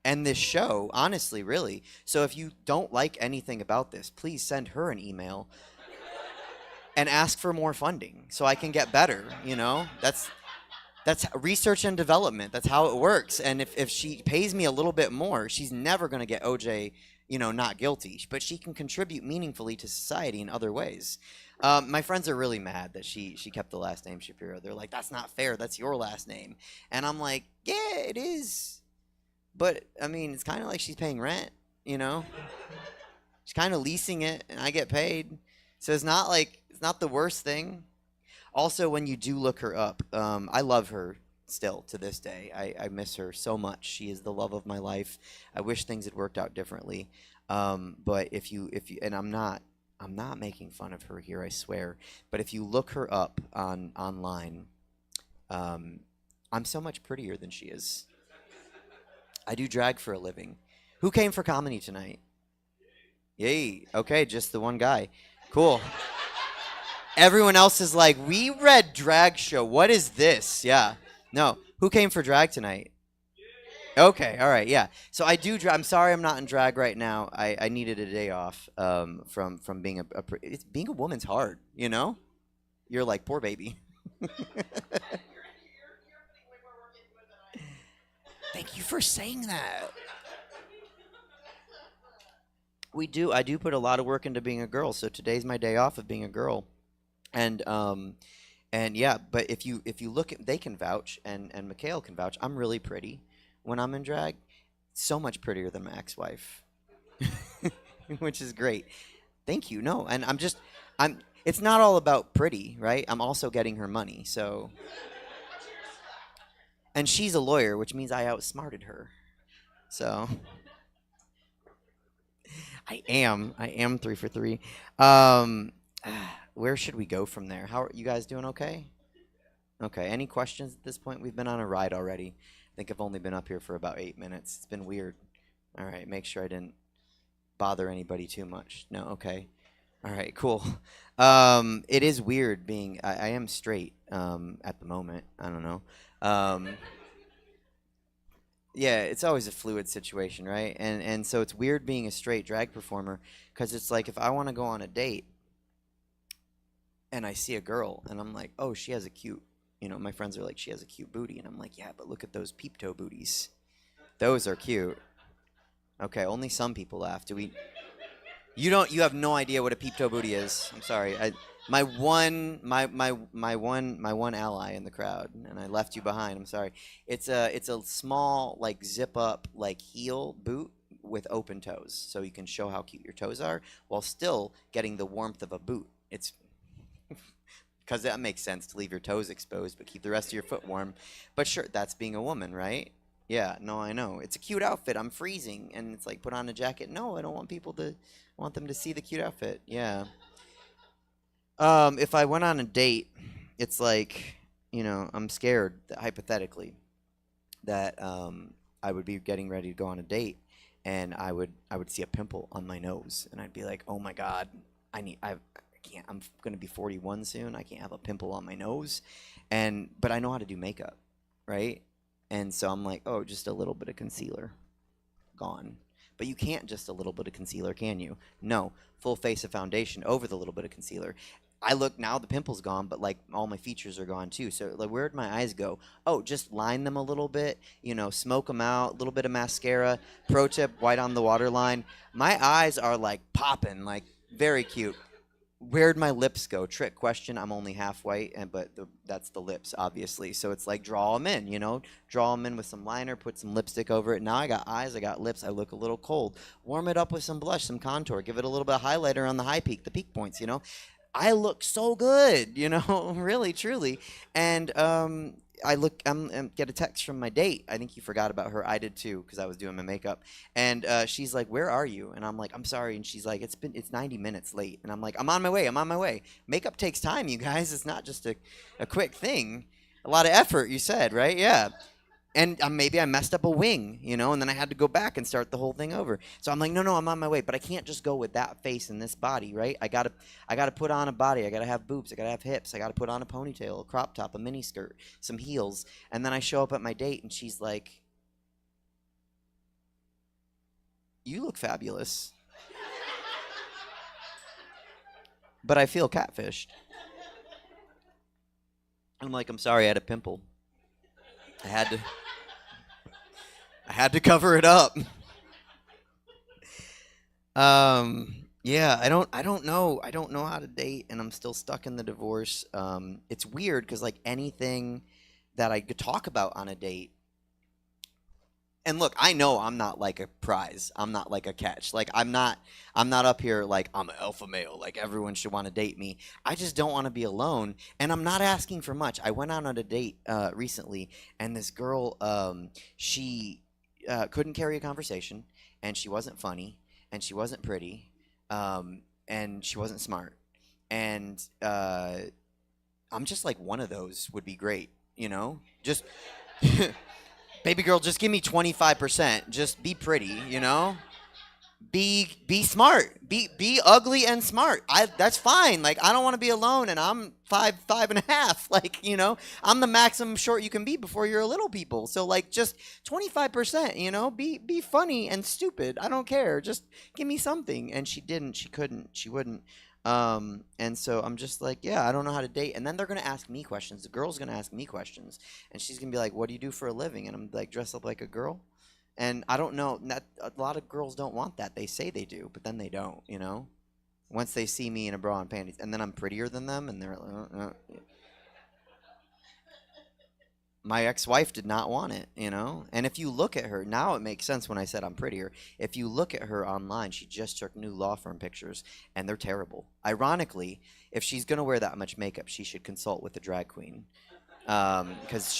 And this show, honestly, really. So if you don't like anything about this, please send her an email and ask for more funding so I can get better, That's research and development. That's how it works. And if she pays me a little bit more, she's never going to get OJ, not guilty. But she can contribute meaningfully to society in other ways. My friends are really mad that she kept the last name Shapiro. They're like, that's not fair. That's your last name. And I'm like, yeah, it is. But, I mean, it's kind of like she's paying rent, She's kind of leasing it, and I get paid. So it's not the worst thing. Also, when you do look her up, I love her still to this day. I miss her so much. She is the love of my life. I wish things had worked out differently. But if you, and I'm not making fun of her here, I swear. But if you look her up online, I'm so much prettier than she is. I do drag for a living. Who came for comedy tonight? Yay. Okay, just the one guy. Cool. Everyone else is like, we read drag show. What is this? Yeah. No. Who came for drag tonight? Okay. All right. Yeah. So I do drag. I'm sorry I'm not in drag right now. I needed a day off from being being a woman's hard, You're like, poor baby. Thank you for saying that. I do put a lot of work into being a girl, so today's my day off of being a girl. And yeah, but if you look at, they can vouch, and Mikhail can vouch, I'm really pretty when I'm in drag. So much prettier than my ex-wife. Which is great. Thank you. No, and it's not all about pretty, right? I'm also getting her money, so. And she's a lawyer, which means I outsmarted her. So I am 3 for 3. Where should we go from there? How are you guys doing? Okay. Any questions at this point? We've been on a ride already. I think I've only been up here for about 8 minutes. It's been weird. All right. Make sure I didn't bother anybody too much. No. Okay. All right. Cool. It is weird being. I am straight at the moment. I don't know. Yeah, it's always a fluid situation, right? And so it's weird being a straight drag performer because it's like if I want to go on a date and I see a girl and I'm like, oh, she has a cute, my friends are like, she has a cute booty. And I'm like, yeah, but look at those peep toe booties. Those are cute. Okay, only some people laugh. You have no idea what a peep toe booty is. I'm sorry. My one ally in the crowd, and I left you behind. I'm sorry. It's a small zip up heel boot with open toes, so you can show how cute your toes are while still getting the warmth of a boot. It's because that makes sense to leave your toes exposed but keep the rest of your foot warm. But sure, that's being a woman, right? Yeah, no, I know. It's a cute outfit. I'm freezing, and it's like, put on a jacket. No, I don't want them to see the cute outfit. Yeah. If I went on a date, it's like, I'm scared that hypothetically that I would be getting ready to go on a date, and I would see a pimple on my nose, and I'd be like, oh my God, I can't. I'm gonna be 41 soon. I can't have a pimple on my nose, but I know how to do makeup, right? And so I'm like, oh, just a little bit of concealer, gone. But you can't just a little bit of concealer, can you? No, full face of foundation over the little bit of concealer. I look now, the pimple's gone, but like all my features are gone too. So like, where'd my eyes go? Oh, just line them a little bit, smoke them out, a little bit of mascara. Pro tip, white on the waterline. My eyes are like popping, like very cute. Where'd my lips go? Trick question. I'm only half white, but that's the lips, obviously. So it's like, draw them in, draw them in with some liner, put some lipstick over it. Now I got eyes, I got lips. I look a little cold. Warm it up with some blush, some contour. Give it a little bit of highlighter on the the peak points, I look so good, really, truly. And I'm get a text from my date. I think you forgot about her. I did too, because I was doing my makeup. And she's like, where are you? And I'm like, I'm sorry. And she's like, it's 90 minutes late. And I'm like, I'm on my way. Makeup takes time, you guys. It's not just a quick thing. A lot of effort, you said, right? Yeah. And maybe I messed up a wing, and then I had to go back and start the whole thing over. So I'm like, no, I'm on my way. But I can't just go with that face and this body, right? I gotta put on a body. I gotta have boobs. I gotta have hips. I gotta put on a ponytail, a crop top, a mini skirt, some heels. And then I show up at my date, and she's like, you look fabulous. But I feel catfished. I'm like, I'm sorry, I had a pimple. I had to cover it up. Yeah, I don't know how to date, and I'm still stuck in the divorce. It's weird because like anything that I could talk about on a date, and look, I know I'm not like a prize. I'm not like a catch. Like I'm not up here like I'm an alpha male. Like everyone should want to date me. I just don't want to be alone, and I'm not asking for much. I went on a date recently, and this girl, she couldn't carry a conversation, and she wasn't funny, and she wasn't pretty, and she wasn't smart, and I'm just like, one of those would be great, just baby girl, just give me 25%. Just be pretty, Be smart. Be ugly and smart. That's fine. Like, I don't want to be alone, and I'm 5'5.5". Like, I'm the maximum short you can be before you're a little people. So like, just 25%. Be funny and stupid. I don't care. Just give me something. And she didn't. She couldn't. She wouldn't. And so I'm just like, yeah, I don't know how to date. And then they're going to ask me questions. The girl's going to ask me questions. And she's going to be like, what do you do for a living? And I'm like, dress up like a girl. And I don't know. A lot of girls don't want that. They say they do, but then they don't, Once they see me in a bra and panties. And then I'm prettier than them. And they're like, My ex-wife did not want it, And if you look at her, now it makes sense when I said I'm prettier. If you look at her online, she just took new law firm pictures, and they're terrible. Ironically, if she's going to wear that much makeup, she should consult with a drag queen. Because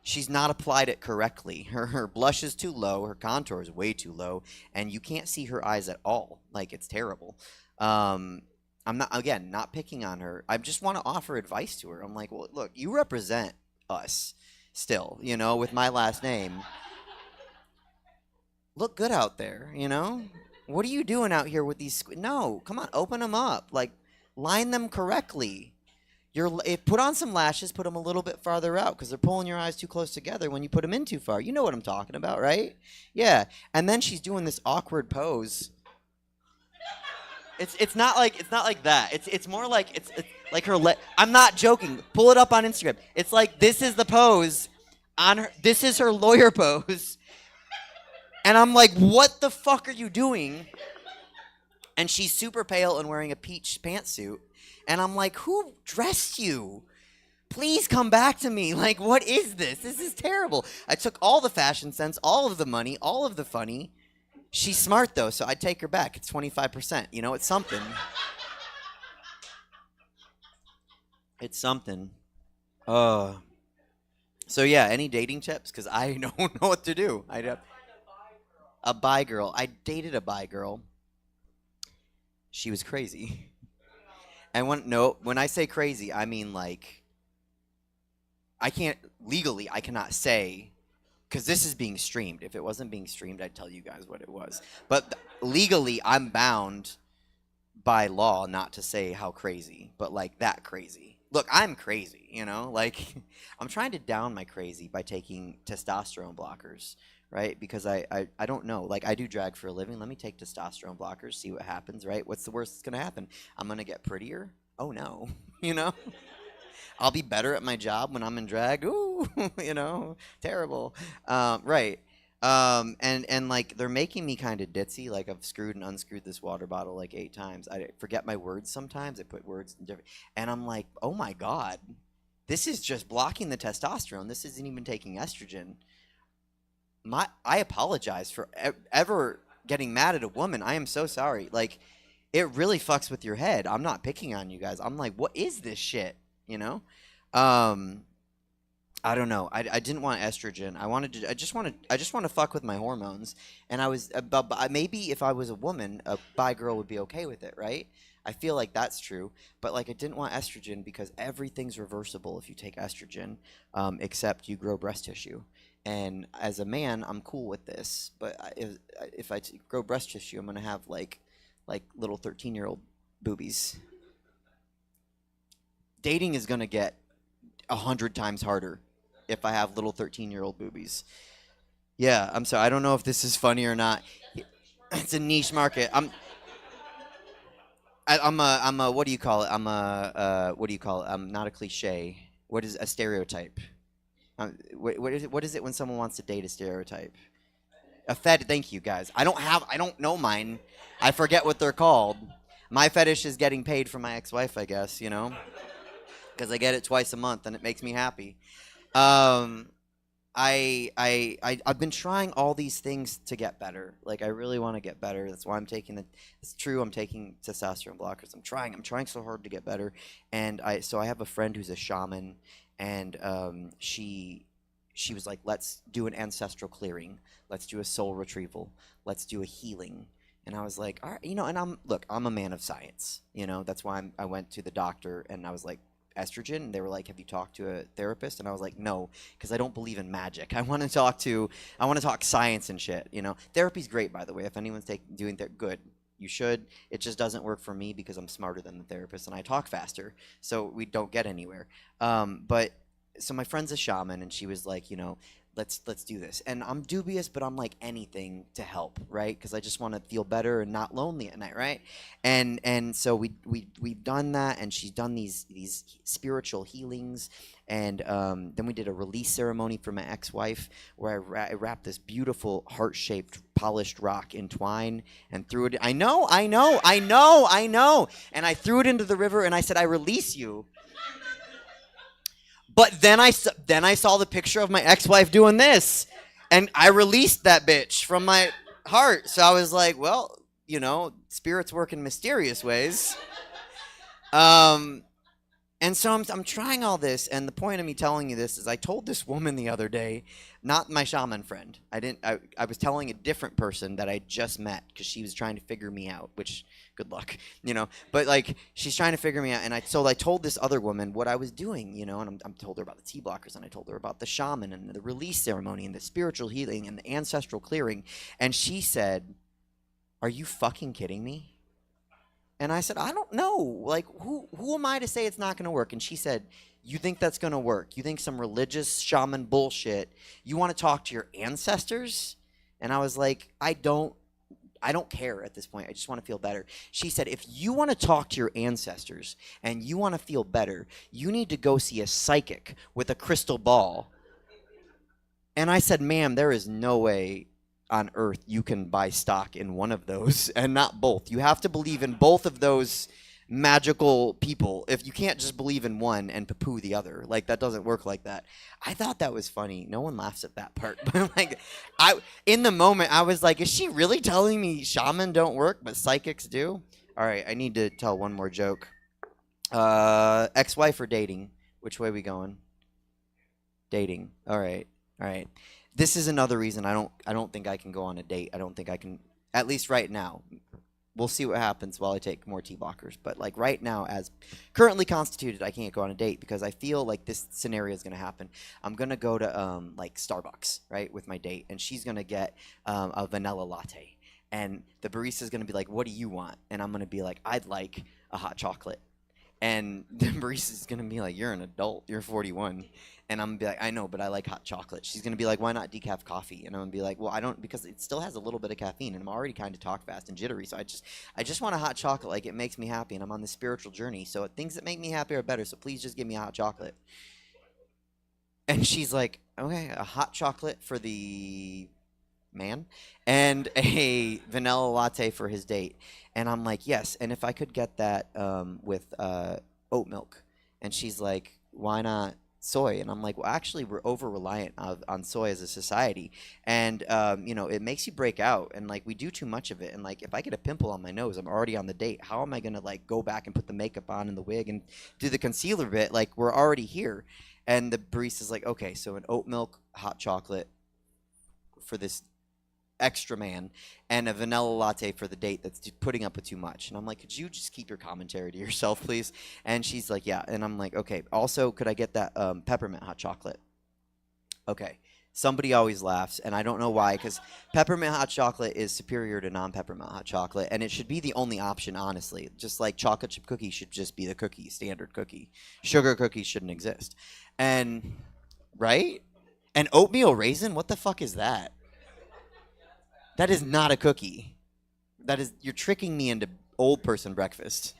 she's not applied it correctly. Her blush is too low, her contour is way too low, and you can't see her eyes at all. Like, it's terrible. I'm not picking on her. I just want to offer advice to her. I'm like, well, look, you represent us still, with my last name. Look good out there, What are you doing out here with these? No, come on, open them up. Like, line them correctly. Put on some lashes, put them a little bit farther out, because they're pulling your eyes too close together when you put them in too far. You know what I'm talking about, right? Yeah. And then she's doing this awkward pose. It's not like that. It's more like it's like her I'm not joking. Pull it up on Instagram. It's like, this is the pose on her. This is her lawyer pose. And I'm like, what the fuck are you doing? And she's super pale and wearing a peach pantsuit. And I'm like, who dressed you? Please come back to me. Like, what is this? This is terrible. I took all the fashion sense, all of the money, all of the funny. She's smart though, so I'd take her back. It's 25%. You know, it's something. It's something. So yeah, any dating tips? Because I don't know what to do. A bi girl. I dated a bi girl. She was crazy. And when I say crazy, I mean like I cannot say, because this is being streamed. If it wasn't being streamed, I'd tell you guys what it was. But legally, I'm bound by law not to say how crazy, but like that crazy. Look, I'm crazy, you know? Like, I'm trying to down my crazy by taking testosterone blockers, right? Because I don't know. Like, I do drag for a living. Let me take testosterone blockers, see what happens, right? What's the worst that's going to happen? I'm going to get prettier? Oh, no. You know? I'll be better at my job when I'm in drag. Ooh, you know, terrible. Right. And like they're making me kind of ditzy. Like I've screwed and unscrewed this water bottle like 8 times. I forget my words sometimes. I put words in different, and I'm like, oh my god, this is just blocking the testosterone. This isn't even taking estrogen. I apologize for ever getting mad at a woman. I am so sorry. Like, it really fucks with your head. I'm not picking on you guys. I'm like, what is this shit? You know? I don't know. I didn't want estrogen. I just want to fuck with my hormones. And I was maybe if I was a woman, a bi girl would be okay with it, right? I feel like that's true. But like I didn't want estrogen because everything's reversible if you take estrogen, except you grow breast tissue. And as a man, I'm cool with this. But if I grow breast tissue, I'm gonna have like little 13-year-old boobies. Dating is gonna get 100 times harder if I have little 13-year-old boobies. Yeah, I'm sorry. I don't know if this is funny or not. It's a niche market. I'm a what do you call it? What do you call it? I'm not a cliche. What is a stereotype? What is it when someone wants to date a stereotype? A thank you guys. I don't know mine. I forget what they're called. My fetish is getting paid from my ex-wife, I guess, you know? Because I get it twice a month and it makes me happy. I've been trying all these things to get better. Like, I really want to get better. That's why I'm taking it's true, I'm taking testosterone blockers. I'm trying so hard to get better. And I have a friend who's a shaman, and she was like, let's do an ancestral clearing. Let's do a soul retrieval. Let's do a healing. And I was like, all right, you know, and I'm a man of science, you know, that's why I went to the doctor and I was like, estrogen, and they were like, have you talked to a therapist? And I was like, no, because I don't believe in magic. I want to talk science and shit, you know. Therapy's great, by the way. If anyone's doing good, you should. It just doesn't work for me because I'm smarter than the therapist and I talk faster, so we don't get anywhere. But so my friend's a shaman, and she was like, you know, let's do this. And I'm dubious, but I'm like, anything to help, right? Because I just want to feel better and not lonely at night, right? And so we've done that, and she's done these spiritual healings, and then we did a release ceremony for my ex-wife where I wrapped this beautiful heart-shaped polished rock in twine and threw it. I know. And I threw it into the river, and I said, I release you. But then I saw the picture of my ex-wife doing this, and I released that bitch from my heart. So I was like, well, you know, spirits work in mysterious ways. And so I'm trying all this, and the point of me telling you this is I told this woman the other day, not my shaman friend. I was telling a different person that I just met because she was trying to figure me out, which, good luck, you know. But, like, she's trying to figure me out, and I told this other woman what I was doing, you know, and I told her about the T blockers, and I told her about the shaman and the release ceremony and the spiritual healing and the ancestral clearing, and she said, are you fucking kidding me? And I said, I don't know. Like, who am I to say it's not going to work? And she said, you think that's going to work? You think some religious shaman bullshit? You want to talk to your ancestors? And I was like, I don't care at this point. I just want to feel better. She said, if you want to talk to your ancestors and you want to feel better, you need to go see a psychic with a crystal ball. And I said, ma'am, there is no way on earth you can buy stock in one of those and not both. You have to believe in both of those magical people. If you can't just believe in one and poo-poo the other, like that doesn't work like that. I thought that was funny. No one laughs at that part, but like, in the moment I was like, is she really telling me shaman don't work, but psychics do? All right, I need to tell one more joke. Ex-wife or dating? Which way we going? Dating. All right. This is another reason I don't think I can go on a date. I don't think I can, at least right now. We'll see what happens while I take more T blockers. But like right now, as currently constituted, I can't go on a date because I feel like this scenario is going to happen. I'm going to go to like Starbucks, right, with my date, and she's going to get a vanilla latte. And the barista is going to be like, what do you want? And I'm going to be like, I'd like a hot chocolate. And the barista is going to be like, you're an adult. You're 41. And I'm going to be like, I know, but I like hot chocolate. She's going to be like, why not decaf coffee? And I'm going to be like, well, I don't, because it still has a little bit of caffeine. And I'm already kind of talk fast and jittery. So I just want a hot chocolate. Like, it makes me happy. And I'm on this spiritual journey. So things that make me happy are better. So please just give me a hot chocolate. And she's like, okay, a hot chocolate for the man and a vanilla latte for his date. And I'm like, yes. And if I could get that with oat milk. And she's like, why not soy? And I'm like, well, actually, we're over reliant on soy as a society. And, you know, it makes you break out. And like, we do too much of it. And like, if I get a pimple on my nose, I'm already on the date. How am I going to like go back and put the makeup on and the wig and do the concealer bit? Like, we're already here. And the barista's like, okay, so an oat milk hot chocolate for this extra man and a vanilla latte for the date that's putting up with too much. And I'm like, could you just keep your commentary to yourself, please? And she's like, yeah. And I'm like, okay, also, could I get that peppermint hot chocolate? Okay. Somebody always laughs, and I don't know why, because peppermint hot chocolate is superior to non-peppermint hot chocolate, and it should be the only option, honestly. Just like chocolate chip cookie should just be the cookie, standard cookie. Sugar cookies shouldn't exist. And, right? And oatmeal raisin? What the fuck is that? That is not a cookie. That is, you're tricking me into old person breakfast.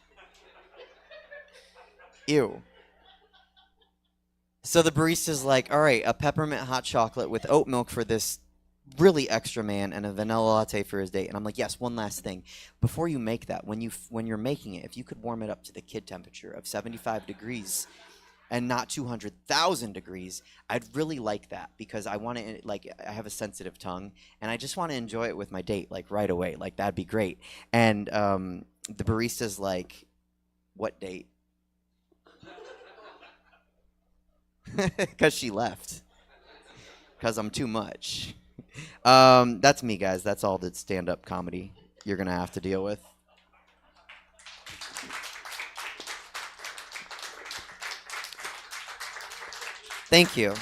Ew. So the barista's like, all right, a peppermint hot chocolate with oat milk for this really extra man and a vanilla latte for his date. And I'm like, yes, one last thing. Before you make that, when you're making it, if you could warm it up to the kid temperature of 75 degrees and not 200,000 degrees, I'd really like that, because I want to, like, I have a sensitive tongue, and I just want to enjoy it with my date, like, right away. Like, that'd be great. And the barista's like, what date? Because she left. Because I'm too much. That's me, guys. That's all the stand-up comedy you're going to have to deal with. Thank you.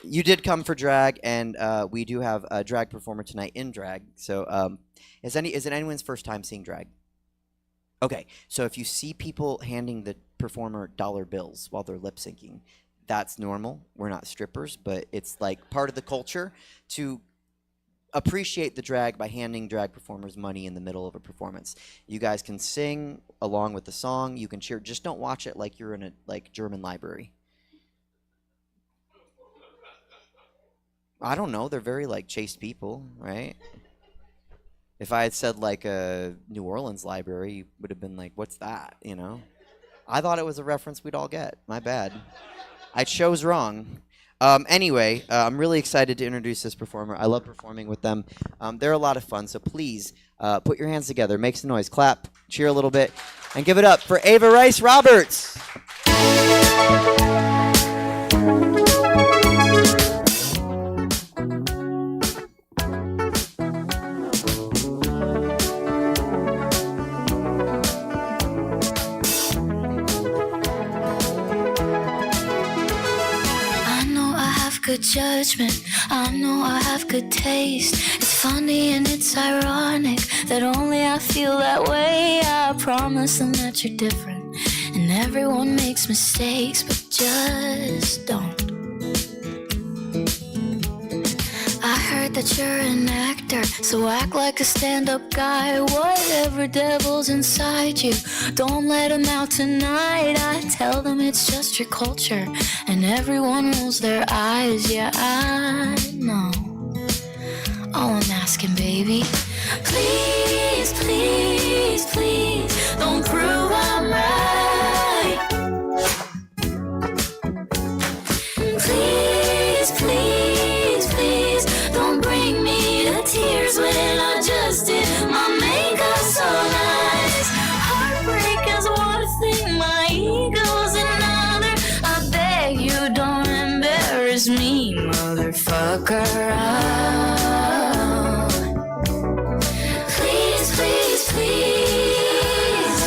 You did come for drag, and we do have a drag performer tonight in drag. So is it anyone's first time seeing drag? Okay, so if you see people handing the performer dollar bills while they're lip syncing, that's normal. We're not strippers, but it's like part of the culture to appreciate the drag by handing drag performers money in the middle of a performance. You guys can sing along with the song. You can cheer. Just don't watch it like you're in a like German library. I don't know. They're very like chaste people, right? If I had said like a New Orleans library, you would have been like, "What's that?" You know. I thought it was a reference we'd all get. My bad. I chose wrong. Anyway, I'm really excited to introduce this performer. I love performing with them. They're a lot of fun, so please put your hands together, make some noise, clap, cheer a little bit, and give it up for Ava Rice Roberts. Good judgment, I know I have good taste. It's funny and it's ironic that only I feel that way. I promise them that you're different, and everyone makes mistakes, but just don't. I heard that you're an actor, so act like a stand-up guy. Whatever devil's inside you, don't let them out tonight. I tell them it's just your culture, and everyone rolls their eyes. Yeah, I know. All I'm asking, baby, Please, please, please, don't prove I'm right. Please, please, please, don't bring me to tears when I just did my makeup so nice. Heartbreak is one thing, my ego's another. I beg you don't embarrass me, motherfucker. Please, please, please.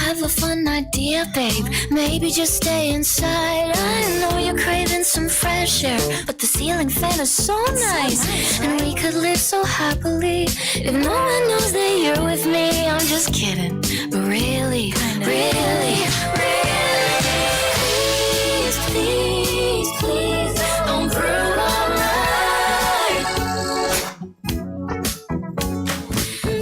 I have a fun idea, babe. Maybe just stay inside. I know you're craving some fresh air, but the ceiling fan is so nice. And we could live so happily if no one knows that you're with me. I'm just kidding, but really, really, please, please, please, don't prove I'm right.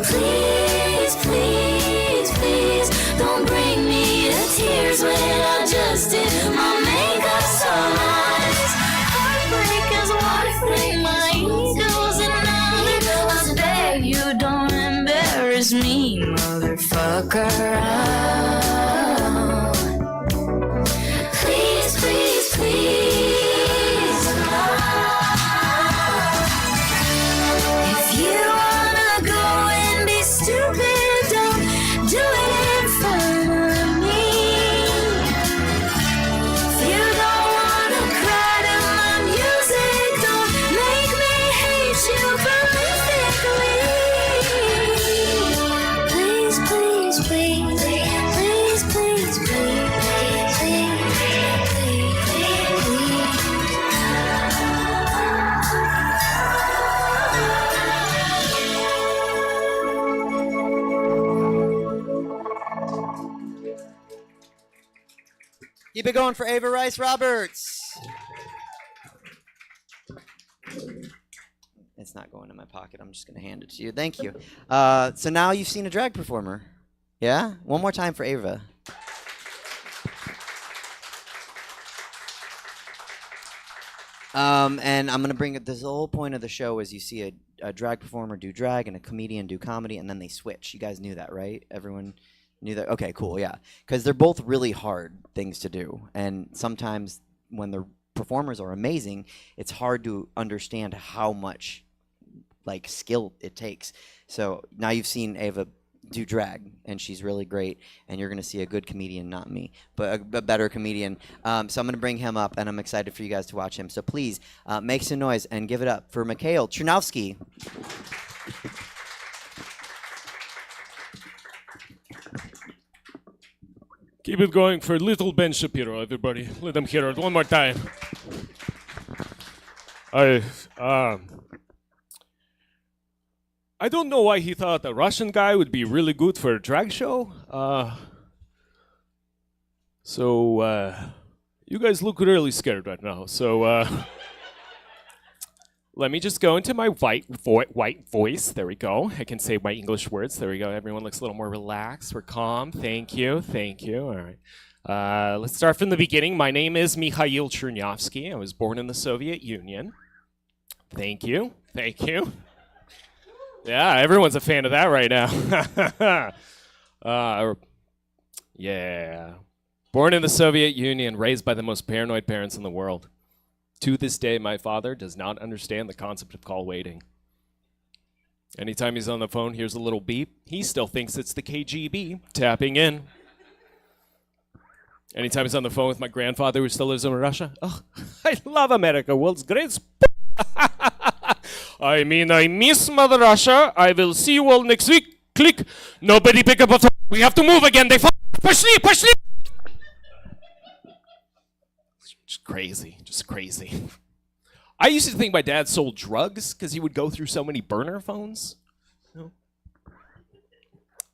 Please, please, please, don't bring me to tears when I just did my makeup so nice. Heartbreak is one thing, my ego's another. I beg you don't embarrass me, motherfucker. Please, please, please. If you wanna go and be stupid, don't do it in front of me. If you don't wanna cry to my music, don't make me hate you prolifically. Please, please, please, please, please, please, please, Keep it going for Ava Rice Roberts. It's not going in my pocket. I'm just going to hand it to you. Thank you. So now you've seen a drag performer. Yeah? One more time for Ava. And I'm going to bring it, this whole point of the show is you see a drag performer do drag and a comedian do comedy, and then they switch. You guys knew that, right? Everyone knew that? Okay, cool, yeah. Because they're both really hard things to do. And sometimes when the performers are amazing, it's hard to understand how much like skill it takes. So now you've seen Ava do drag, and she's really great, and you're going to see a good comedian, not me, but a better comedian. So I'm going to bring him up, and I'm excited for you guys to watch him. So please make some noise and give it up for Mikhail Chernowski. Keep it going for little Ben Shapiro, everybody. Let them hear it one more time. I don't know why he thought a Russian guy would be really good for a drag show. You guys look really scared right now. So let me just go into my white voice. There we go. I can say my English words. There we go. Everyone looks a little more relaxed. We're calm. Thank you. Thank you. All right. Let's start from the beginning. My name is Mikhail Chernowski. I was born in the Soviet Union. Thank you. Thank you. Yeah, everyone's a fan of that right now. Yeah. Born in the Soviet Union, raised by the most paranoid parents in the world. To this day, my father does not understand the concept of call waiting. Anytime he's on the phone, hears a little beep. He still thinks it's the KGB tapping in. Anytime he's on the phone with my grandfather who still lives in Russia, oh, I love America, world's greatest. I mean, I miss Mother Russia. I will see you all next week. Click. Nobody pick up a phone. We have to move again. They push. Just crazy. Just crazy. I used to think my dad sold drugs because he would go through so many burner phones. No.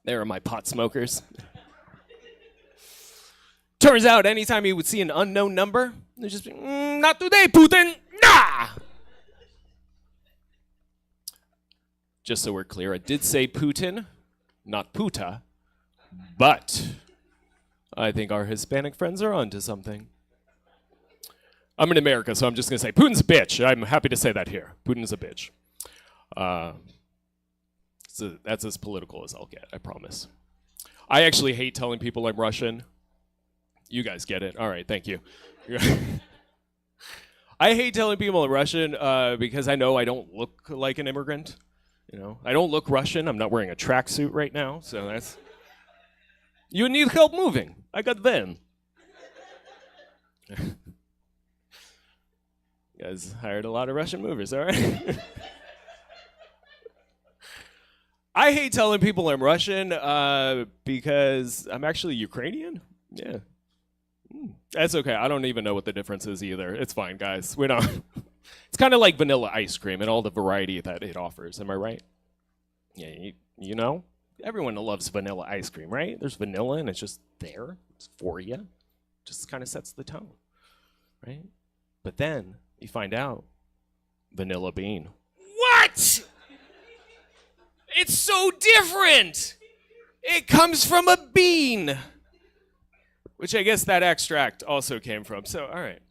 There are my pot smokers. Turns out anytime he would see an unknown number, they'd just be, not today, Putin. Nah! Just so we're clear, I did say Putin, not Puta, but I think our Hispanic friends are onto something. I'm in America, so I'm just going to say Putin's a bitch. I'm happy to say that here. Putin's a bitch. So that's as political as I'll get, I promise. I actually hate telling people I'm Russian. You guys get it. All right, thank you. I hate telling people I'm Russian because I know I don't look like an immigrant. You know, I don't look Russian. I'm not wearing a tracksuit right now, so that's. You need help moving. I got van. You guys hired a lot of Russian movers, all right? I hate telling people I'm Russian because I'm actually Ukrainian. Yeah. That's okay. I don't even know what the difference is either. It's fine, guys. We don't. It's kind of like vanilla ice cream and all the variety that it offers. Am I right? Yeah, you know? Everyone loves vanilla ice cream, right? There's vanilla and it's just there. It's for you. Just kind of sets the tone, right? But then you find out vanilla bean. What? It's so different. It comes from a bean, which I guess that extract also came from. So, all right,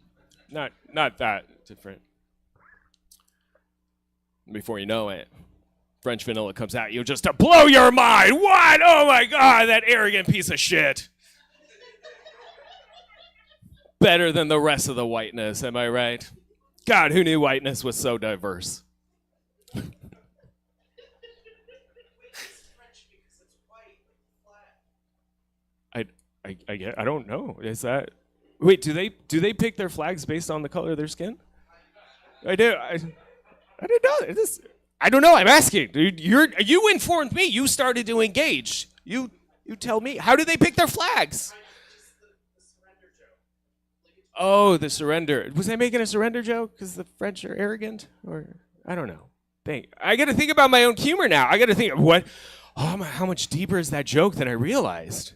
not that different. Before you know it, French vanilla comes at you just to blow your mind. What? Oh my God, that arrogant piece of shit. Better than the rest of the whiteness, am I right? God, who knew whiteness was so diverse? I don't know. Is that? Wait, do they pick their flags based on the color of their skin? I didn't know this. I don't know. I'm asking. Dude, you informed me. You started to engage. You tell me. How do they pick their flags? Oh, the surrender. Was I making a surrender joke because the French are arrogant? Or I don't know. I got to think about my own humor now. I got to think of what. Oh, how much deeper is that joke than I realized?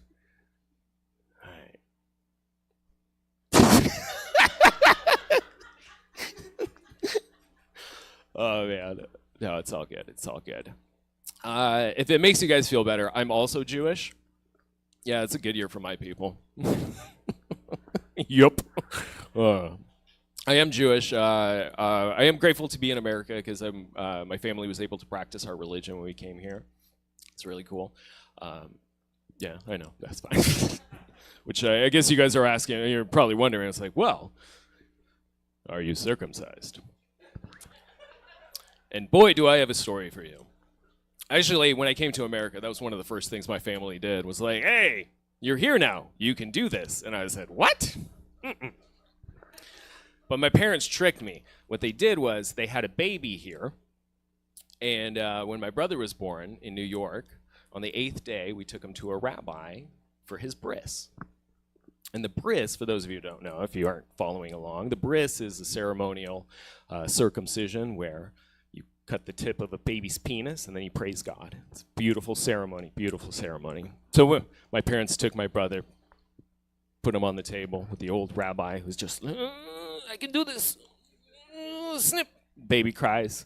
Oh man, no, it's all good. It's all good. If it makes you guys feel better, I'm also Jewish. Yeah, it's a good year for my people. Yup. I am Jewish. I am grateful to be in America because my family was able to practice our religion when we came here. It's really cool. Yeah, I know. That's fine. Which I guess you guys are asking. You're probably wondering. It's like, well, are you circumcised? And boy, do I have a story for you. Actually, when I came to America, that was one of the first things my family did, was like, hey, you're here now. You can do this. And I said, what? Mm-mm. But my parents tricked me. What they did was they had a baby here. And when my brother was born in New York, on the 8th day, we took him to a rabbi for his bris. And the bris, for those of you who don't know, if you aren't following along, the bris is a ceremonial circumcision where you cut the tip of a baby's penis and then you praise God. It's a beautiful ceremony, beautiful ceremony. So my parents took my brother, put him on the table with the old rabbi who's just, I can do this. Snip. Baby cries,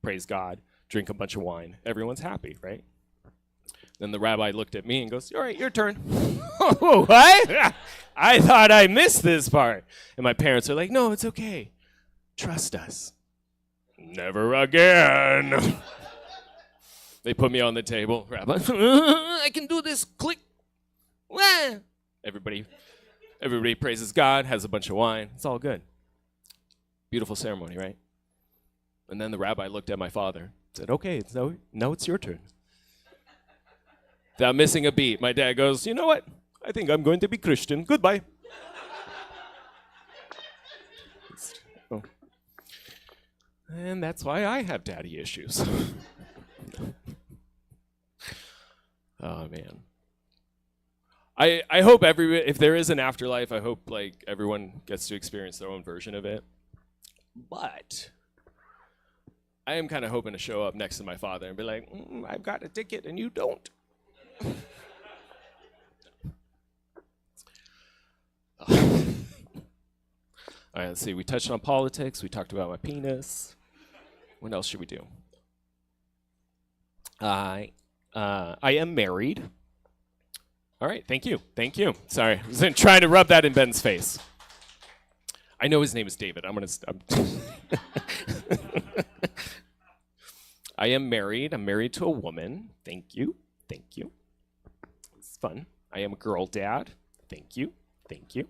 praise God, drink a bunch of wine. Everyone's happy, right? Then the rabbi looked at me and goes, all right, your turn. What? I thought I missed this part. And my parents are like, no, it's okay. Trust us. Never again. They put me on the table. Rabbi, I can do this. Click. Everybody praises God, has a bunch of wine. It's all good. Beautiful ceremony, right? And then the rabbi looked at my father, said, okay, now it's your turn. Without missing a beat, my dad goes, you know what? I think I'm going to be Christian. Goodbye. Oh. And that's why I have daddy issues. Oh, man. I hope if there is an afterlife, I hope like everyone gets to experience their own version of it. But I am kind of hoping to show up next to my father and be like, I've got a ticket and you don't. All right, let's see. We touched on politics. We talked about my penis. What else should we do? I am married. All right, thank you. Thank you. Sorry, I was trying to rub that in Ben's face. I know his name is David. I'm gonna. I am married. I'm married to a woman. Thank you. Thank you. It's fun. I am a girl dad. Thank you. Thank you.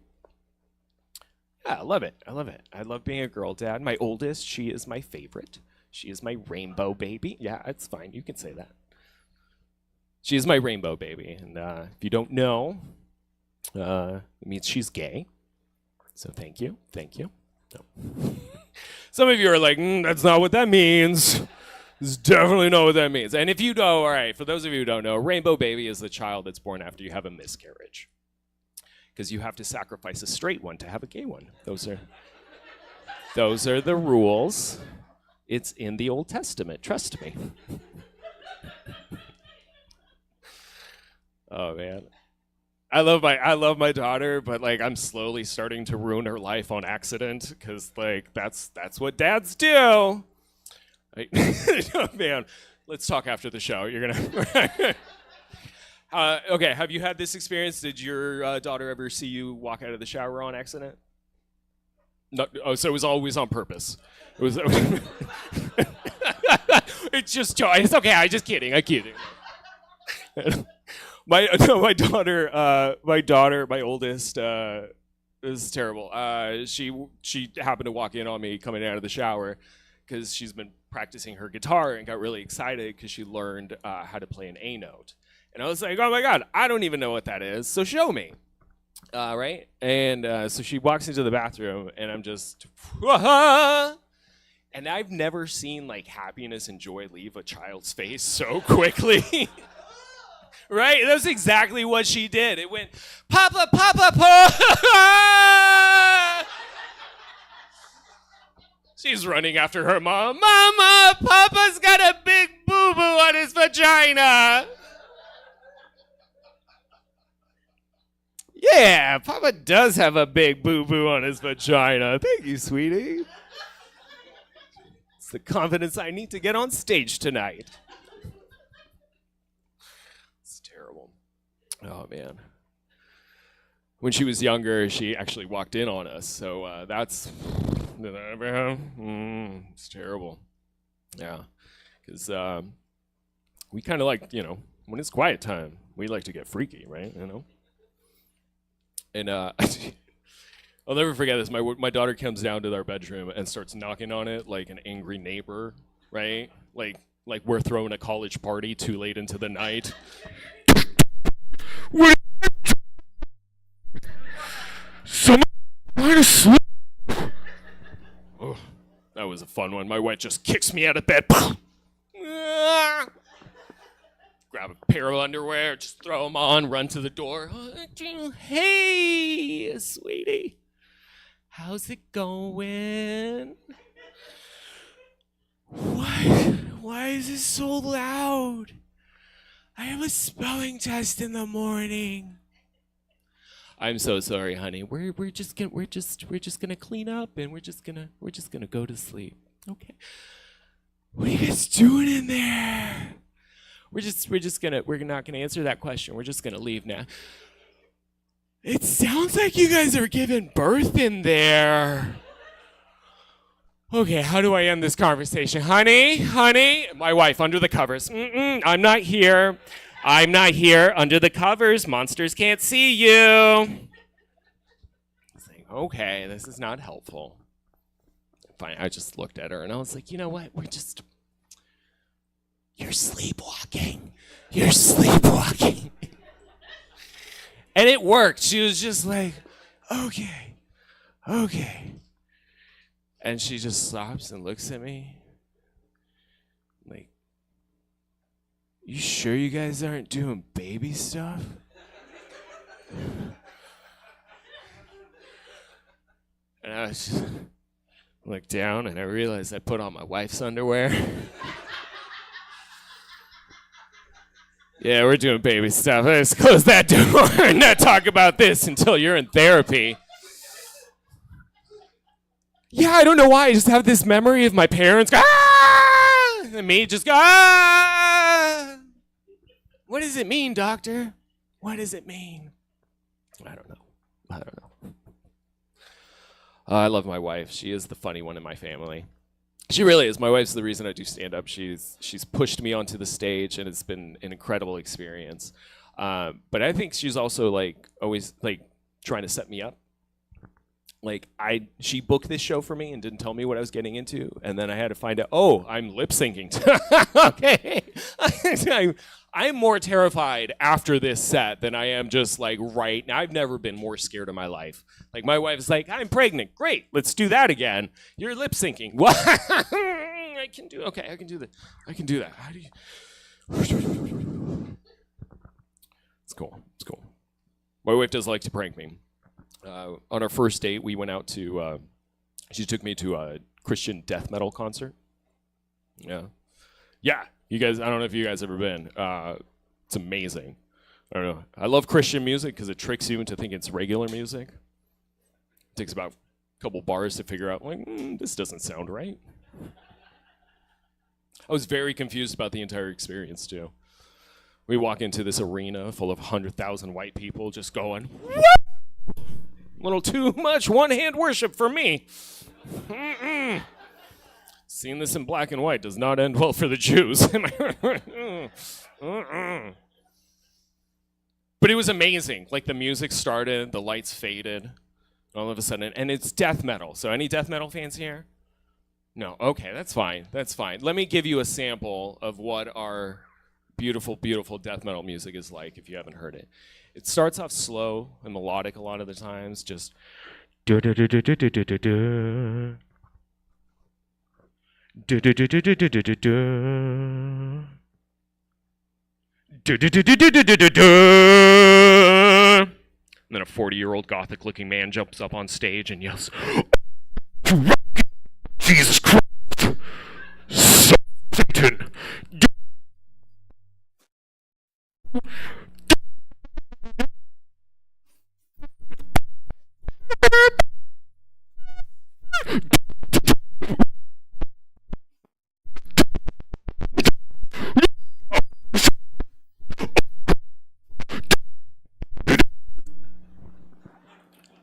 Yeah, I love it. I love it. I love being a girl dad. My oldest, she is my favorite. She is my rainbow baby. Yeah, it's fine. You can say that. She is my rainbow baby. And if you don't know, it means she's gay. So thank you. Thank you. No. Some of you are like, that's not what that means. That's definitely not what that means. And if you know, all right, for those of you who don't know, rainbow baby is the child that's born after you have a miscarriage. Because you have to sacrifice a straight one to have a gay one. Those are the rules. It's in the Old Testament. Trust me. Oh man, I love my daughter, but like I'm slowly starting to ruin her life on accident because like that's what dads do. Like, oh, man, let's talk after the show. You're gonna. Okay, have you had this experience? Did your daughter ever see you walk out of the shower on accident? No, oh, so it was always on purpose. It was. It's just. It's okay. I'm just kidding. I'm kidding. My daughter, my oldest. This is terrible. She happened to walk in on me coming out of the shower because she's been practicing her guitar and got really excited because she learned how to play an A note. And I was like, oh my God, I don't even know what that is, so show me. Right? And so she walks into the bathroom, and I'm just, and I've never seen like happiness and joy leave a child's face so quickly. Right? That's exactly what she did. It went, Papa, Papa, Papa! She's running after her mom. Mama, Papa's got a big boo-boo on his vagina. Yeah, Papa does have a big boo-boo on his vagina. Thank you, sweetie. It's the confidence I need to get on stage tonight. It's terrible. Oh, man. When she was younger, she actually walked in on us. So that's... Did that ever happen? It's terrible. Yeah. Because we kind of like, when it's quiet time, we like to get freaky, right? And I'll never forget this. My daughter comes down to our bedroom and starts knocking on it like an angry neighbor, right? Like we're throwing a college party too late into the night. Someone trying to sleep. Oh, that was a fun one. My wife just kicks me out of bed. Grab a pair of underwear, just throw them on, run to the door. Hey, sweetie. How's it going? Why is it so loud? I have a spelling test in the morning. I'm so sorry, honey. We're just gonna clean up and we're just gonna go to sleep. Okay. What are you guys doing in there? We're not gonna answer that question. We're just gonna leave now. It sounds like you guys are giving birth in there. Okay, how do I end this conversation? Honey, my wife under the covers. I'm not here. Under the covers. Monsters can't see you. Saying, okay, this is not helpful. Fine, I just looked at her and I was like, you know what? You're sleepwalking. You're sleepwalking. And it worked. She was just like, okay. And she just stops and looks at me. Like, you sure you guys aren't doing baby stuff? And I just looked down and I realized I put on my wife's underwear. Yeah, we're doing baby stuff. Let's close that door and not talk about this until you're in therapy. Yeah, I don't know why. I just have this memory of my parents go, ah! And me just go, ah! What does it mean, doctor? What does it mean? I don't know. I love my wife. She is the funny one in my family. She really is. My wife's the reason I do stand up. She's pushed me onto the stage, and it's been an incredible experience. But I think she's also like always like trying to set me up. Like she booked this show for me and didn't tell me what I was getting into, and then I had to find out. Oh, I'm lip syncing. Okay, I'm more terrified after this set than I am just like right now. I've never been more scared in my life. Like my wife is like, I'm pregnant. Great, let's do that again. You're lip syncing. What? I can do. Okay, I can do that. I can do that. How do you? It's cool. It's cool. My wife does like to prank me. On our first date, we went out to. She took me to a Christian death metal concert. Yeah. You guys, I don't know if you guys ever been. It's amazing. I don't know. I love Christian music because it tricks you into thinking it's regular music. It takes about a couple bars to figure out, like, this doesn't sound right. I was very confused about the entire experience, too. We walk into this arena full of 100,000 white people just going, "Woo!" A little too much one-hand worship for me. Seeing this in black and white does not end well for the Jews. But it was amazing. Like the music started, the lights faded, all of a sudden, and it's death metal. So any death metal fans here? No, okay, that's fine, that's fine. Let me give you a sample of what our beautiful, beautiful death metal music is like if you haven't heard it. It starts off slow and melodic a lot of the times, just and then a 40-year-old gothic-looking man jumps up on stage and yells, "Jesus Christ, Satan!"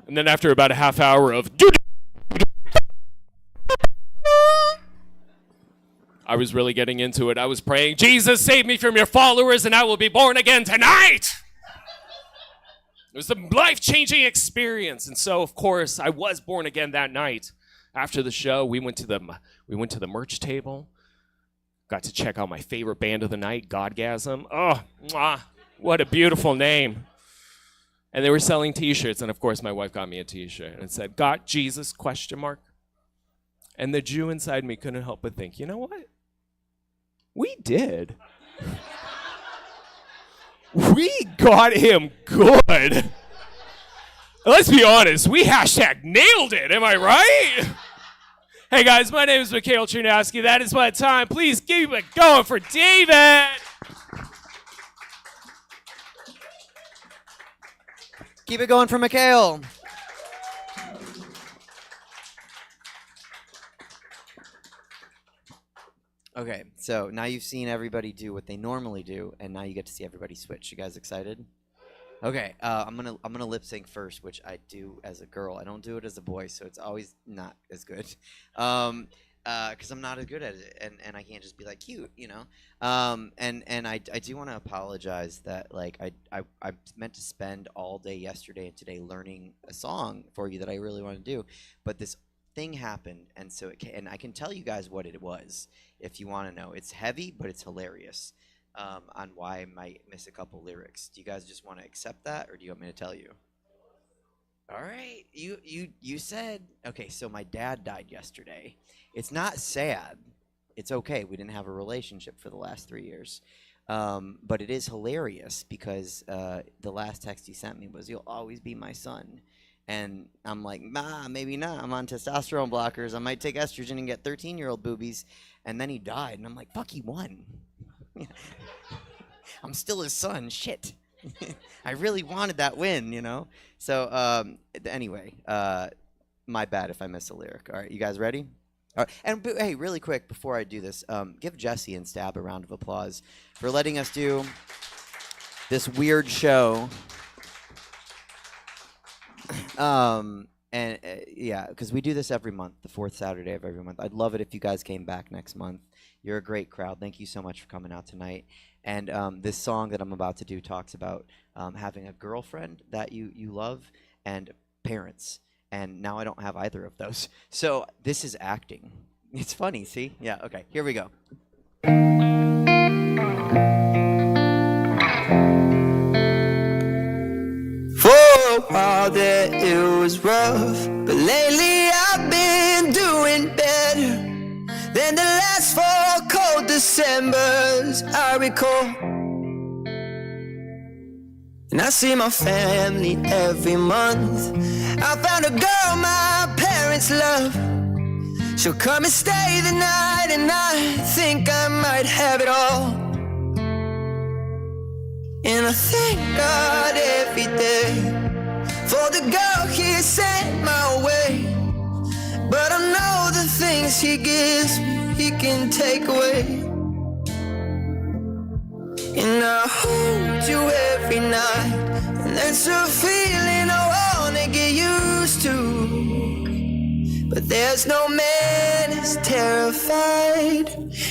And then after about a half hour of I was really getting into it. I was praying, "Jesus, save me from your followers and I will be born again tonight." It was a life-changing experience. And so, of course, I was born again that night. After the show, we went to the merch table. Got to check out my favorite band of the night, Godgasm. Oh, mwah, what a beautiful name. And they were selling t-shirts, and of course my wife got me a t-shirt, and it said, "Got Jesus?" ? And the Jew inside me couldn't help but think, you know what? We did. We got him good. Let's be honest, we #nailed it, am I right? Hey guys, my name is Mikhail Chernowski. That is my time. Please keep it going for David. Keep it going for Mikhail. Okay, so now you've seen everybody do what they normally do, and now you get to see everybody switch. You guys excited? Okay, I'm gonna lip sync first, which I do as a girl. I don't do it as a boy, so it's always not as good. Because I'm not as good at it, and I can't just be like cute, you know. And I do want to apologize that like I meant to spend all day yesterday and today learning a song for you that I really want to do, but this thing happened, and so and I can tell you guys what it was if you want to know. It's heavy, but it's hilarious. On why I might miss a couple lyrics. Do you guys just want to accept that, or do you want me to tell you? All right, you said okay. So my dad died yesterday. It's not sad. It's okay. We didn't have a relationship for the last 3 years, but it is hilarious because the last text he sent me was, "You'll always be my son." And I'm like, nah, maybe not. I'm on testosterone blockers. I might take estrogen and get 13-year-old boobies. And then he died, and I'm like, fuck, he won. I'm still his son. Shit. I really wanted that win, you know? So, anyway, my bad if I miss a lyric. All right, you guys ready? All right. And hey, really quick, before I do this, give Jesse and Stab a round of applause for letting us do this weird show. And yeah, because we do this every month, the fourth Saturday of every month. I'd love it if you guys came back next month. You're a great crowd. Thank you so much for coming out tonight. And this song that I'm about to do talks about having a girlfriend that you love and parents. And now I don't have either of those. So this is acting. It's funny, see? Yeah, okay, here we go. For a while there it was rough, but lately I've been doing better than the last 4 cold Decembers I recall. And I see my family every month. I found a girl my parents love. She'll come and stay the night, and I think I might have it all. And I thank God every day for the girl He sent my way. But I know the things He gives me, He can take away. And I hold you every night, and that's a feeling I wanna get used to. But there's no man as terrified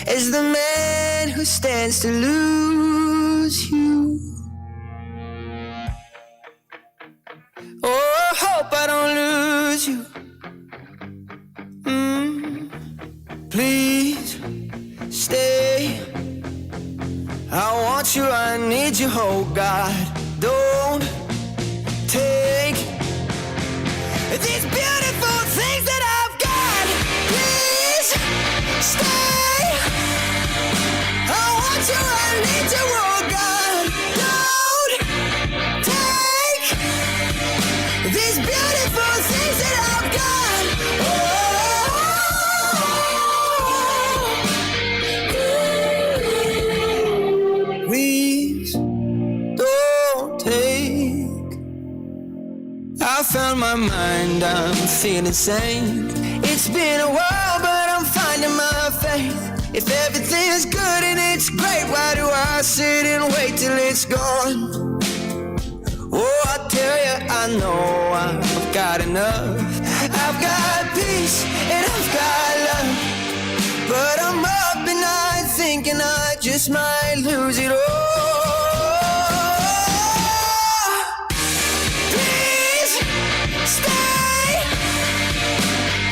as the man who stands to lose you. Oh, I hope I don't lose you. Please stay. I want you, I need you, oh God. Don't take these beautiful things that I've got. Please stay. I want you, I need you, oh God. Don't take these beautiful things that I've got. Please don't take. I found my mind, I'm feeling sane. It's been a while, but I'm finding my faith. If everything's good and it's great, why do I sit and wait till it's gone? Oh, I tell you, I know I've got enough. I've got peace and I've got love. But I'm up and I'm thinking I just might lose it all. Please stay.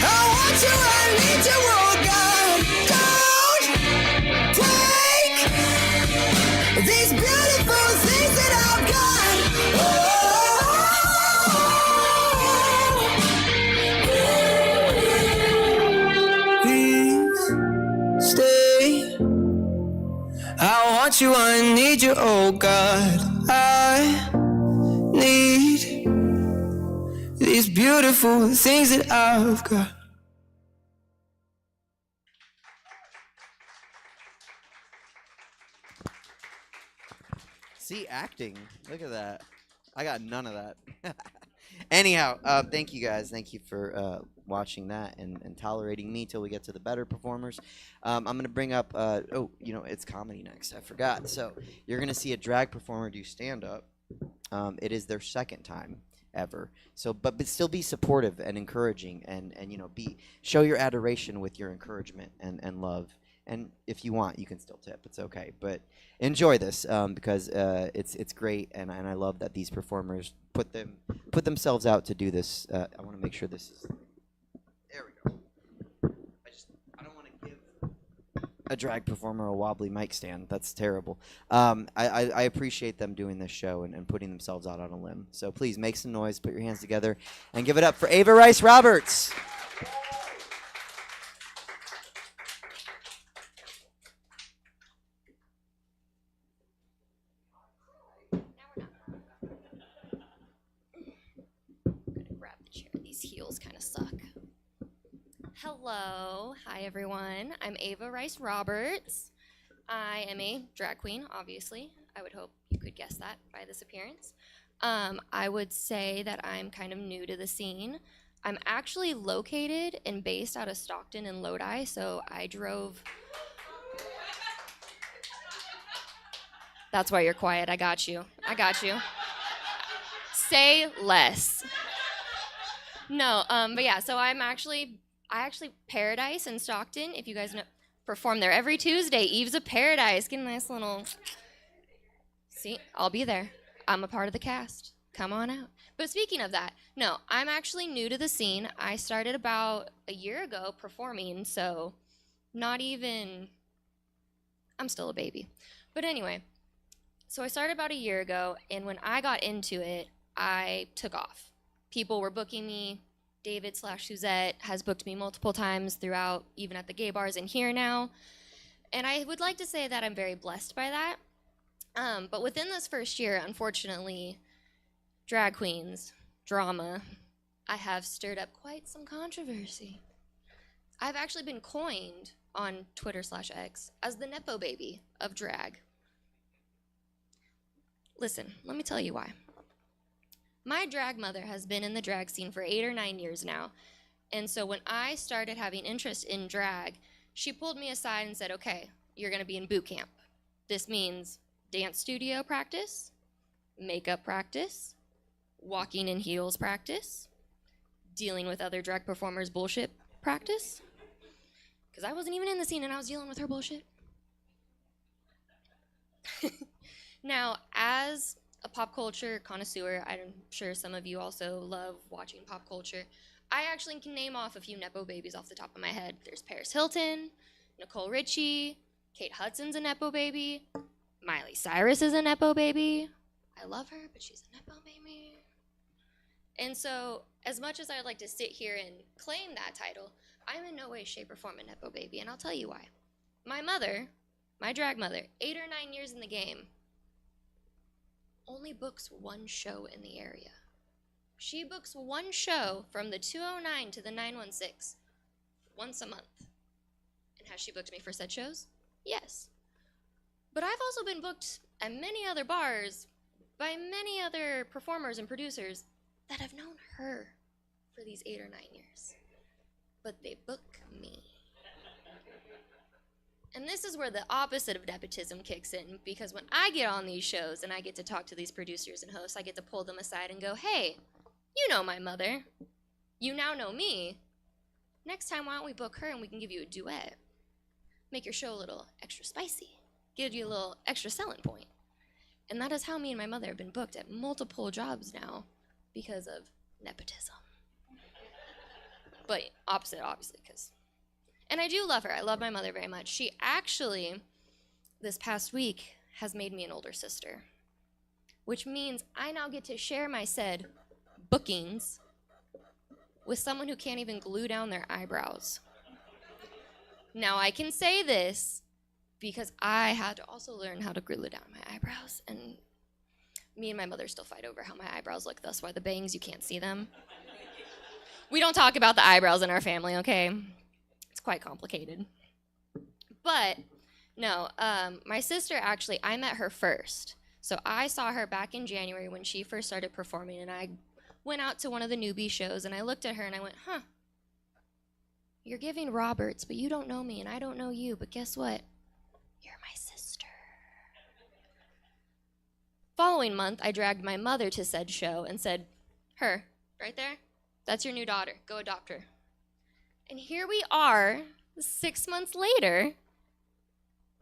I want you, I need you, oh God. Don't take these beautiful things that I've got. Please stay. I want you, I need you, oh God. I need these beautiful things that I've got. See, acting. Look at that. I got none of that. Anyhow, thank you guys. Thank you for watching that and tolerating me till we get to the better performers. I'm going to bring up, it's comedy next. I forgot. So you're going to see a drag performer do stand-up. It is their second time ever. So, but still be supportive and encouraging and show your adoration with your encouragement and love. And if you want, you can still tip. It's okay. But enjoy this because it's great, and I love that these performers put themselves out to do this. I want to make sure this is. There we go. I don't want to give a drag performer a wobbly mic stand. That's terrible. I appreciate them doing this show and putting themselves out on a limb. So please make some noise, put your hands together, and give it up for Ava Rice Roberts. These heels kind of suck. Hello. Hi, everyone. I'm Ava Rice Roberts. I am a drag queen, obviously. I would hope you could guess that by this appearance. I would say that I'm kind of new to the scene. I'm actually located and based out of Stockton and Lodi, so I drove... That's why you're quiet. I got you. I got you. Say less. No, but yeah, so I actually Paradise in Stockton, if you guys know, perform there every Tuesday. Eve's of Paradise. Get a nice little. See, I'll be there. I'm a part of the cast. Come on out. But speaking of that, no, I'm actually new to the scene. I started about a year ago performing, so not even. I'm still a baby. But anyway, so I started about a year ago, and when I got into it, I took off. People were booking me. David/Suzette has booked me multiple times throughout, even at the gay bars and here now. And I would like to say that I'm very blessed by that. But within this first year, unfortunately, drag queens, drama, I have stirred up quite some controversy. I've actually been coined on Twitter/X as the Nepo baby of drag. Listen, let me tell you why. My drag mother has been in the drag scene for 8 or 9 years now. And so when I started having interest in drag, she pulled me aside and said, okay, you're going to be in boot camp. This means dance studio practice, makeup practice, walking in heels practice, dealing with other drag performers' bullshit practice. Because I wasn't even in the scene and I was dealing with her bullshit. Now, as a pop culture connoisseur, I'm sure some of you also love watching pop culture. I actually can name off a few Nepo babies off the top of my head. There's Paris Hilton, Nicole Richie, Kate Hudson's a Nepo baby, Miley Cyrus is a Nepo baby. I love her, but she's a Nepo baby. And so, as much as I'd like to sit here and claim that title, I'm in no way, shape, or form a Nepo baby, and I'll tell you why. My mother, my drag mother, 8 or 9 years in the game, only books one show in the area. She books one show from the 209 to the 916 once a month. And has she booked me for said shows? Yes. But I've also been booked at many other bars by many other performers and producers that have known her for these 8 or 9 years. But they book me. And this is where the opposite of nepotism kicks in, because when I get on these shows and I get to talk to these producers and hosts, I get to pull them aside and go, hey, you know my mother. You now know me. Next time, why don't we book her and we can give you a duet? Make your show a little extra spicy. Give you a little extra selling point. And that is how me and my mother have been booked at multiple jobs now because of nepotism. But opposite, obviously, because... And I do love her. I love my mother very much. She actually, this past week, has made me an older sister, which means I now get to share my said bookings with someone who can't even glue down their eyebrows. Now, I can say this because I had to also learn how to glue down my eyebrows, and me and my mother still fight over how my eyebrows look. That's why the bangs, you can't see them. We don't talk about the eyebrows in our family, okay? It's quite complicated. But, no, my sister actually, I met her first. So I saw her back in January when she first started performing, and I went out to one of the newbie shows, and I looked at her and I went, huh, you're giving Roberts, but you don't know me, and I don't know you, but guess what? You're my sister. Following month, I dragged my mother to said show and said, her, right there, that's your new daughter, go adopt her. And here we are, 6 months later,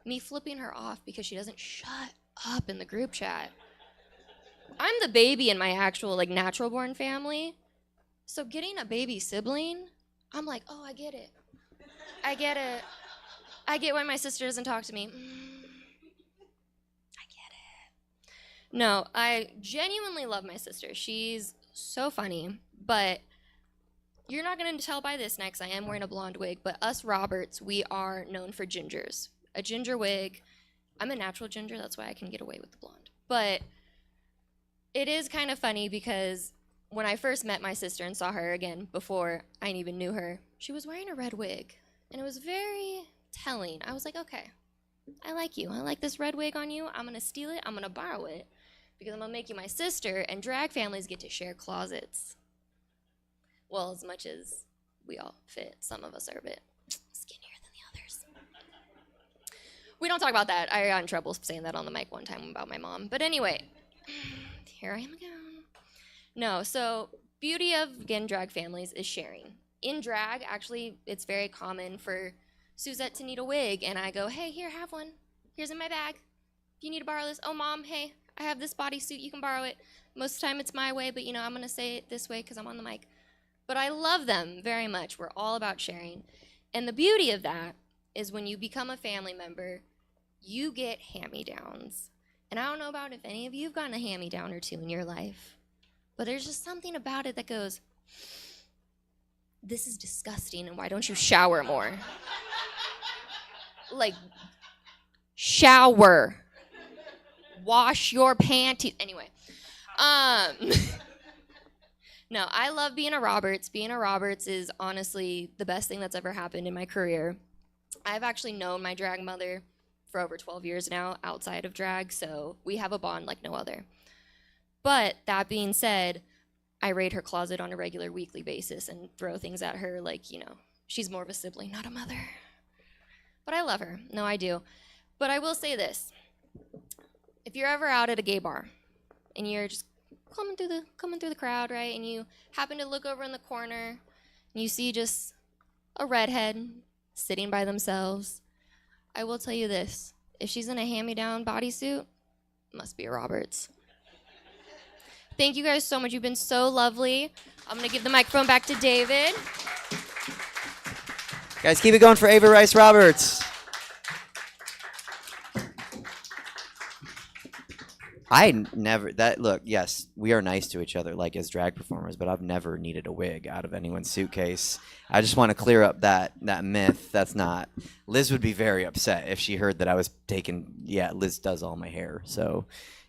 me flipping her off because she doesn't shut up in the group chat. I'm the baby in my actual, like, natural born family. So getting a baby sibling, I'm like, oh, I get it. I get it. I get why my sister doesn't talk to me. I get it. No, I genuinely love my sister. She's so funny, but you're not going to tell by this next. I am wearing a blonde wig, but us Roberts, we are known for gingers. A ginger wig. I'm a natural ginger, that's why I can get away with the blonde. But it is kind of funny because when I first met my sister and saw her again before I even knew her, she was wearing a red wig. And it was very telling. I was like, okay, I like you. I like this red wig on you. I'm going to steal it. I'm going to borrow it because I'm going to make you my sister, and drag families get to share closets. Well, as much as we all fit, some of us are a bit skinnier than the others. We don't talk about that. I got in trouble saying that on the mic one time about my mom. But anyway, here I am again. No, so beauty of, again, drag families is sharing. In drag, actually, it's very common for Suzette to need a wig, and I go, hey, here, have one. Here's in my bag. If you need to borrow this, oh, Mom, hey, I have this bodysuit, you can borrow it. Most of the time it's my way, but, I'm going to say it this way because I'm on the mic. But I love them very much. We're all about sharing. And the beauty of that is when you become a family member, you get hand-me-downs. And I don't know about if any of you have gotten a hand-me-down or two in your life, but there's just something about it that goes, this is disgusting, and why don't you shower more? Like, shower. Wash your panties. Anyway. No, I love being a Roberts. Being a Roberts is honestly the best thing that's ever happened in my career. I've actually known my drag mother for over 12 years now outside of drag, so we have a bond like no other. But that being said, I raid her closet on a regular weekly basis and throw things at her like, she's more of a sibling, not a mother. But I love her. No, I do. But I will say this. If you're ever out at a gay bar and you're just coming through the crowd, right, and you happen to look over in the corner and you see just a redhead sitting by themselves, I will tell you this. If she's in a hand-me-down bodysuit, must be a Roberts. Thank you guys so much. You've been so lovely. I'm going to give the microphone back to David. Guys, keep it going for Ava Rice Roberts. Look, yes, we are nice to each other, like as drag performers, but I've never needed a wig out of anyone's suitcase. I just want to clear up that myth. That's not. Liz would be very upset if she heard that I was Liz does all my hair, so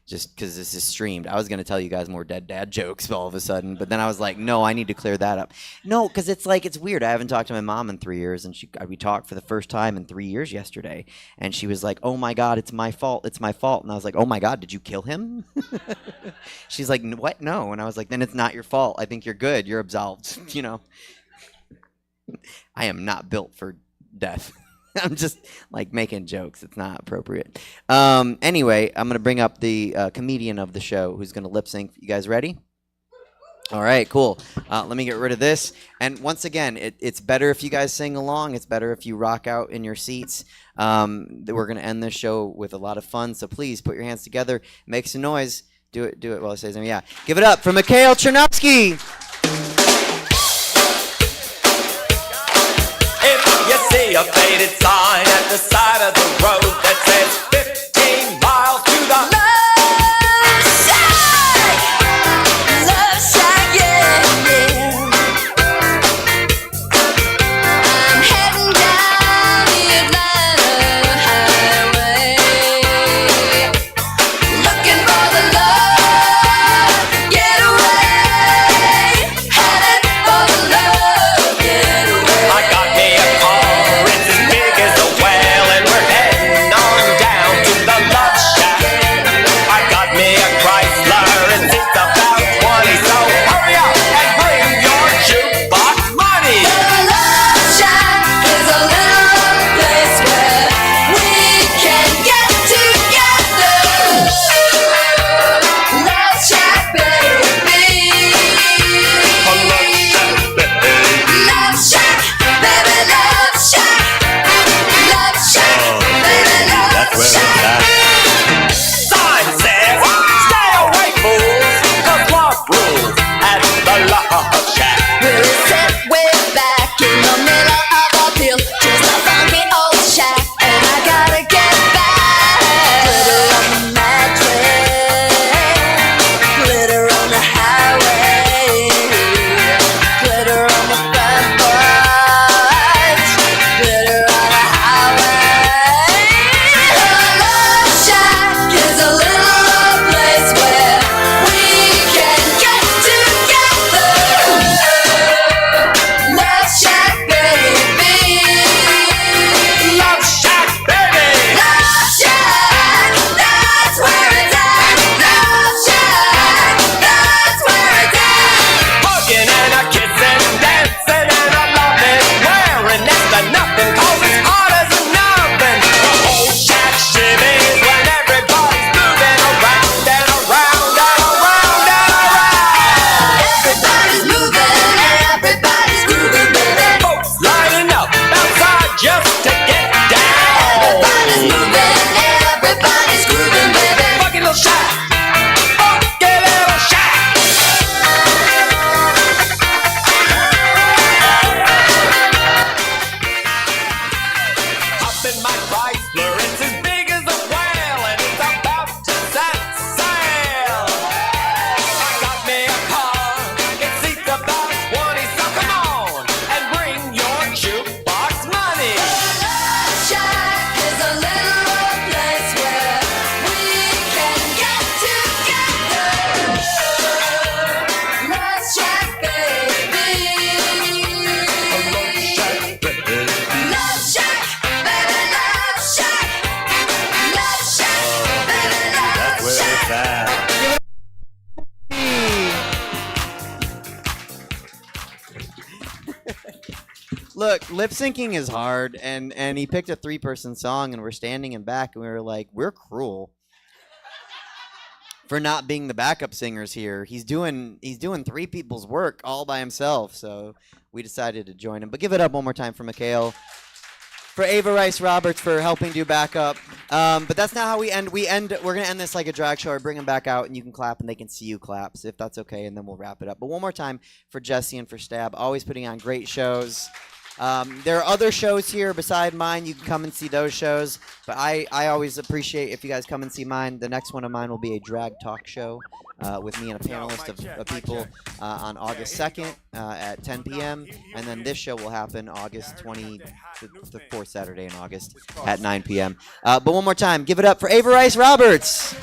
just because this is streamed. I was going to tell you guys more dead dad jokes all of a sudden, but then I was like, no, I need to clear that up. No, because it's weird. I haven't talked to my mom in 3 years, and we talked for the first time in 3 years yesterday, and she was like, oh my God, it's my fault. It's my fault. And I was like, oh my God, did you kill him? She's like, what? No. And I was like, then it's not your fault. I think you're good. You're absolved. I am not built for death. I'm just making jokes. It's not appropriate. Anyway, I'm going to bring up the comedian of the show who's going to lip sync. You guys ready? All right, cool. Let me get rid of this. And once again, it's better if you guys sing along. It's better if you rock out in your seats. We're going to end this show with a lot of fun. So please put your hands together. Make some noise. Do it while I say something. Yeah. Give it up for Mikhail Chernovsky. See a faded sign at the side of the road that says 15 miles to the Love Shack, yeah. I'm heading down the Atlanta highway, looking for the love getaway. Look, lip syncing is hard, and he picked a 3-person song, and we're standing in back, and we were like, we're cruel for not being the backup singers here. He's doing 3 people's work all by himself, so we decided to join him. But give it up one more time for Mikhail, for Ava Rice Roberts for helping do backup. But that's not how we end. We're gonna end this like a drag show. Or bring them back out, and you can clap, and they can see you clap, so if that's okay, and then we'll wrap it up. But one more time for Jesse and for Stab, always putting on great shows. There are other shows here beside mine. You can come and see those shows. But I always appreciate if you guys come and see mine. The next one of mine will be a drag talk show with me and a panelist of people on August 2nd at 10 p.m. And then this show will happen August 20, the fourth Saturday in August at 9 p.m. But one more time, give it up for Ava Rice Roberts.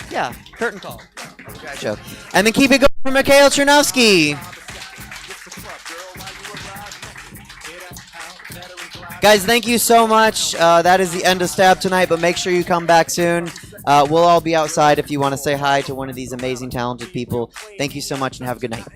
Yeah, curtain call. Show. And then keep it going for Mikhail Chernovsky. Guys, thank you so much. That is the end of Stab tonight, but make sure you come back soon. We'll all be outside if you want to say hi to one of these amazing, talented people. Thank you so much, and have a good night.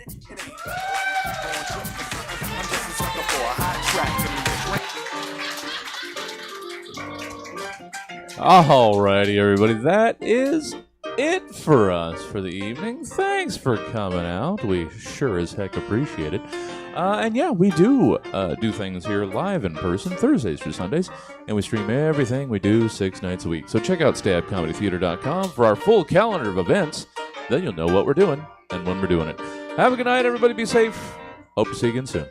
Alrighty, everybody, that is it for us for the evening. Thanks for coming out. We sure as heck appreciate it. And yeah, we do things here live in person Thursdays through Sundays, and we stream everything we do 6 nights a week. So check out stabcomedytheater.com for our full calendar of events. Then you'll know what we're doing and when we're doing it. Have a good night, everybody. Be safe. Hope to see you again soon.